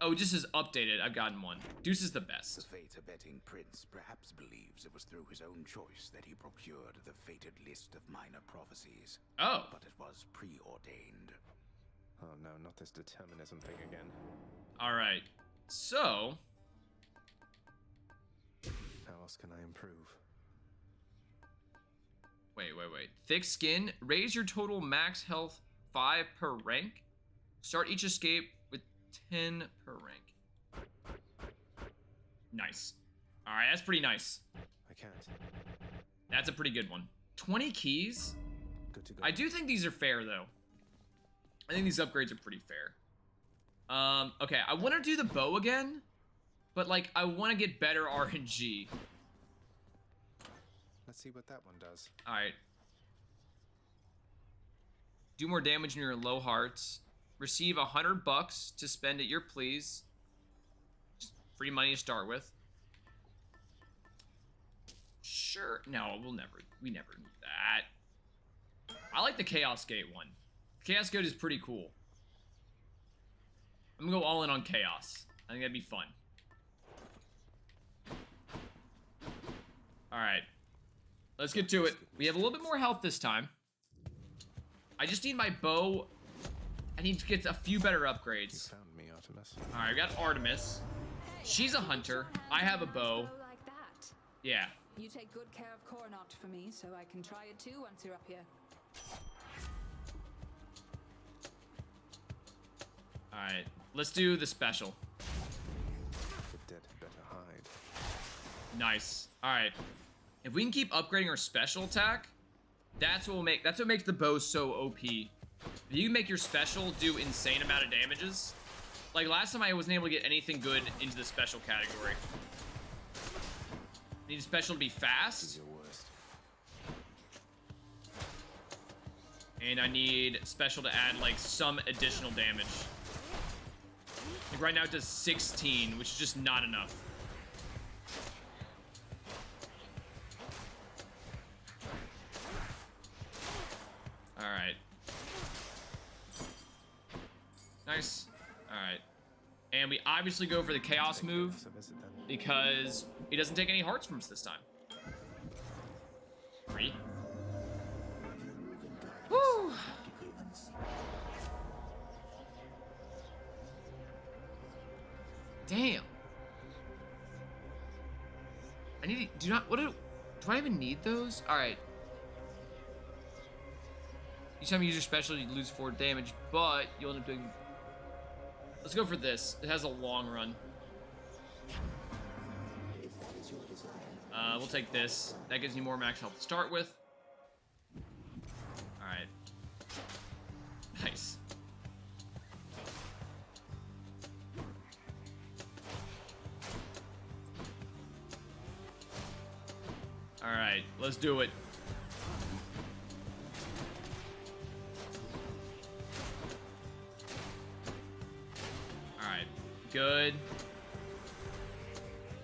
S1: Oh, just as updated. I've gotten one. Deuce is the best.
S13: The fate-abetting prince perhaps believes it was through his own choice that he procured the fated list of minor prophecies.
S1: Oh.
S13: But it was preordained.
S2: Oh no, not this determinism thing again.
S1: All right. So.
S2: How else can I improve?
S1: Wait. Thick skin. Raise your total max health 5 per rank. Start each escape with 10 per rank. Nice. All right, that's pretty nice.
S2: I can't.
S1: That's a pretty good one. 20 keys?
S2: Good to go.
S1: I do think these are fair, though. I think these upgrades are pretty fair. Okay, I want to do the bow again, but, like, I want to get better RNG.
S2: Let's see what that one does.
S1: All right. Do more damage in your low hearts. Receive $100 to spend at your please. Just free money to start with. Sure. No, we never need that. I like the Chaos Gate one. Chaos Gate is pretty cool. I'm gonna go all in on Chaos. I think that'd be fun. Alright. Let's get to it. We have a little bit more health this time. I just need my bow. I need to get a few better upgrades.
S2: You found me, Artemis.
S1: Alright, I got Artemis. She's a hunter. I have a bow.
S6: Like that.
S1: Yeah.
S8: You take good care of Coronach for me, so I can try it too once you're up here.
S1: Alright, let's do the special.
S2: The dead had better hide.
S1: Nice. Alright. If we can keep upgrading our special attack, that's what makes the bow so OP. If you can make your special do insane amount of damages. Like last time I wasn't able to get anything good into the special category. I need a special to be fast. And I need special to add like some additional damage. Like right now it does 16, which is just not enough. Alright. Nice. Alright. And we obviously go for the chaos move because he doesn't take any hearts from us this time. 3. Woo! Damn. I need to, do I even need those? Alright. Each time you use your special, you lose 4 damage, but you'll end up doing... Let's go for this. It has a long run. We'll take this. That gives me more max health to start with. Alright. Nice. Alright, let's do it. Alright, good.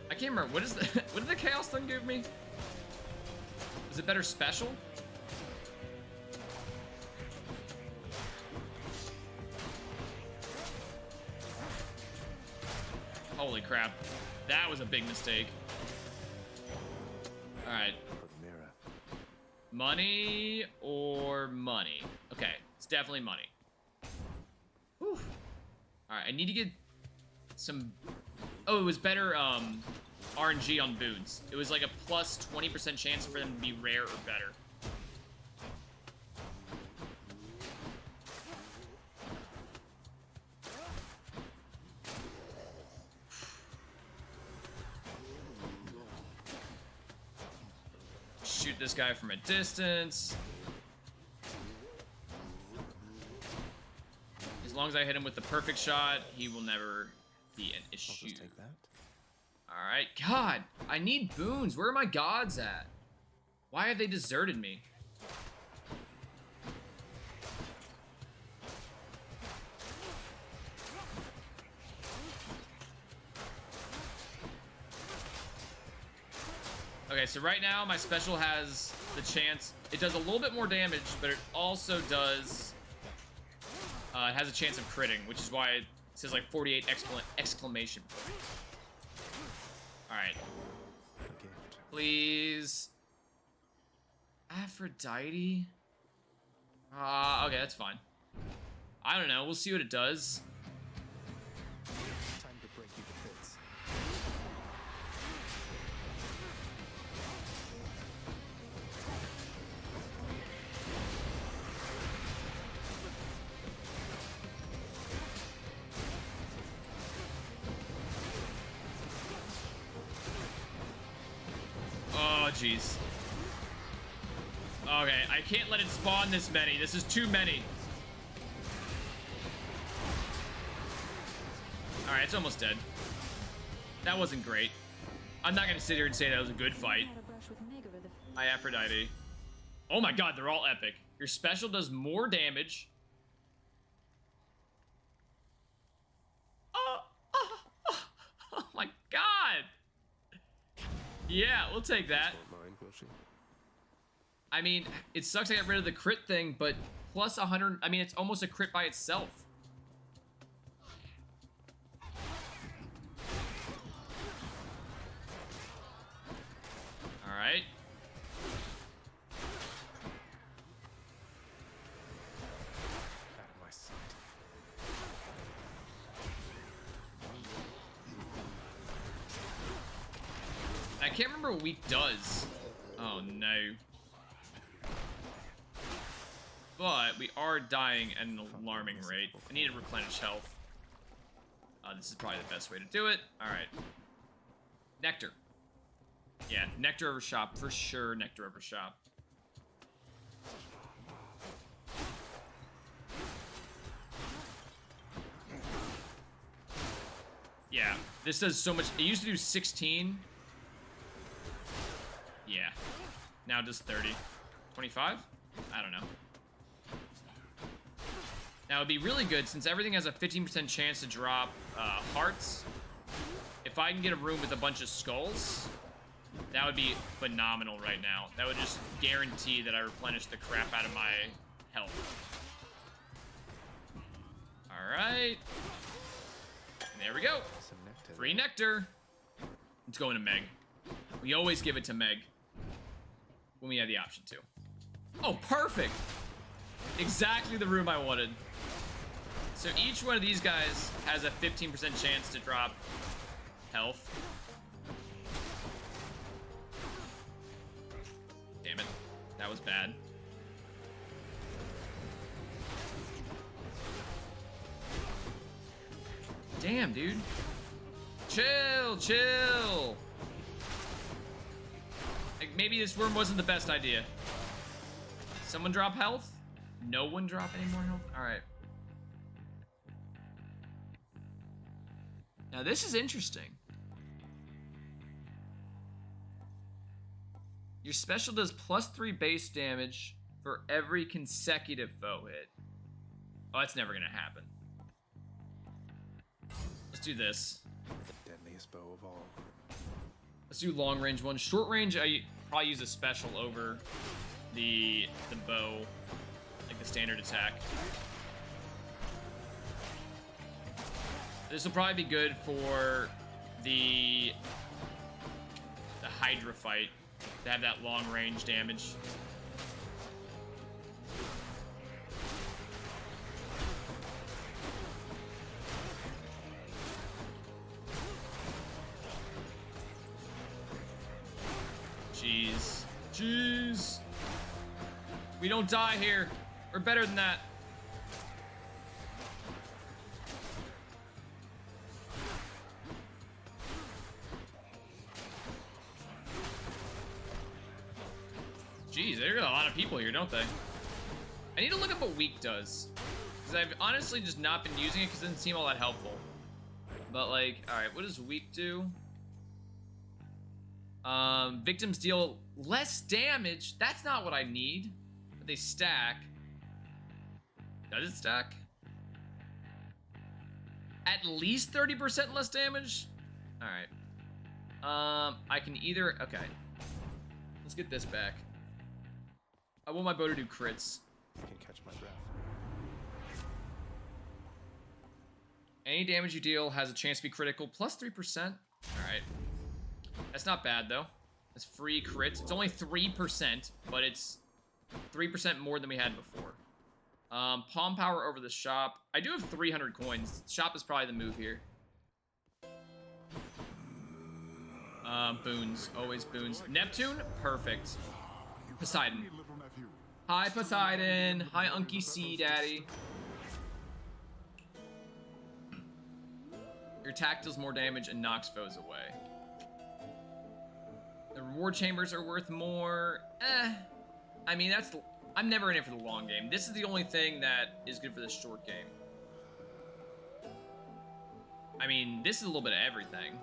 S1: I can't remember, what is the what did the chaos thing give me? Is it better special? Holy crap. That was a big mistake. Alright. Money or money? Okay, it's definitely money. Whew. Alright, I need to get some... Oh, it was better RNG on boons. It was like a plus 20% chance for them to be rare or better. Shoot this guy from a distance. As long as I hit him with the perfect shot, he will never be an issue.
S2: I'll just take that.
S1: Alright, God, I need boons. Where are my gods at? Why have they deserted me? Okay, so right now my special has the chance, it does a little bit more damage, but it also does, it has a chance of critting, which is why it says like 48 exclamation point. Alright. Please. Aphrodite? Okay, that's fine. I don't know, we'll see what it does.
S2: Time to break you to bits.
S1: Oh, jeez. Okay, I can't let it spawn this many. This is too many. Alright, it's almost dead. That wasn't great. I'm not gonna sit here and say that was a good fight. Hi, Aphrodite. Oh my god, they're all epic. Your special does more damage. Oh my god! Yeah, we'll take that. I mean, it sucks I got rid of the crit thing, but plus 100, I mean, it's almost a crit by itself. All right.
S2: Out of my sight.
S1: I can't remember what weak does. Oh no. But we are dying at an alarming rate. I need to replenish health. This is probably the best way to do it. All right. Nectar. Yeah, nectar over shop for sure. Nectar over shop. Yeah, this does so much. It used to do 16. Yeah. Now it does 30. 25? I don't know. Now it'd be really good since everything has a 15% chance to drop hearts. If I can get a room with a bunch of skulls, that would be phenomenal right now. That would just guarantee that I replenish the crap out of my health. Alright. There we go. Free nectar. It's going to Meg. We always give it to Meg when we have the option to. Oh, perfect. Exactly the room I wanted. So each one of these guys has a 15% chance to drop health. Damn it. That was bad. Damn, dude. Chill, chill. Like, maybe this room wasn't the best idea. Someone drop health? No one drop any more health? Alright. Now this is interesting. Your special does +3 base damage for every consecutive foe hit. Oh, that's never gonna happen. Let's do this.
S2: The deadliest bow of all.
S1: Let's do long range one. Short range, I probably use a special over the bow, like the standard attack. This will probably be good for the Hydra fight to have that long range damage. Jeez. Jeez. We don't die here. We're better than that. Jeez, there are a lot of people here, don't they? I need to look up what weak does. Because I've honestly just not been using it because it doesn't seem all that helpful. But like, alright, what does weak do? Victims deal less damage. That's not what I need. But they stack. Does it stack? At least 30% less damage? Alright. I can either... Okay. Let's get this back. I want my bow to do crits.
S2: I can catch my breath.
S1: Any damage you deal has a chance to be critical, plus 3%. Alright. That's not bad, though. It's free crits. It's only 3%, but it's 3% more than we had before. Palm power over the shop. I do have 300 coins. Shop is probably the move here. Boons. Always boons. Neptune? Perfect. Poseidon. Hi, Poseidon. Hi, Unky C, Daddy. Your attack deals more damage and knocks foes away. The reward chambers are worth more. I mean, that's... I'm never in it for the long game. This is the only thing that is good for the short game. I mean, this is a little bit of everything.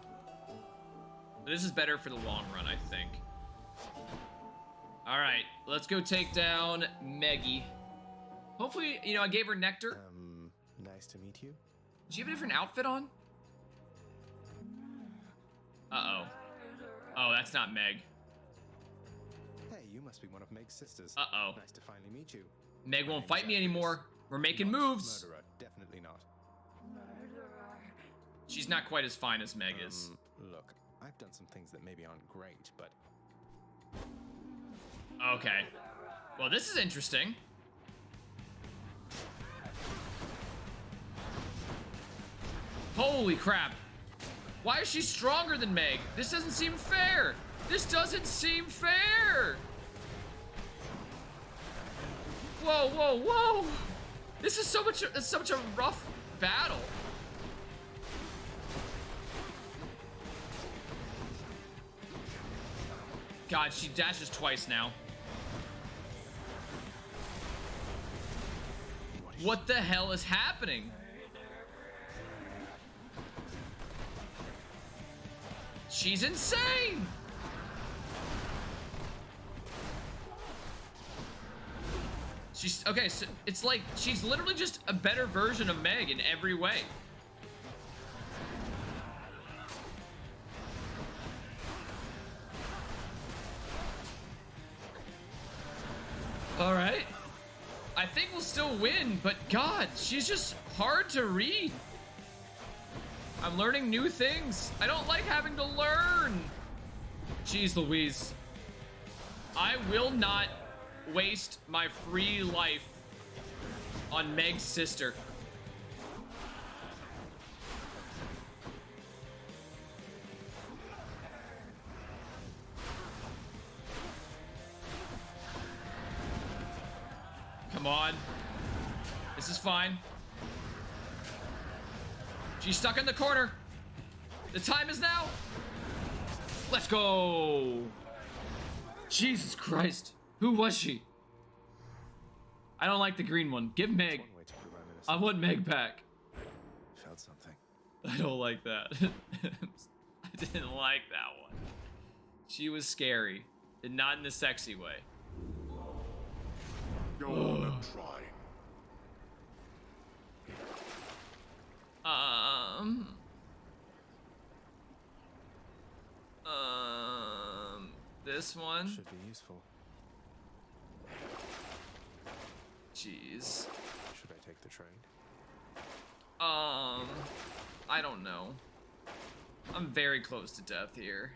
S1: But this is better for the long run, I think. Alright, let's go take down Meggy. Hopefully, you know, I gave her nectar.
S2: Nice to meet you.
S1: Did you have a different outfit on? Uh-oh. Oh, that's not Meg.
S2: Hey, you must be one of Meg's sisters.
S1: Uh-oh.
S2: Nice to finally meet you.
S1: Meg won't fight me anymore. We're making moves.
S2: Murderer, definitely not.
S1: She's not quite as fine as Meg is.
S2: Look, I've done some things that maybe aren't great, but...
S1: Okay. Well, this is interesting. Holy crap. Why is she stronger than Meg? This doesn't seem fair. This doesn't seem fair. Whoa, whoa, whoa. This is such a rough battle. God, she dashes twice now. What the hell is happening? She's insane! She's, okay, so it's like, she's literally just a better version of Meg in every way. All right. I think we'll still win, but God, she's just hard to read. I'm learning new things. I don't like having to learn. Jeez Louise. I will not waste my free life on Meg's sister. Come on. This is fine. She's stuck in the corner. The time is now. Let's go. Jesus Christ. Who was she? I don't like the green one. Give Meg. I want Meg back.
S2: Felt something.
S1: I don't like that. I didn't like that one. She was scary. And not in the sexy way.
S3: Go on and try.
S1: This one
S2: should be useful.
S1: Jeez.
S2: Should I take the train?
S1: I don't know. I'm very close to death here.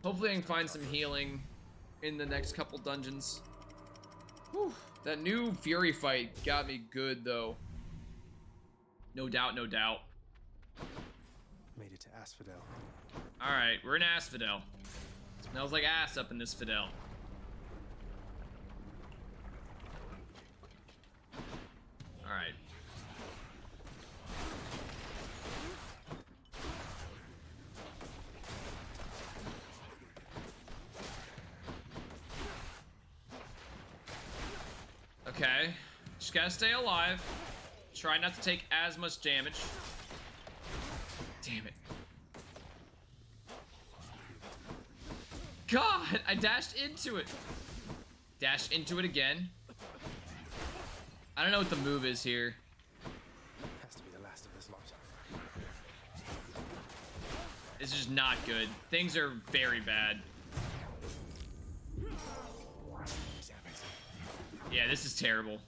S1: Hopefully I can find some healing in the next couple dungeons. Whew. That new Fury fight got me good though. No doubt, no doubt.
S2: Made it to Asphodel.
S1: Alright, we're in Asphodel. Smells like ass up in this Fidel. Alright. Okay. Just gotta stay alive. Try not to take as much damage. Damn it. God, I dashed into it. Dashed into it again. I don't know what the move is here.
S2: Has to be the last of this lot.
S1: This is not good. Things are very bad. Yeah, this is terrible.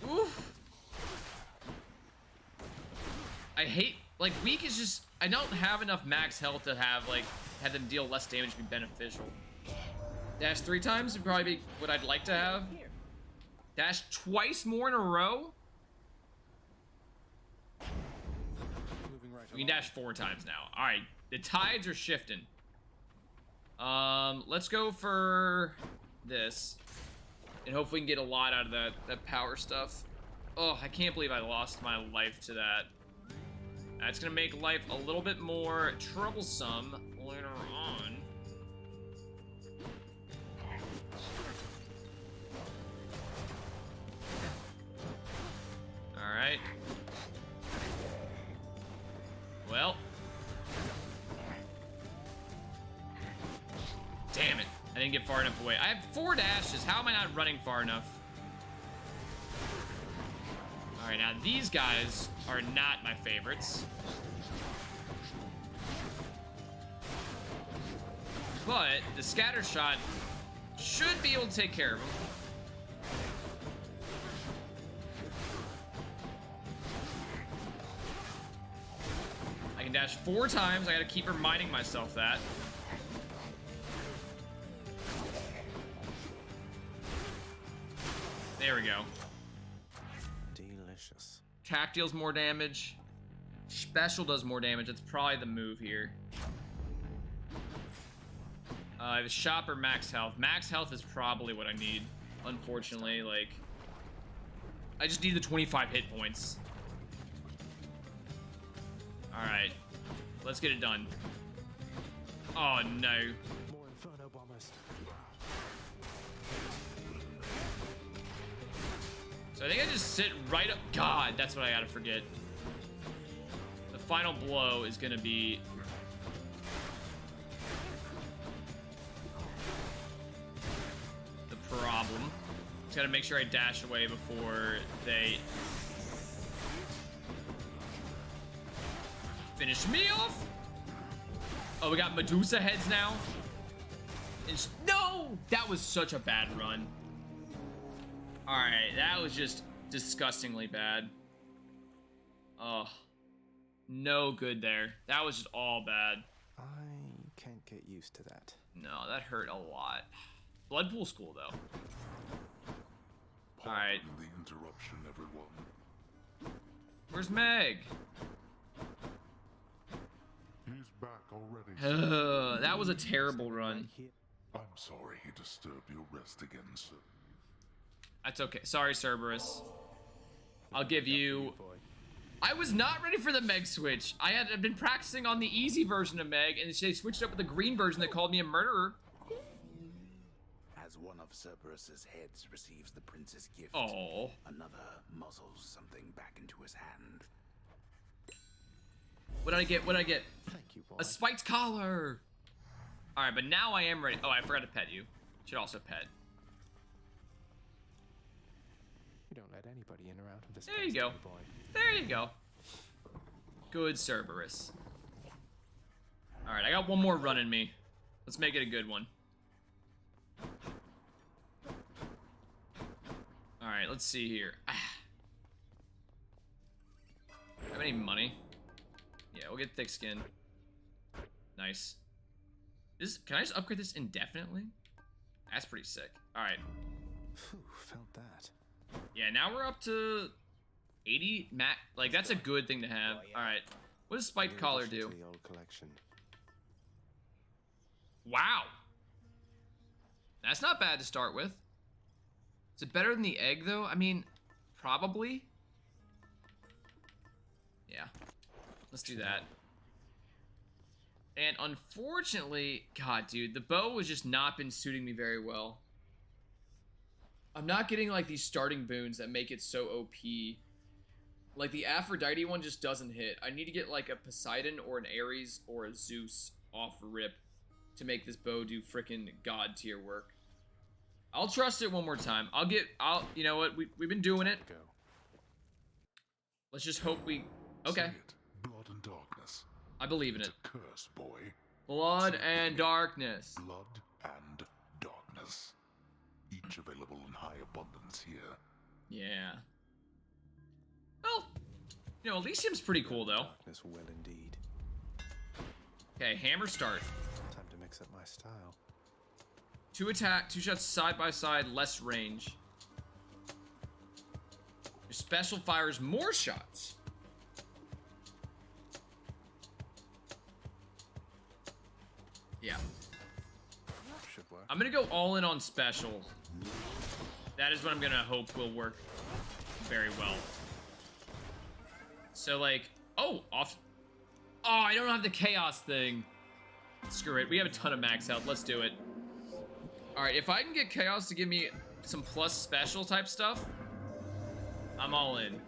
S1: Oof. I hate, like, weak is just, I don't have enough max health to have, like, have them deal less damage be beneficial. Dash 3 times would probably be what I'd like to have. Dash twice more in a row?
S2: Moving right
S1: We can dash 4 times now. Alright, the tides are shifting. Let's go for this. And hopefully we can get a lot out of that power stuff. Oh, I can't believe I lost my life to that. That's gonna make life a little bit more troublesome later on. Alright. Well. Damn it. I didn't get far enough away. I have 4 dashes. How am I not running far enough? Alright, now these guys are not my favorites. But the scatter shot should be able to take care of them. I can dash 4 times. I gotta keep reminding myself that. There we go.
S2: Delicious.
S1: Attack deals more damage. Special does more damage. It's probably the move here. I have a shop or max health. Max health is probably what I need. Unfortunately, like, I just need the 25 hit points. Alright. Let's get it done. Oh no.
S2: More Inferno bombers.
S1: So I think I just sit right up. God, that's what I gotta forget. The final blow is gonna be. The problem. Just gotta make sure I dash away before they finish me off. Oh, we got Medusa heads now. No! That was such a bad run. Alright, that was just disgustingly bad. Oh, no good there. That was just all bad.
S2: I can't get used to that.
S1: No, that hurt a lot. Blood pool school, though. Alright.
S3: Pardon the interruption, everyone.
S1: Where's Meg?
S3: He's back already.
S1: That was a terrible run.
S3: I'm sorry he disturbed your rest again, sir.
S1: That's okay. Sorry, Cerberus. I'll give you... I was not ready for the Meg switch. I've been practicing on the easy version of Meg, and they switched up with the green version that called me a murderer.
S13: As one of Cerberus's heads receives the prince's gift,
S1: oh,
S13: another muzzles something back into his hand.
S1: What did I get? What did I get?
S2: Thank you, boy.
S1: A spiked collar. All right, but now I am ready. Oh, I forgot to pet you. Should also pet.
S2: You don't let anybody in or out of this
S1: There you
S2: place,
S1: go.
S2: do boy.
S1: There you go. Good Cerberus. All right, I got one more run in me. Let's make it a good one. All right, let's see here. Have any money? Yeah, we'll get thick skin. Nice. Can I just upgrade this indefinitely? That's pretty sick. All right.
S2: Phew, felt that.
S1: Yeah, now we're up to 80 max. Like, that's a good thing to have. All right. What does spiked collar do?
S2: The old collection.
S1: Wow. That's not bad to start with. Is it better than the egg, though? I mean, probably. Yeah. Let's do that. And unfortunately, God, dude, the bow has just not been suiting me very well. I'm not getting, like, these starting boons that make it so OP. Like, the Aphrodite one just doesn't hit. I need to get, like, a Poseidon or an Ares or a Zeus off rip to make this bow do frickin' God tier work. I'll trust it one more time. You know what? We've been doing it. Let's just hope we... Okay.
S3: Blood and darkness.
S1: I believe in it.
S3: It's a curse, boy.
S1: Blood and darkness.
S3: Blood and darkness. Each available in high abundance here.
S1: Yeah. Well, you know, Elysium's pretty cool, though.
S2: Darkness will indeed.
S1: Okay, hammer start.
S2: Time to mix up my style.
S1: 2 attack, 2 shots side by side, less range. Your special fires more shots. Yeah.
S2: Should work.
S1: I'm gonna go all in on special. That is what I'm gonna hope will work very well. So like, oh, I don't have the chaos thing. Screw it, we have a ton of max health, let's do it. All right, if I can get chaos to give me some plus special type stuff, I'm all in.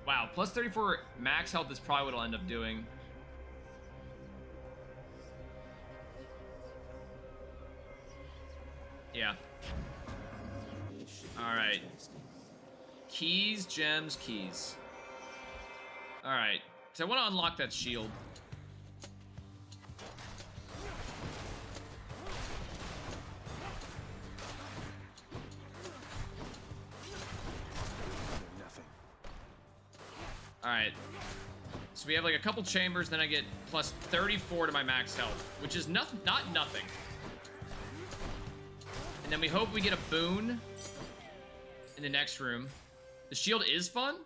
S1: Wow, plus 34 max health is probably what I'll end up doing. Yeah. All right. Keys, gems, keys. All right. So I want to unlock that shield.
S2: Nothing.
S1: All right. So we have like a couple chambers, then I get plus 34 to my max health, which is not nothing. And then we hope we get a boon in the next room. The shield is fun?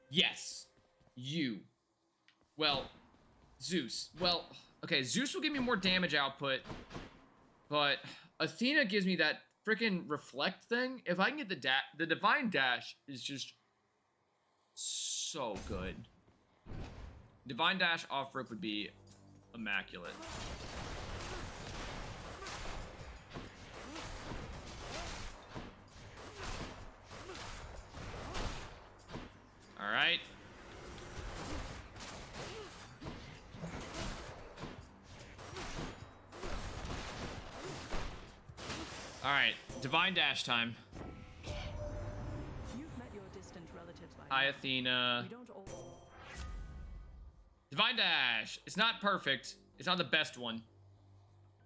S1: Yes. You. Well, Zeus. Well, okay, Zeus will give me more damage output, but Athena gives me that freaking reflect thing. If I can get the divine dash is just so good. Divine dash off rip would be immaculate. All right. All right, divine dash time.
S10: You've met your distant relatives by
S1: Hi,
S10: now.
S1: Athena.
S10: We don't all...
S1: Divine dash. It's not perfect. It's not the best one.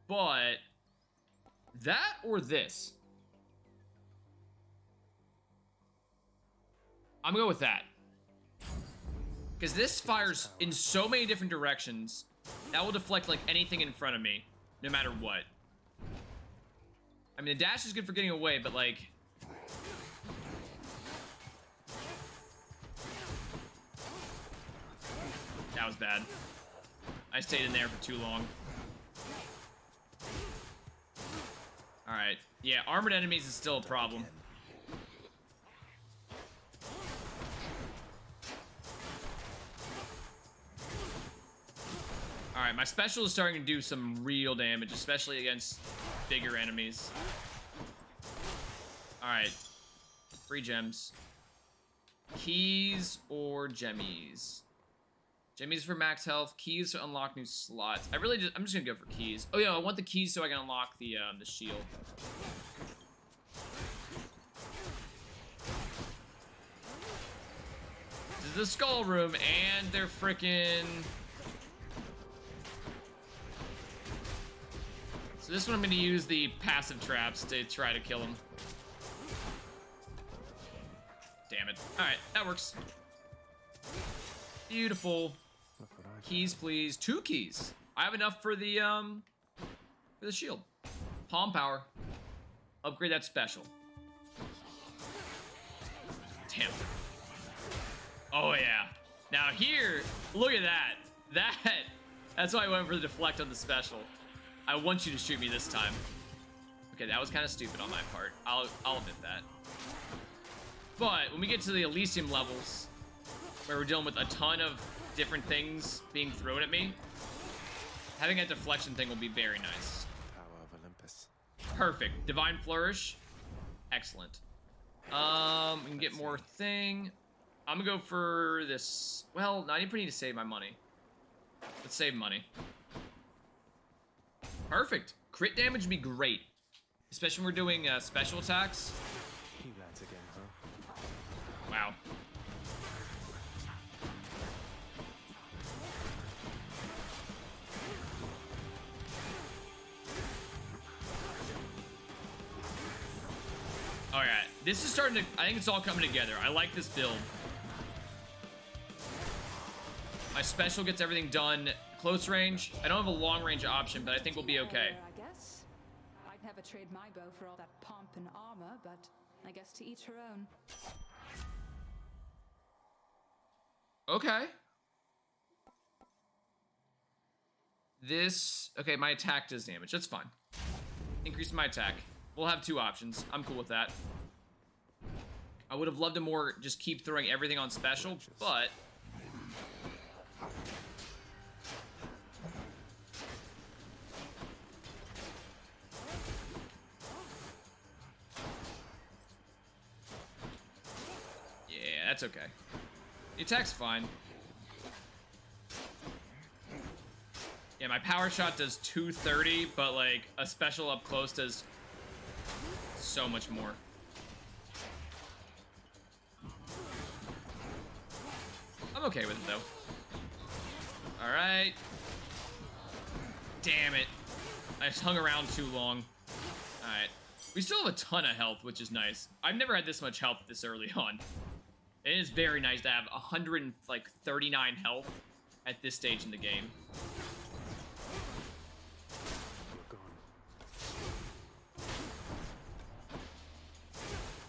S1: But that or this. I'm gonna go with that. Because this fires in so many different directions. That will deflect like anything in front of me, no matter what. I mean, the dash is good for getting away, but like... That was bad. I stayed in there for too long. Alright. Yeah, armored enemies is still a problem. Alright, my special is starting to do some real damage, especially against bigger enemies. Alright. Free gems. Keys or gemmies? Gemmies for max health. Keys to unlock new slots. I'm just gonna go for keys. Oh yeah, I want the keys so I can unlock the shield. This is the skull room, and they're freaking. So this one I'm gonna use the passive traps to try to kill him. Damn it. Alright, that works. Beautiful. Keys, please. 2 keys. I have enough for the shield. Palm power. Upgrade that special. Damn. Oh yeah. Now here, look at that. That's why I went for the deflect on the special. I want you to shoot me this time. Okay, that was kind of stupid on my part. I'll admit that. But when we get to the Elysium levels, where we're dealing with a ton of different things being thrown at me, having that deflection thing will be very nice.
S2: Power of Olympus.
S1: Perfect. Divine Flourish. Excellent. We can get more thing. I'm gonna go for this. Well, I need to save my money. Let's save money. Perfect. Crit damage would be great. Especially when we're doing special attacks.
S2: You lads again, huh?
S1: Wow. Alright, this is starting to, I think it's all coming together. I like this build. My special gets everything done. Close range. I don't have a long range option, but I think we'll be okay.
S8: I guess. I'd never trade my bow for all that pomp and armor, but I guess to each her own.
S1: Okay. This, okay, my attack does damage. That's fine. Increase my attack. We'll have 2 options. I'm cool with that. I would have loved to more just keep throwing everything on special, but yeah, that's okay. The attack's fine. Yeah, my power shot does 230, but like a special up close does so much more. I'm okay with it though. Alright. Damn it. I just hung around too long. Alright. We still have a ton of health, which is nice. I've never had this much health this early on. It is very nice to have 139 health at this stage in the game.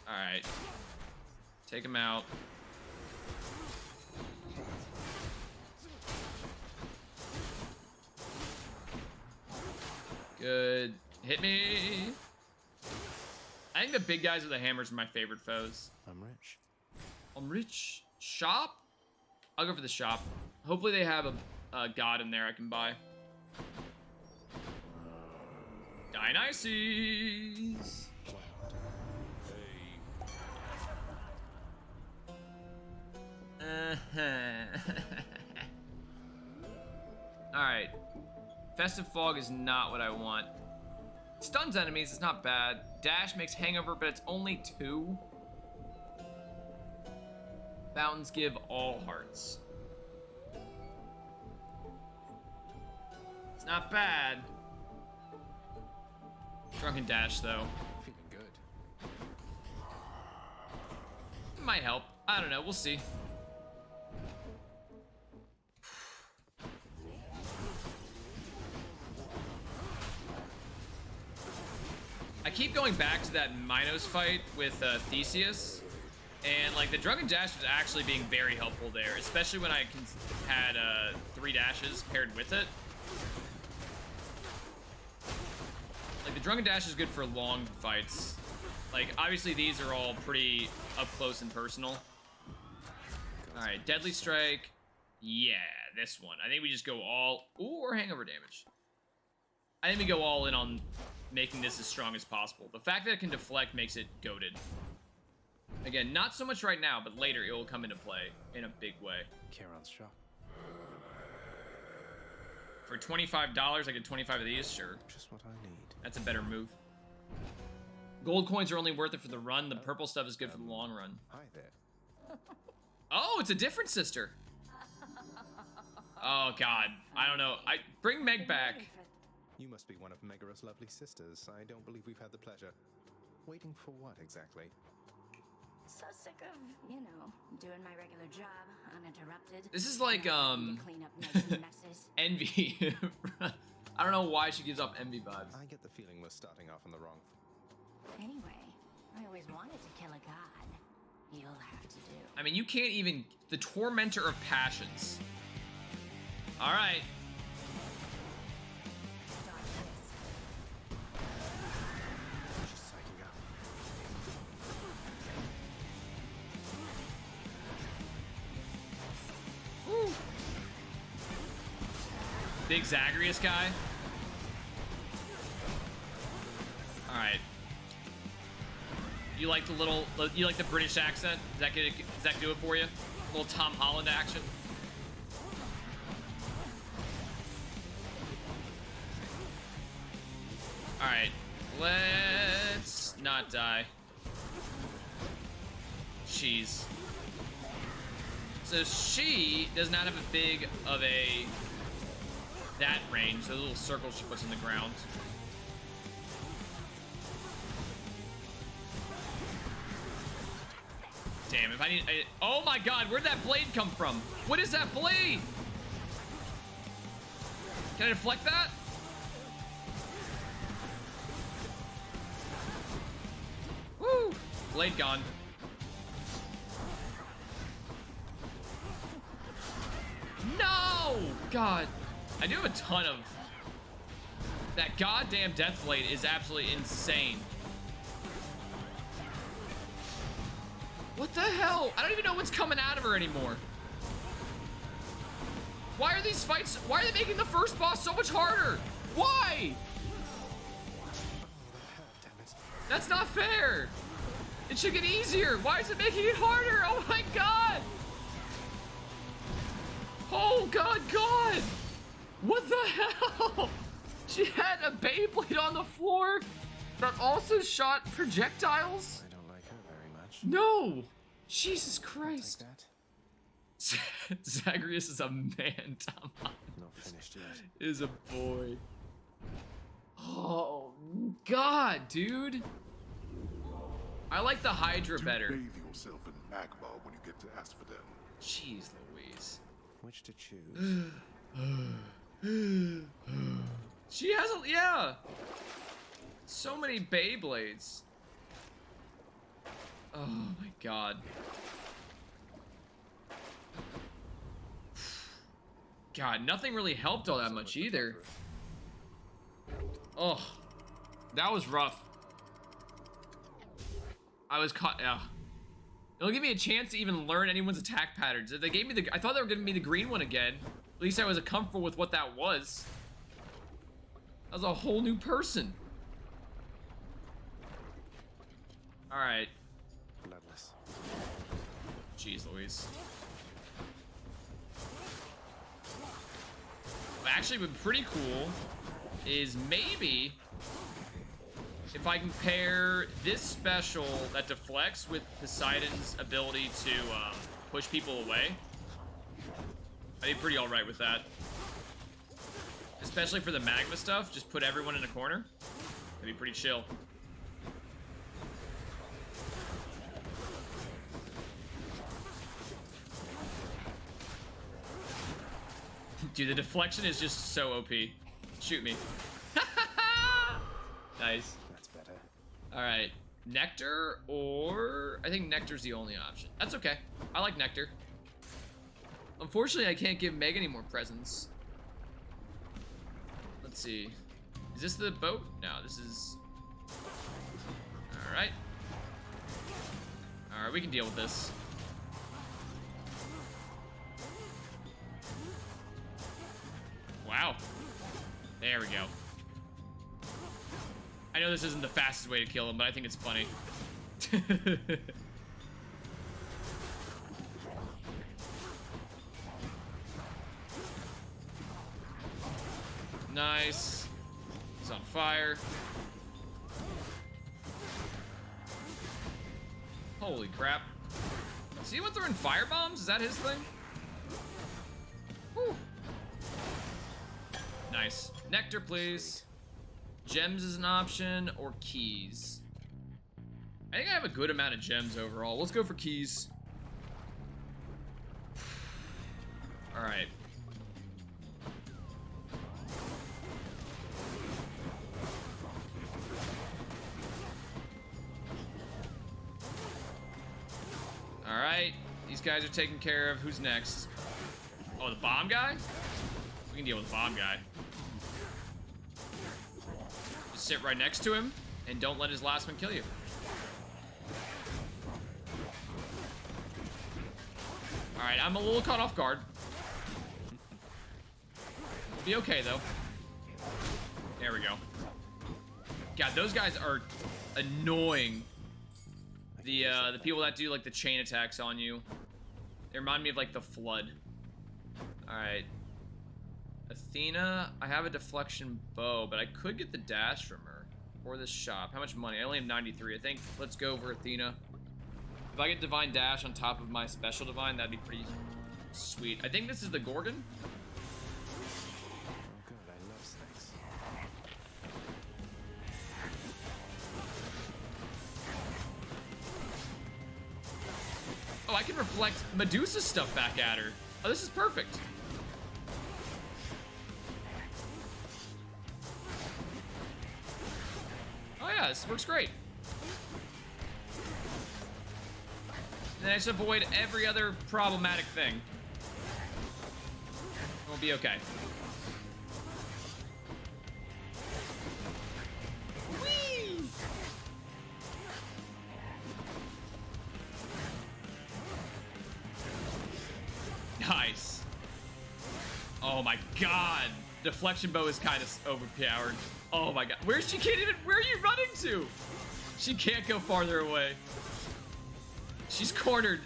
S1: Alright. Take him out. Good. Hit me. I think the big guys with the hammers are my favorite foes.
S2: I'm rich.
S1: I'm rich. Shop? I'll go for the shop. Hopefully they have a god in there I can buy. Dionysus. Alright. Festive Fog is not what I want. Stuns enemies, it's not bad. Dash makes hangover, but it's only 2. Fountains give all hearts. It's not bad. Drunken Dash, though.
S2: Feeling good.
S1: Might help. I don't know. We'll see. I keep going back to that Minos fight with Theseus, and like the Drunken Dash was actually being very helpful there, especially when I had 3 dashes paired with it. Like the Drunken Dash is good for long fights. Like obviously these are all pretty up close and personal. All right, Deadly Strike. Yeah, this one. I think we just go all, ooh, or hangover damage. I think we go all in on making this as strong as possible. The fact that it can deflect makes it goated. Again, not so much right now, but later it will come into play in a big way.
S2: Kieran's shop.
S1: For $25, I get 25 of these, sure.
S2: Just what I need.
S1: That's a better move. Gold coins are only worth it for the run. The purple stuff is good for the long run.
S2: Hi there.
S1: Oh, it's a different sister. Oh God, I don't know. Bring Meg back.
S2: You must be one of Megaros' lovely sisters. I don't believe we've had the pleasure. Waiting for what exactly?
S9: So sick of, you know, doing my regular job uninterrupted.
S1: This is like
S9: Clean up messy messes.
S1: Envy. I don't know why she gives off Envy vibes.
S2: I get the feeling we're starting off on the wrong.
S9: Anyway, I always wanted to kill a god. You'll have to do.
S1: I mean, you can't even. The Tormentor of Passions. All right.
S2: She's psyching up.
S1: Woo. Big Zagreus guy. All right. You like the little, you like the British accent? Does that do it for you? A little Tom Holland action. All right, let's not die. Jeez. So she does not have a big of a that range. The little circle she puts in the ground. Damn, if I need... oh my God, where'd that blade come from? What is that blade? Can I deflect that? Woo! Blade gone. No! God. I do have a ton of... that goddamn death blade is absolutely insane. What the hell? I don't even know what's coming out of her anymore. Why are these fights... why are they making the first boss so much harder? Why? That's not fair. It should get easier. Why is it making it harder? Oh my God. Oh God. What the hell? She had a Beyblade on the floor that also shot projectiles?
S2: I don't like her very much.
S1: No! Jesus Christ. Zagreus is a man, Tom.
S2: Not finished yet.
S1: Is a boy. Oh God, dude. I like the Hydra better.
S3: Bathe yourself in magma when you get to ask for them.
S1: Jeez Louise.
S2: Which to choose?
S1: She has a, yeah. So many Beyblades. Oh my God. God, nothing really helped all that much either. Oh, that was rough. I was caught, yeah. It'll give me a chance to even learn anyone's attack patterns. If they gave me the, I thought they were giving me the green one again. At least I was comfortable with what that was. That was a whole new person. All right.
S2: Bloodless.
S1: Jeez Louise. What actually would be pretty cool is maybe if I can pair this special that deflects with Poseidon's ability to push people away. I'd be pretty alright with that. Especially for the magma stuff, just put everyone in a corner. That'd be pretty chill. Dude, the deflection is just so OP. Shoot me. Nice.
S2: That's better.
S1: Alright. Nectar or... I think Nectar's the only option. That's okay. I like Nectar. Unfortunately, I can't give Meg any more presents. Let's see. Is this the boat? No, this is... Alright. Alright, we can deal with this. Wow. There we go. I know this isn't the fastest way to kill him, but I think it's funny. Nice. He's on fire. Holy crap. Is he throwing fire bombs? Is that his thing? Whew. Nice. Nectar, please. Gems is an option, or keys. I think I have a good amount of gems overall. Let's go for keys. Alright. Alright. These guys are taken care of. Who's next? Oh, the bomb guy? We can deal with the bomb guy. Just sit right next to him and don't let his last one kill you. Alright, I'm a little caught off guard. Be okay though. There we go. God, those guys are annoying. The people that do like the chain attacks on you. They remind me of like the Flood. Alright. Athena, I have a deflection bow, but I could get the dash from her. Or this shop. How much money? I only have 93, I think. Let's go for Athena. If I get Divine Dash on top of my Special Divine, that'd be pretty sweet. I think this is the Gorgon.
S2: Good, I love snakes.
S1: Oh, I can reflect Medusa stuff back at her. Oh, this is perfect. Oh yeah, this works great. Then I just avoid every other problematic thing. We'll be okay. Whee! Nice. Oh my god. Deflection bow is kind of overpowered. Oh my god. Where are you running to? She can't go farther away. She's cornered.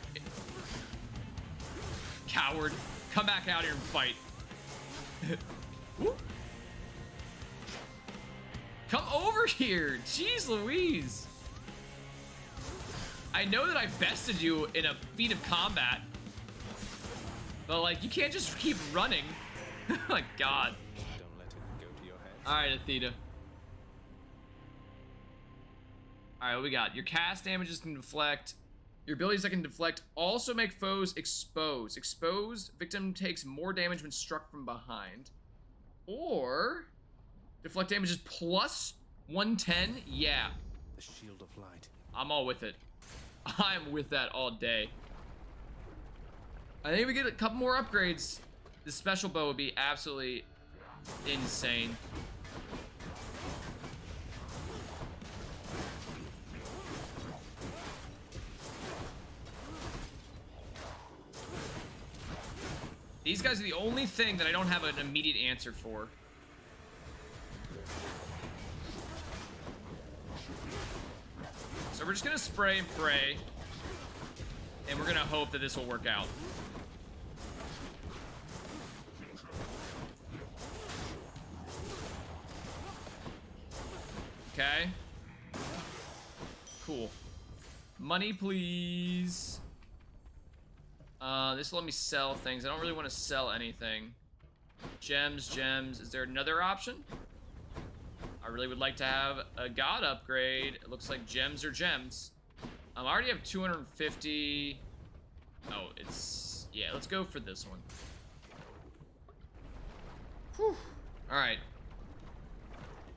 S1: Coward. Come back out here and fight. Come over here. Jeez Louise. I know that I bested you in a feat of combat. But like, you can't just keep running. Oh my god.
S2: Don't let it go to your head.
S1: Alright, Athena. Alright, what we got? Your cast damages can deflect. Your abilities that can deflect also make foes exposed. Exposed, victim takes more damage when struck from behind. Or deflect damage is plus 110. Yeah.
S2: The shield of light.
S1: I'm all with it. I'm with that all day. I think if we get a couple more upgrades, the special bow would be absolutely insane. These guys are the only thing that I don't have an immediate answer for. So we're just gonna spray and pray. And we're gonna hope that this will work out. Okay. Cool. Money, please. This will let me sell things. I don't really want to sell anything. Gems, gems. Is there another option? I really would like to have a god upgrade. It looks like gems or gems. I already have 250. Oh, it's... Yeah, let's go for this one. Whew. Alright.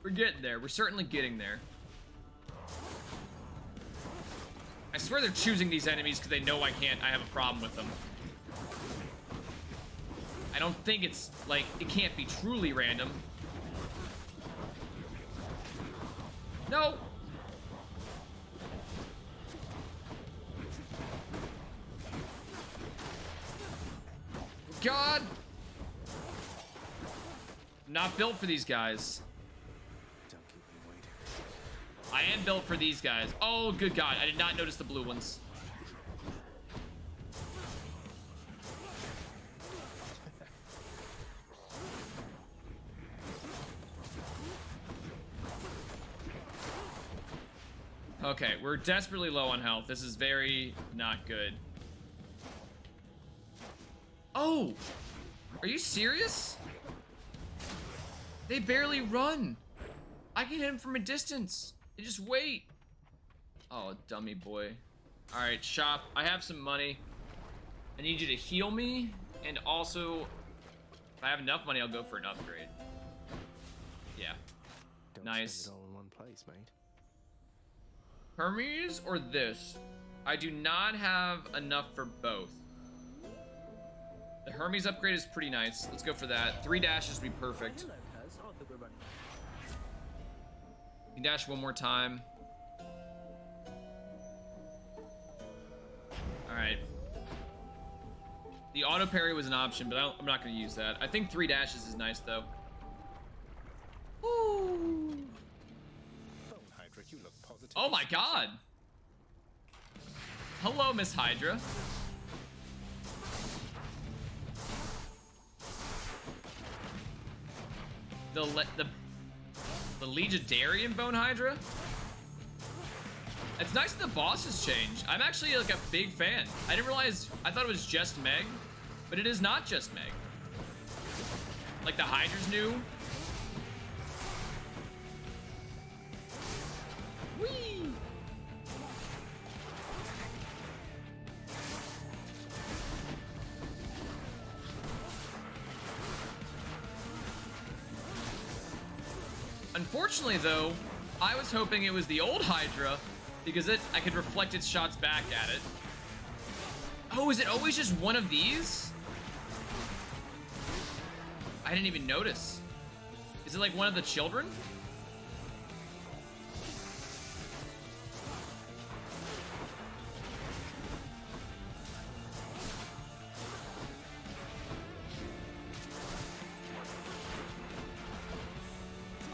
S1: We're getting there. We're certainly getting there. I swear they're choosing these enemies because they know I have a problem with them. I don't think it's, like, it can't be truly random. No! God! Not built for these guys.
S2: Don't keep me waiting.
S1: I am built for these guys. Oh, good God. I did not notice the blue ones. Okay, we're desperately low on health. This is very not good. Oh! Are you serious? They barely run. I can hit him from a distance. They just wait. Oh, dummy boy. Alright, shop. I have some money. I need you to heal me. And also, if I have enough money, I'll go for an upgrade. Yeah.
S2: Don't
S1: Nice.
S2: spend it all in one place, mate.
S1: Hermes or this? I do not have enough for both. The Hermes upgrade is pretty nice. Let's go for that. 3 dashes would be perfect.
S14: Hello, cuz. Oh, but we're running.
S1: You can dash one more time. Alright. The auto parry was an option, but I'm not going to use that. I think 3 dashes is nice, though. Ooh.
S2: Bone Hydra, you look positive.
S1: Oh my god! Hello, Miss Hydra. The Legendarian Bone Hydra? It's nice that the bosses change. I'm actually like a big fan. I didn't realize, I thought it was just Meg, but it is not just Meg. Like the Hydra's new. Whee! Unfortunately, though, I was hoping it was the old Hydra because I could reflect its shots back at it. Oh, is it always just one of these? I didn't even notice. Is it like one of the children?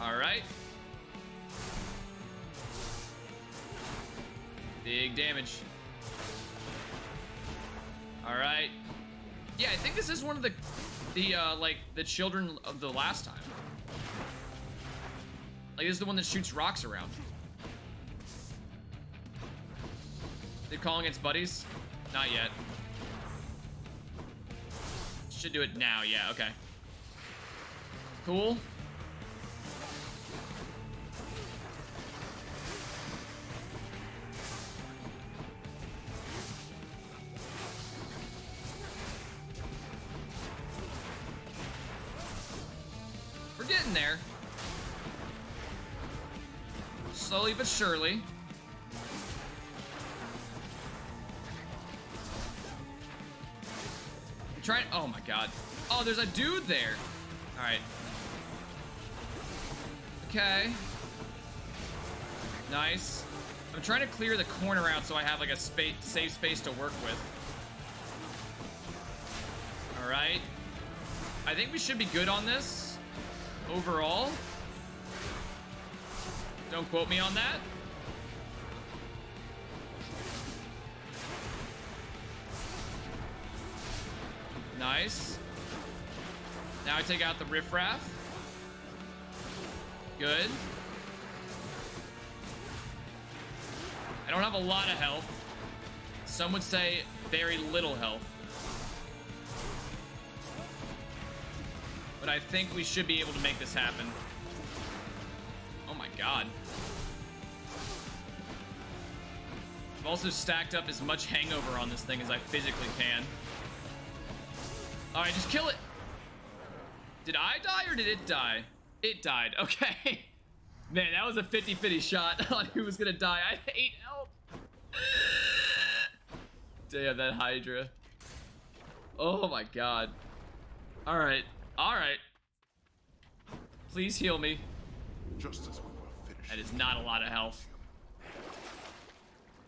S1: All right. Big damage. All right. Yeah, I think this is one of the like the children of the last time. Like this is the one that shoots rocks around. They're calling its buddies? Not yet. Should do it now. Yeah. Okay. Cool. Getting there. Slowly but surely. I'm trying. Oh my god. Oh, there's a dude there. All right. Okay. Nice. I'm trying to clear the corner out so I have like a safe space to work with. All right. I think we should be good on this. Overall, don't quote me on that. Nice. Now I take out the riffraff. Good. I don't have a lot of health. Some would say very little health. But I think we should be able to make this happen. Oh my god. I've also stacked up as much hangover on this thing as I physically can. Alright, just kill it. Did I die or did it die? It died. Okay. Man, that was a 50-50 shot on who was gonna die. I had 8 health. Damn, that Hydra. Oh my god. Alright. Alright. Please heal me.
S3: Just as we were finished.
S1: That is not a lot of health.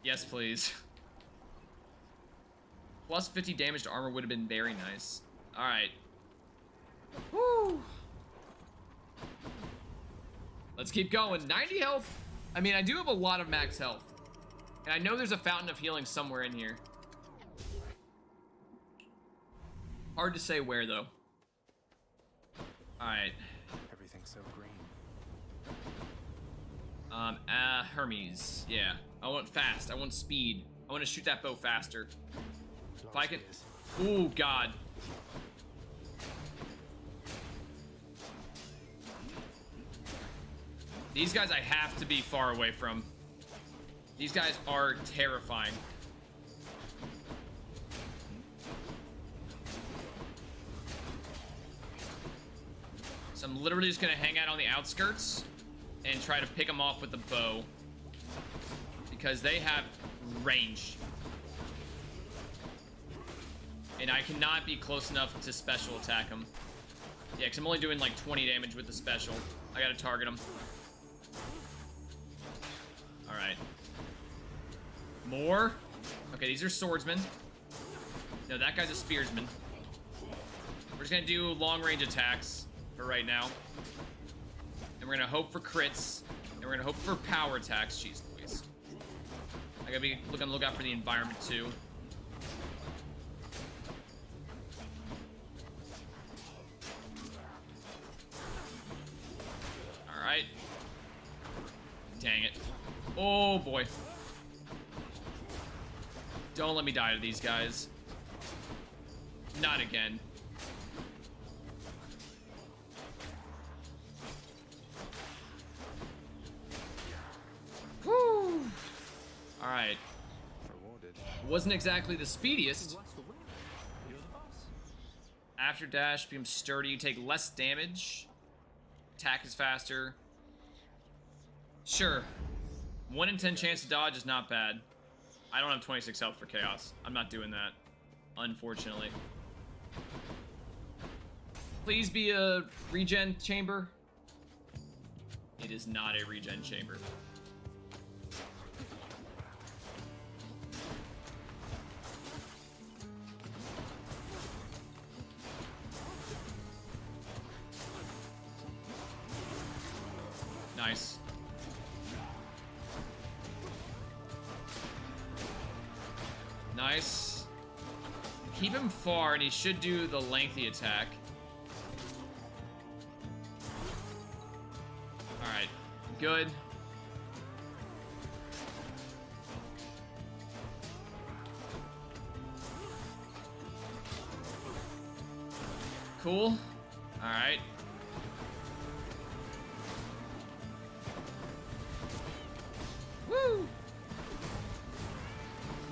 S1: Yes, please. Plus 50 damage to armor would have been very nice. Alright. Woo! Let's keep going. 90 health. I mean, I do have a lot of max health. And I know there's a fountain of healing somewhere in here. Hard to say where, though. Alright.
S2: Everything's so green.
S1: Hermes. Yeah. I want fast. I want speed. I want to shoot that bow faster. If I can... Ooh, God. These guys I have to be far away from. These guys are terrifying. So I'm literally just gonna hang out on the outskirts and try to pick them off with the bow. Because they have range. And I cannot be close enough to special attack them. Yeah, because I'm only doing like 20 damage with the special. I gotta target them. Alright. More? Okay, these are swordsmen. No, that guy's a spearsman. We're just gonna do long range attacks for right now. And we're gonna hope for crits. And we're gonna hope for power attacks. Jeez Louise. I gotta be on the lookout for the environment too. Alright. Dang it. Oh boy. Don't let me die to these guys. Not again. Whew. Alright. Wasn't exactly the speediest. After dash, become sturdy, you take less damage. Attack is faster. Sure. 1 in 10 chance to dodge is not bad. I don't have 26 health for chaos. I'm not doing that, unfortunately. Please be a regen chamber. It is not a regen chamber. Nice. Nice. Keep him far, and he should do the lengthy attack. Alright. Good. Cool. Alright. Woo!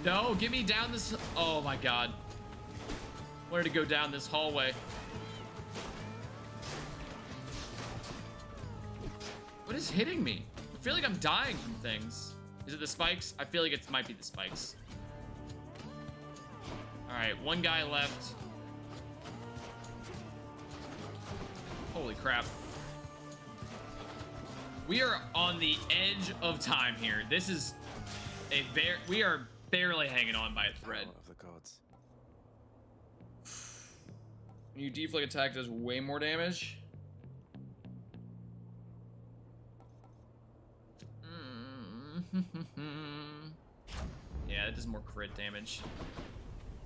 S1: No, get me down this... Oh my god. Wanted to go down this hallway. What is hitting me? I feel like I'm dying from things. Is it the spikes? I feel like it might be the spikes. Alright, one guy left. Holy crap. We are on the edge of time here. This is a we are barely hanging on by a thread.
S7: Of the gods.
S1: New deflect attack does way more damage. Yeah, it does more crit damage.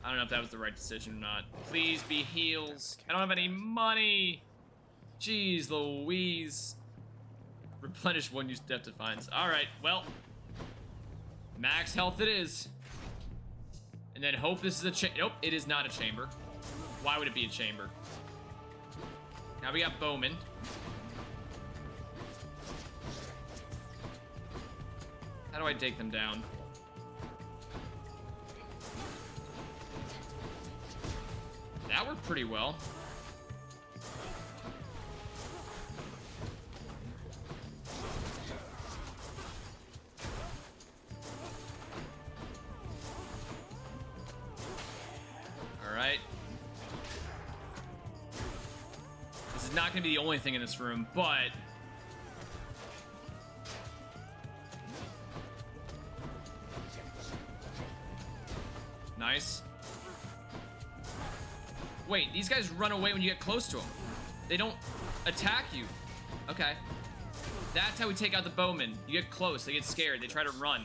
S1: I don't know if that was the right decision or not. Please be heals. I don't have any money. Jeez Louise. Replenish one used death defiance. Alright, well. Max health it is. And then hope this is a nope, it is not a chamber. Why would it be a chamber? Now we got bowmen. How do I take them down? That worked pretty well. Alright. This is not going to be the only thing in this room, but... Nice. Wait, these guys run away when you get close to them. They don't attack you. Okay. That's how we take out the bowmen. You get close, they get scared, they try to run.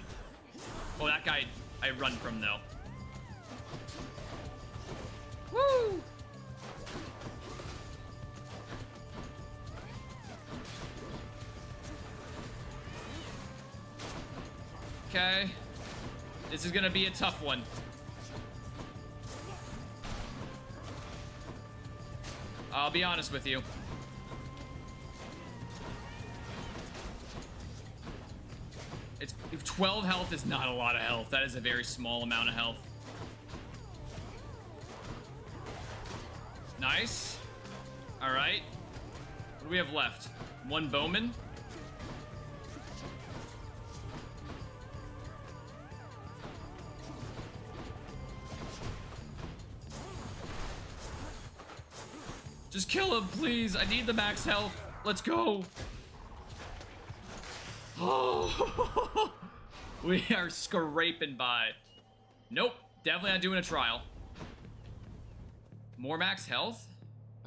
S1: Oh, that guy I run from, though. Woo! Okay. This is gonna be a tough one. I'll be honest with you. It's 12 health is not a lot of health. That is a very small amount of health. Nice. All right. What do we have left? One bowman. Just kill him, please. I need the max health. Let's go. Oh, we are scraping by. Nope, definitely not doing a trial. More max health?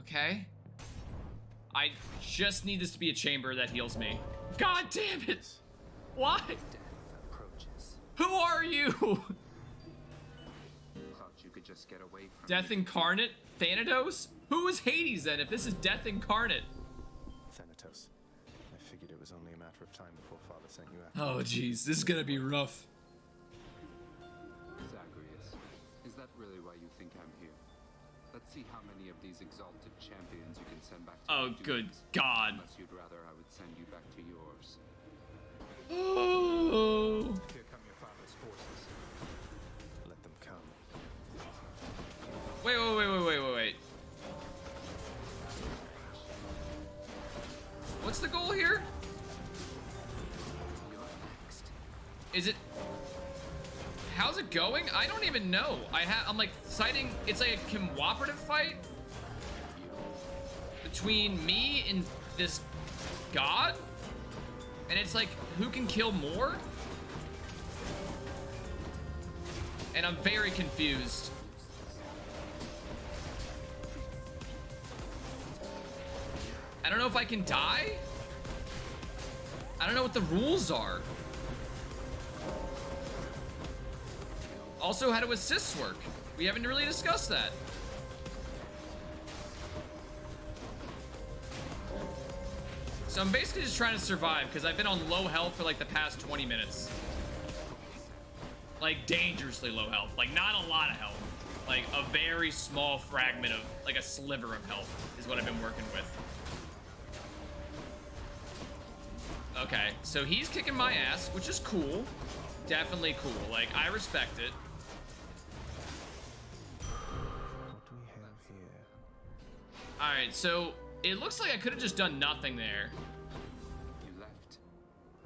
S1: Okay. I just need this to be a chamber that heals me. God damn it. Why? Who are you?
S15: Thought you could just get away from
S1: Death Incarnate? Thanatos? Who is Hades then if this is Death Incarnate?
S2: Thanatos. I figured it was only a matter of time before Father sent you out.
S1: Oh jeez, this is gonna be rough.
S15: Zagreus, is that really why you think I'm here? Let's see how many of these exalted champions you can send back to
S1: Oh,
S15: your
S1: good
S15: doings.
S1: God.
S15: Unless you'd rather I would send you back to yours.
S1: Oh.
S2: Here come your father's forces. Let them come.
S1: Wait. What's the goal here? Is it... How's it going? I don't even know. I'm like citing... It's like a cooperative fight between me and this god? And it's like, who can kill more? And I'm very confused. I don't know if I can die. I don't know what the rules are. Also, how do assists work? We haven't really discussed that. So I'm basically just trying to survive because I've been on low health for like the past 20 minutes. Like dangerously low health. Like not a lot of health. Like a very small fragment of, like a sliver of health is what I've been working with. Okay, so he's kicking my ass, which is cool. Definitely cool. Like, I respect it.
S2: What do we have here?
S1: Alright, so it looks like I could have just done nothing there.
S15: You left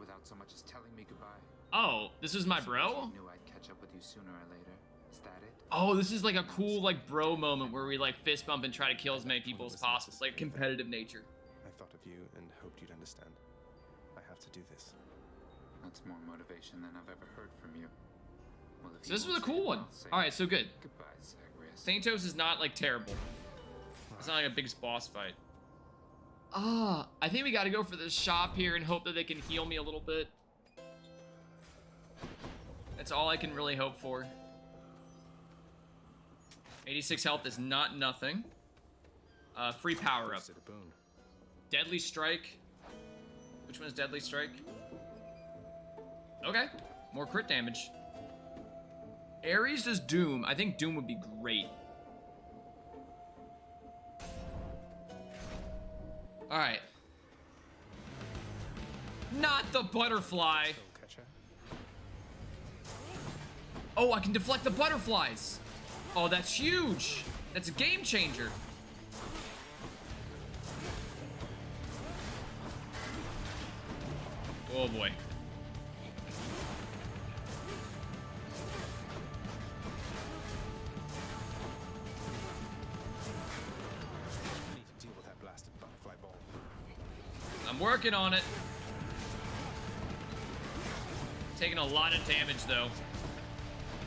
S15: without so much as telling me goodbye.
S1: Oh, this is my bro?
S15: I knew I'd catch up with you sooner or later. Is that it?
S1: Oh, this is like a cool, like, bro moment where we, like, fist bump and try to kill as many people as possible. It's like competitive nature.
S2: I thought of you and hoped you'd understand. I have to do this.
S15: That's more motivation than I've ever heard from you. Well, if
S1: So
S15: you
S1: this was a
S15: won't say
S1: cool
S15: it,
S1: one.
S15: I'll say
S1: Alright,
S15: it.
S1: so good.
S15: Goodbye, Zagreus.
S1: Thanatos is not, like, terrible. It's not like a big boss fight. I think we gotta go for this shop here and hope that they can heal me a little bit. That's all I can really hope for. 86 health is not nothing. Free power up. Deadly Strike. Which one is Deadly Strike? Okay, more crit damage. Ares does Doom. I think Doom would be great. All right. Not the butterfly. Oh, I can deflect the butterflies. Oh, that's huge. That's a game changer. Oh boy.
S2: I need to deal with that blasted butterfly ball.
S1: I'm working on it. Taking a lot of damage though.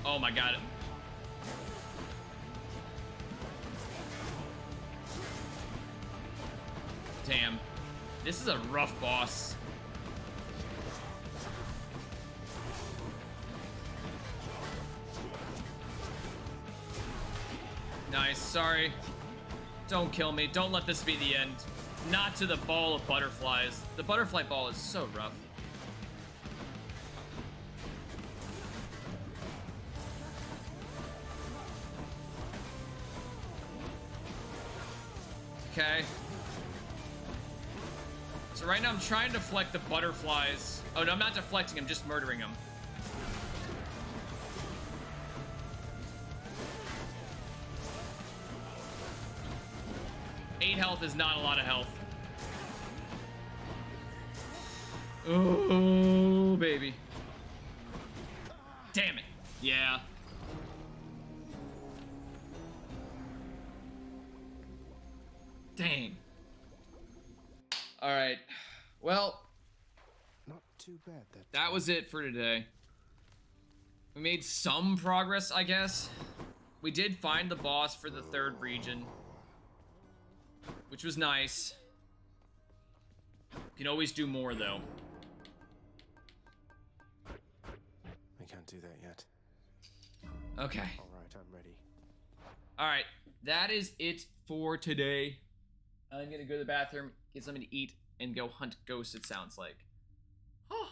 S1: Oh my god. Damn. This is a rough boss. Nice, sorry. Don't kill me. Don't let this be the end. Not to the ball of butterflies. The butterfly ball is so rough. Okay. So right now I'm trying to deflect the butterflies. Oh no, I'm not deflecting, I'm just murdering them. Eight health is not a lot of health. Oh, baby. Damn it. Yeah. Dang. All right. Well,
S2: not too bad
S1: that was it for today. We made some progress, I guess. We did find the boss for the 3rd region, which was nice. You can always do more, though.
S2: I can't do that yet.
S1: Okay.
S2: All right, I'm ready.
S1: All right, that is it for today. I'm gonna go to the bathroom, get something to eat, and go hunt ghosts, it sounds like. Oh.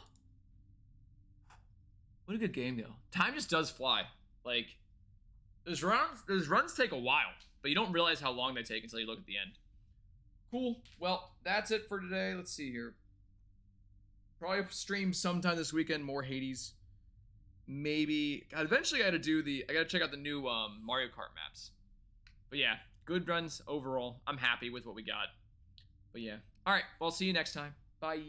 S1: What a good game, though. Time just does fly. Like, those runs take a while, but you don't realize how long they take until you look at the end. Cool. Well, that's it for today. Let's see here. Probably stream sometime this weekend, more Hades. Maybe. God, eventually I gotta check out the new Mario Kart maps. But yeah, good runs overall. I'm happy with what we got. But yeah. Alright, well, I'll see you next time. Bye.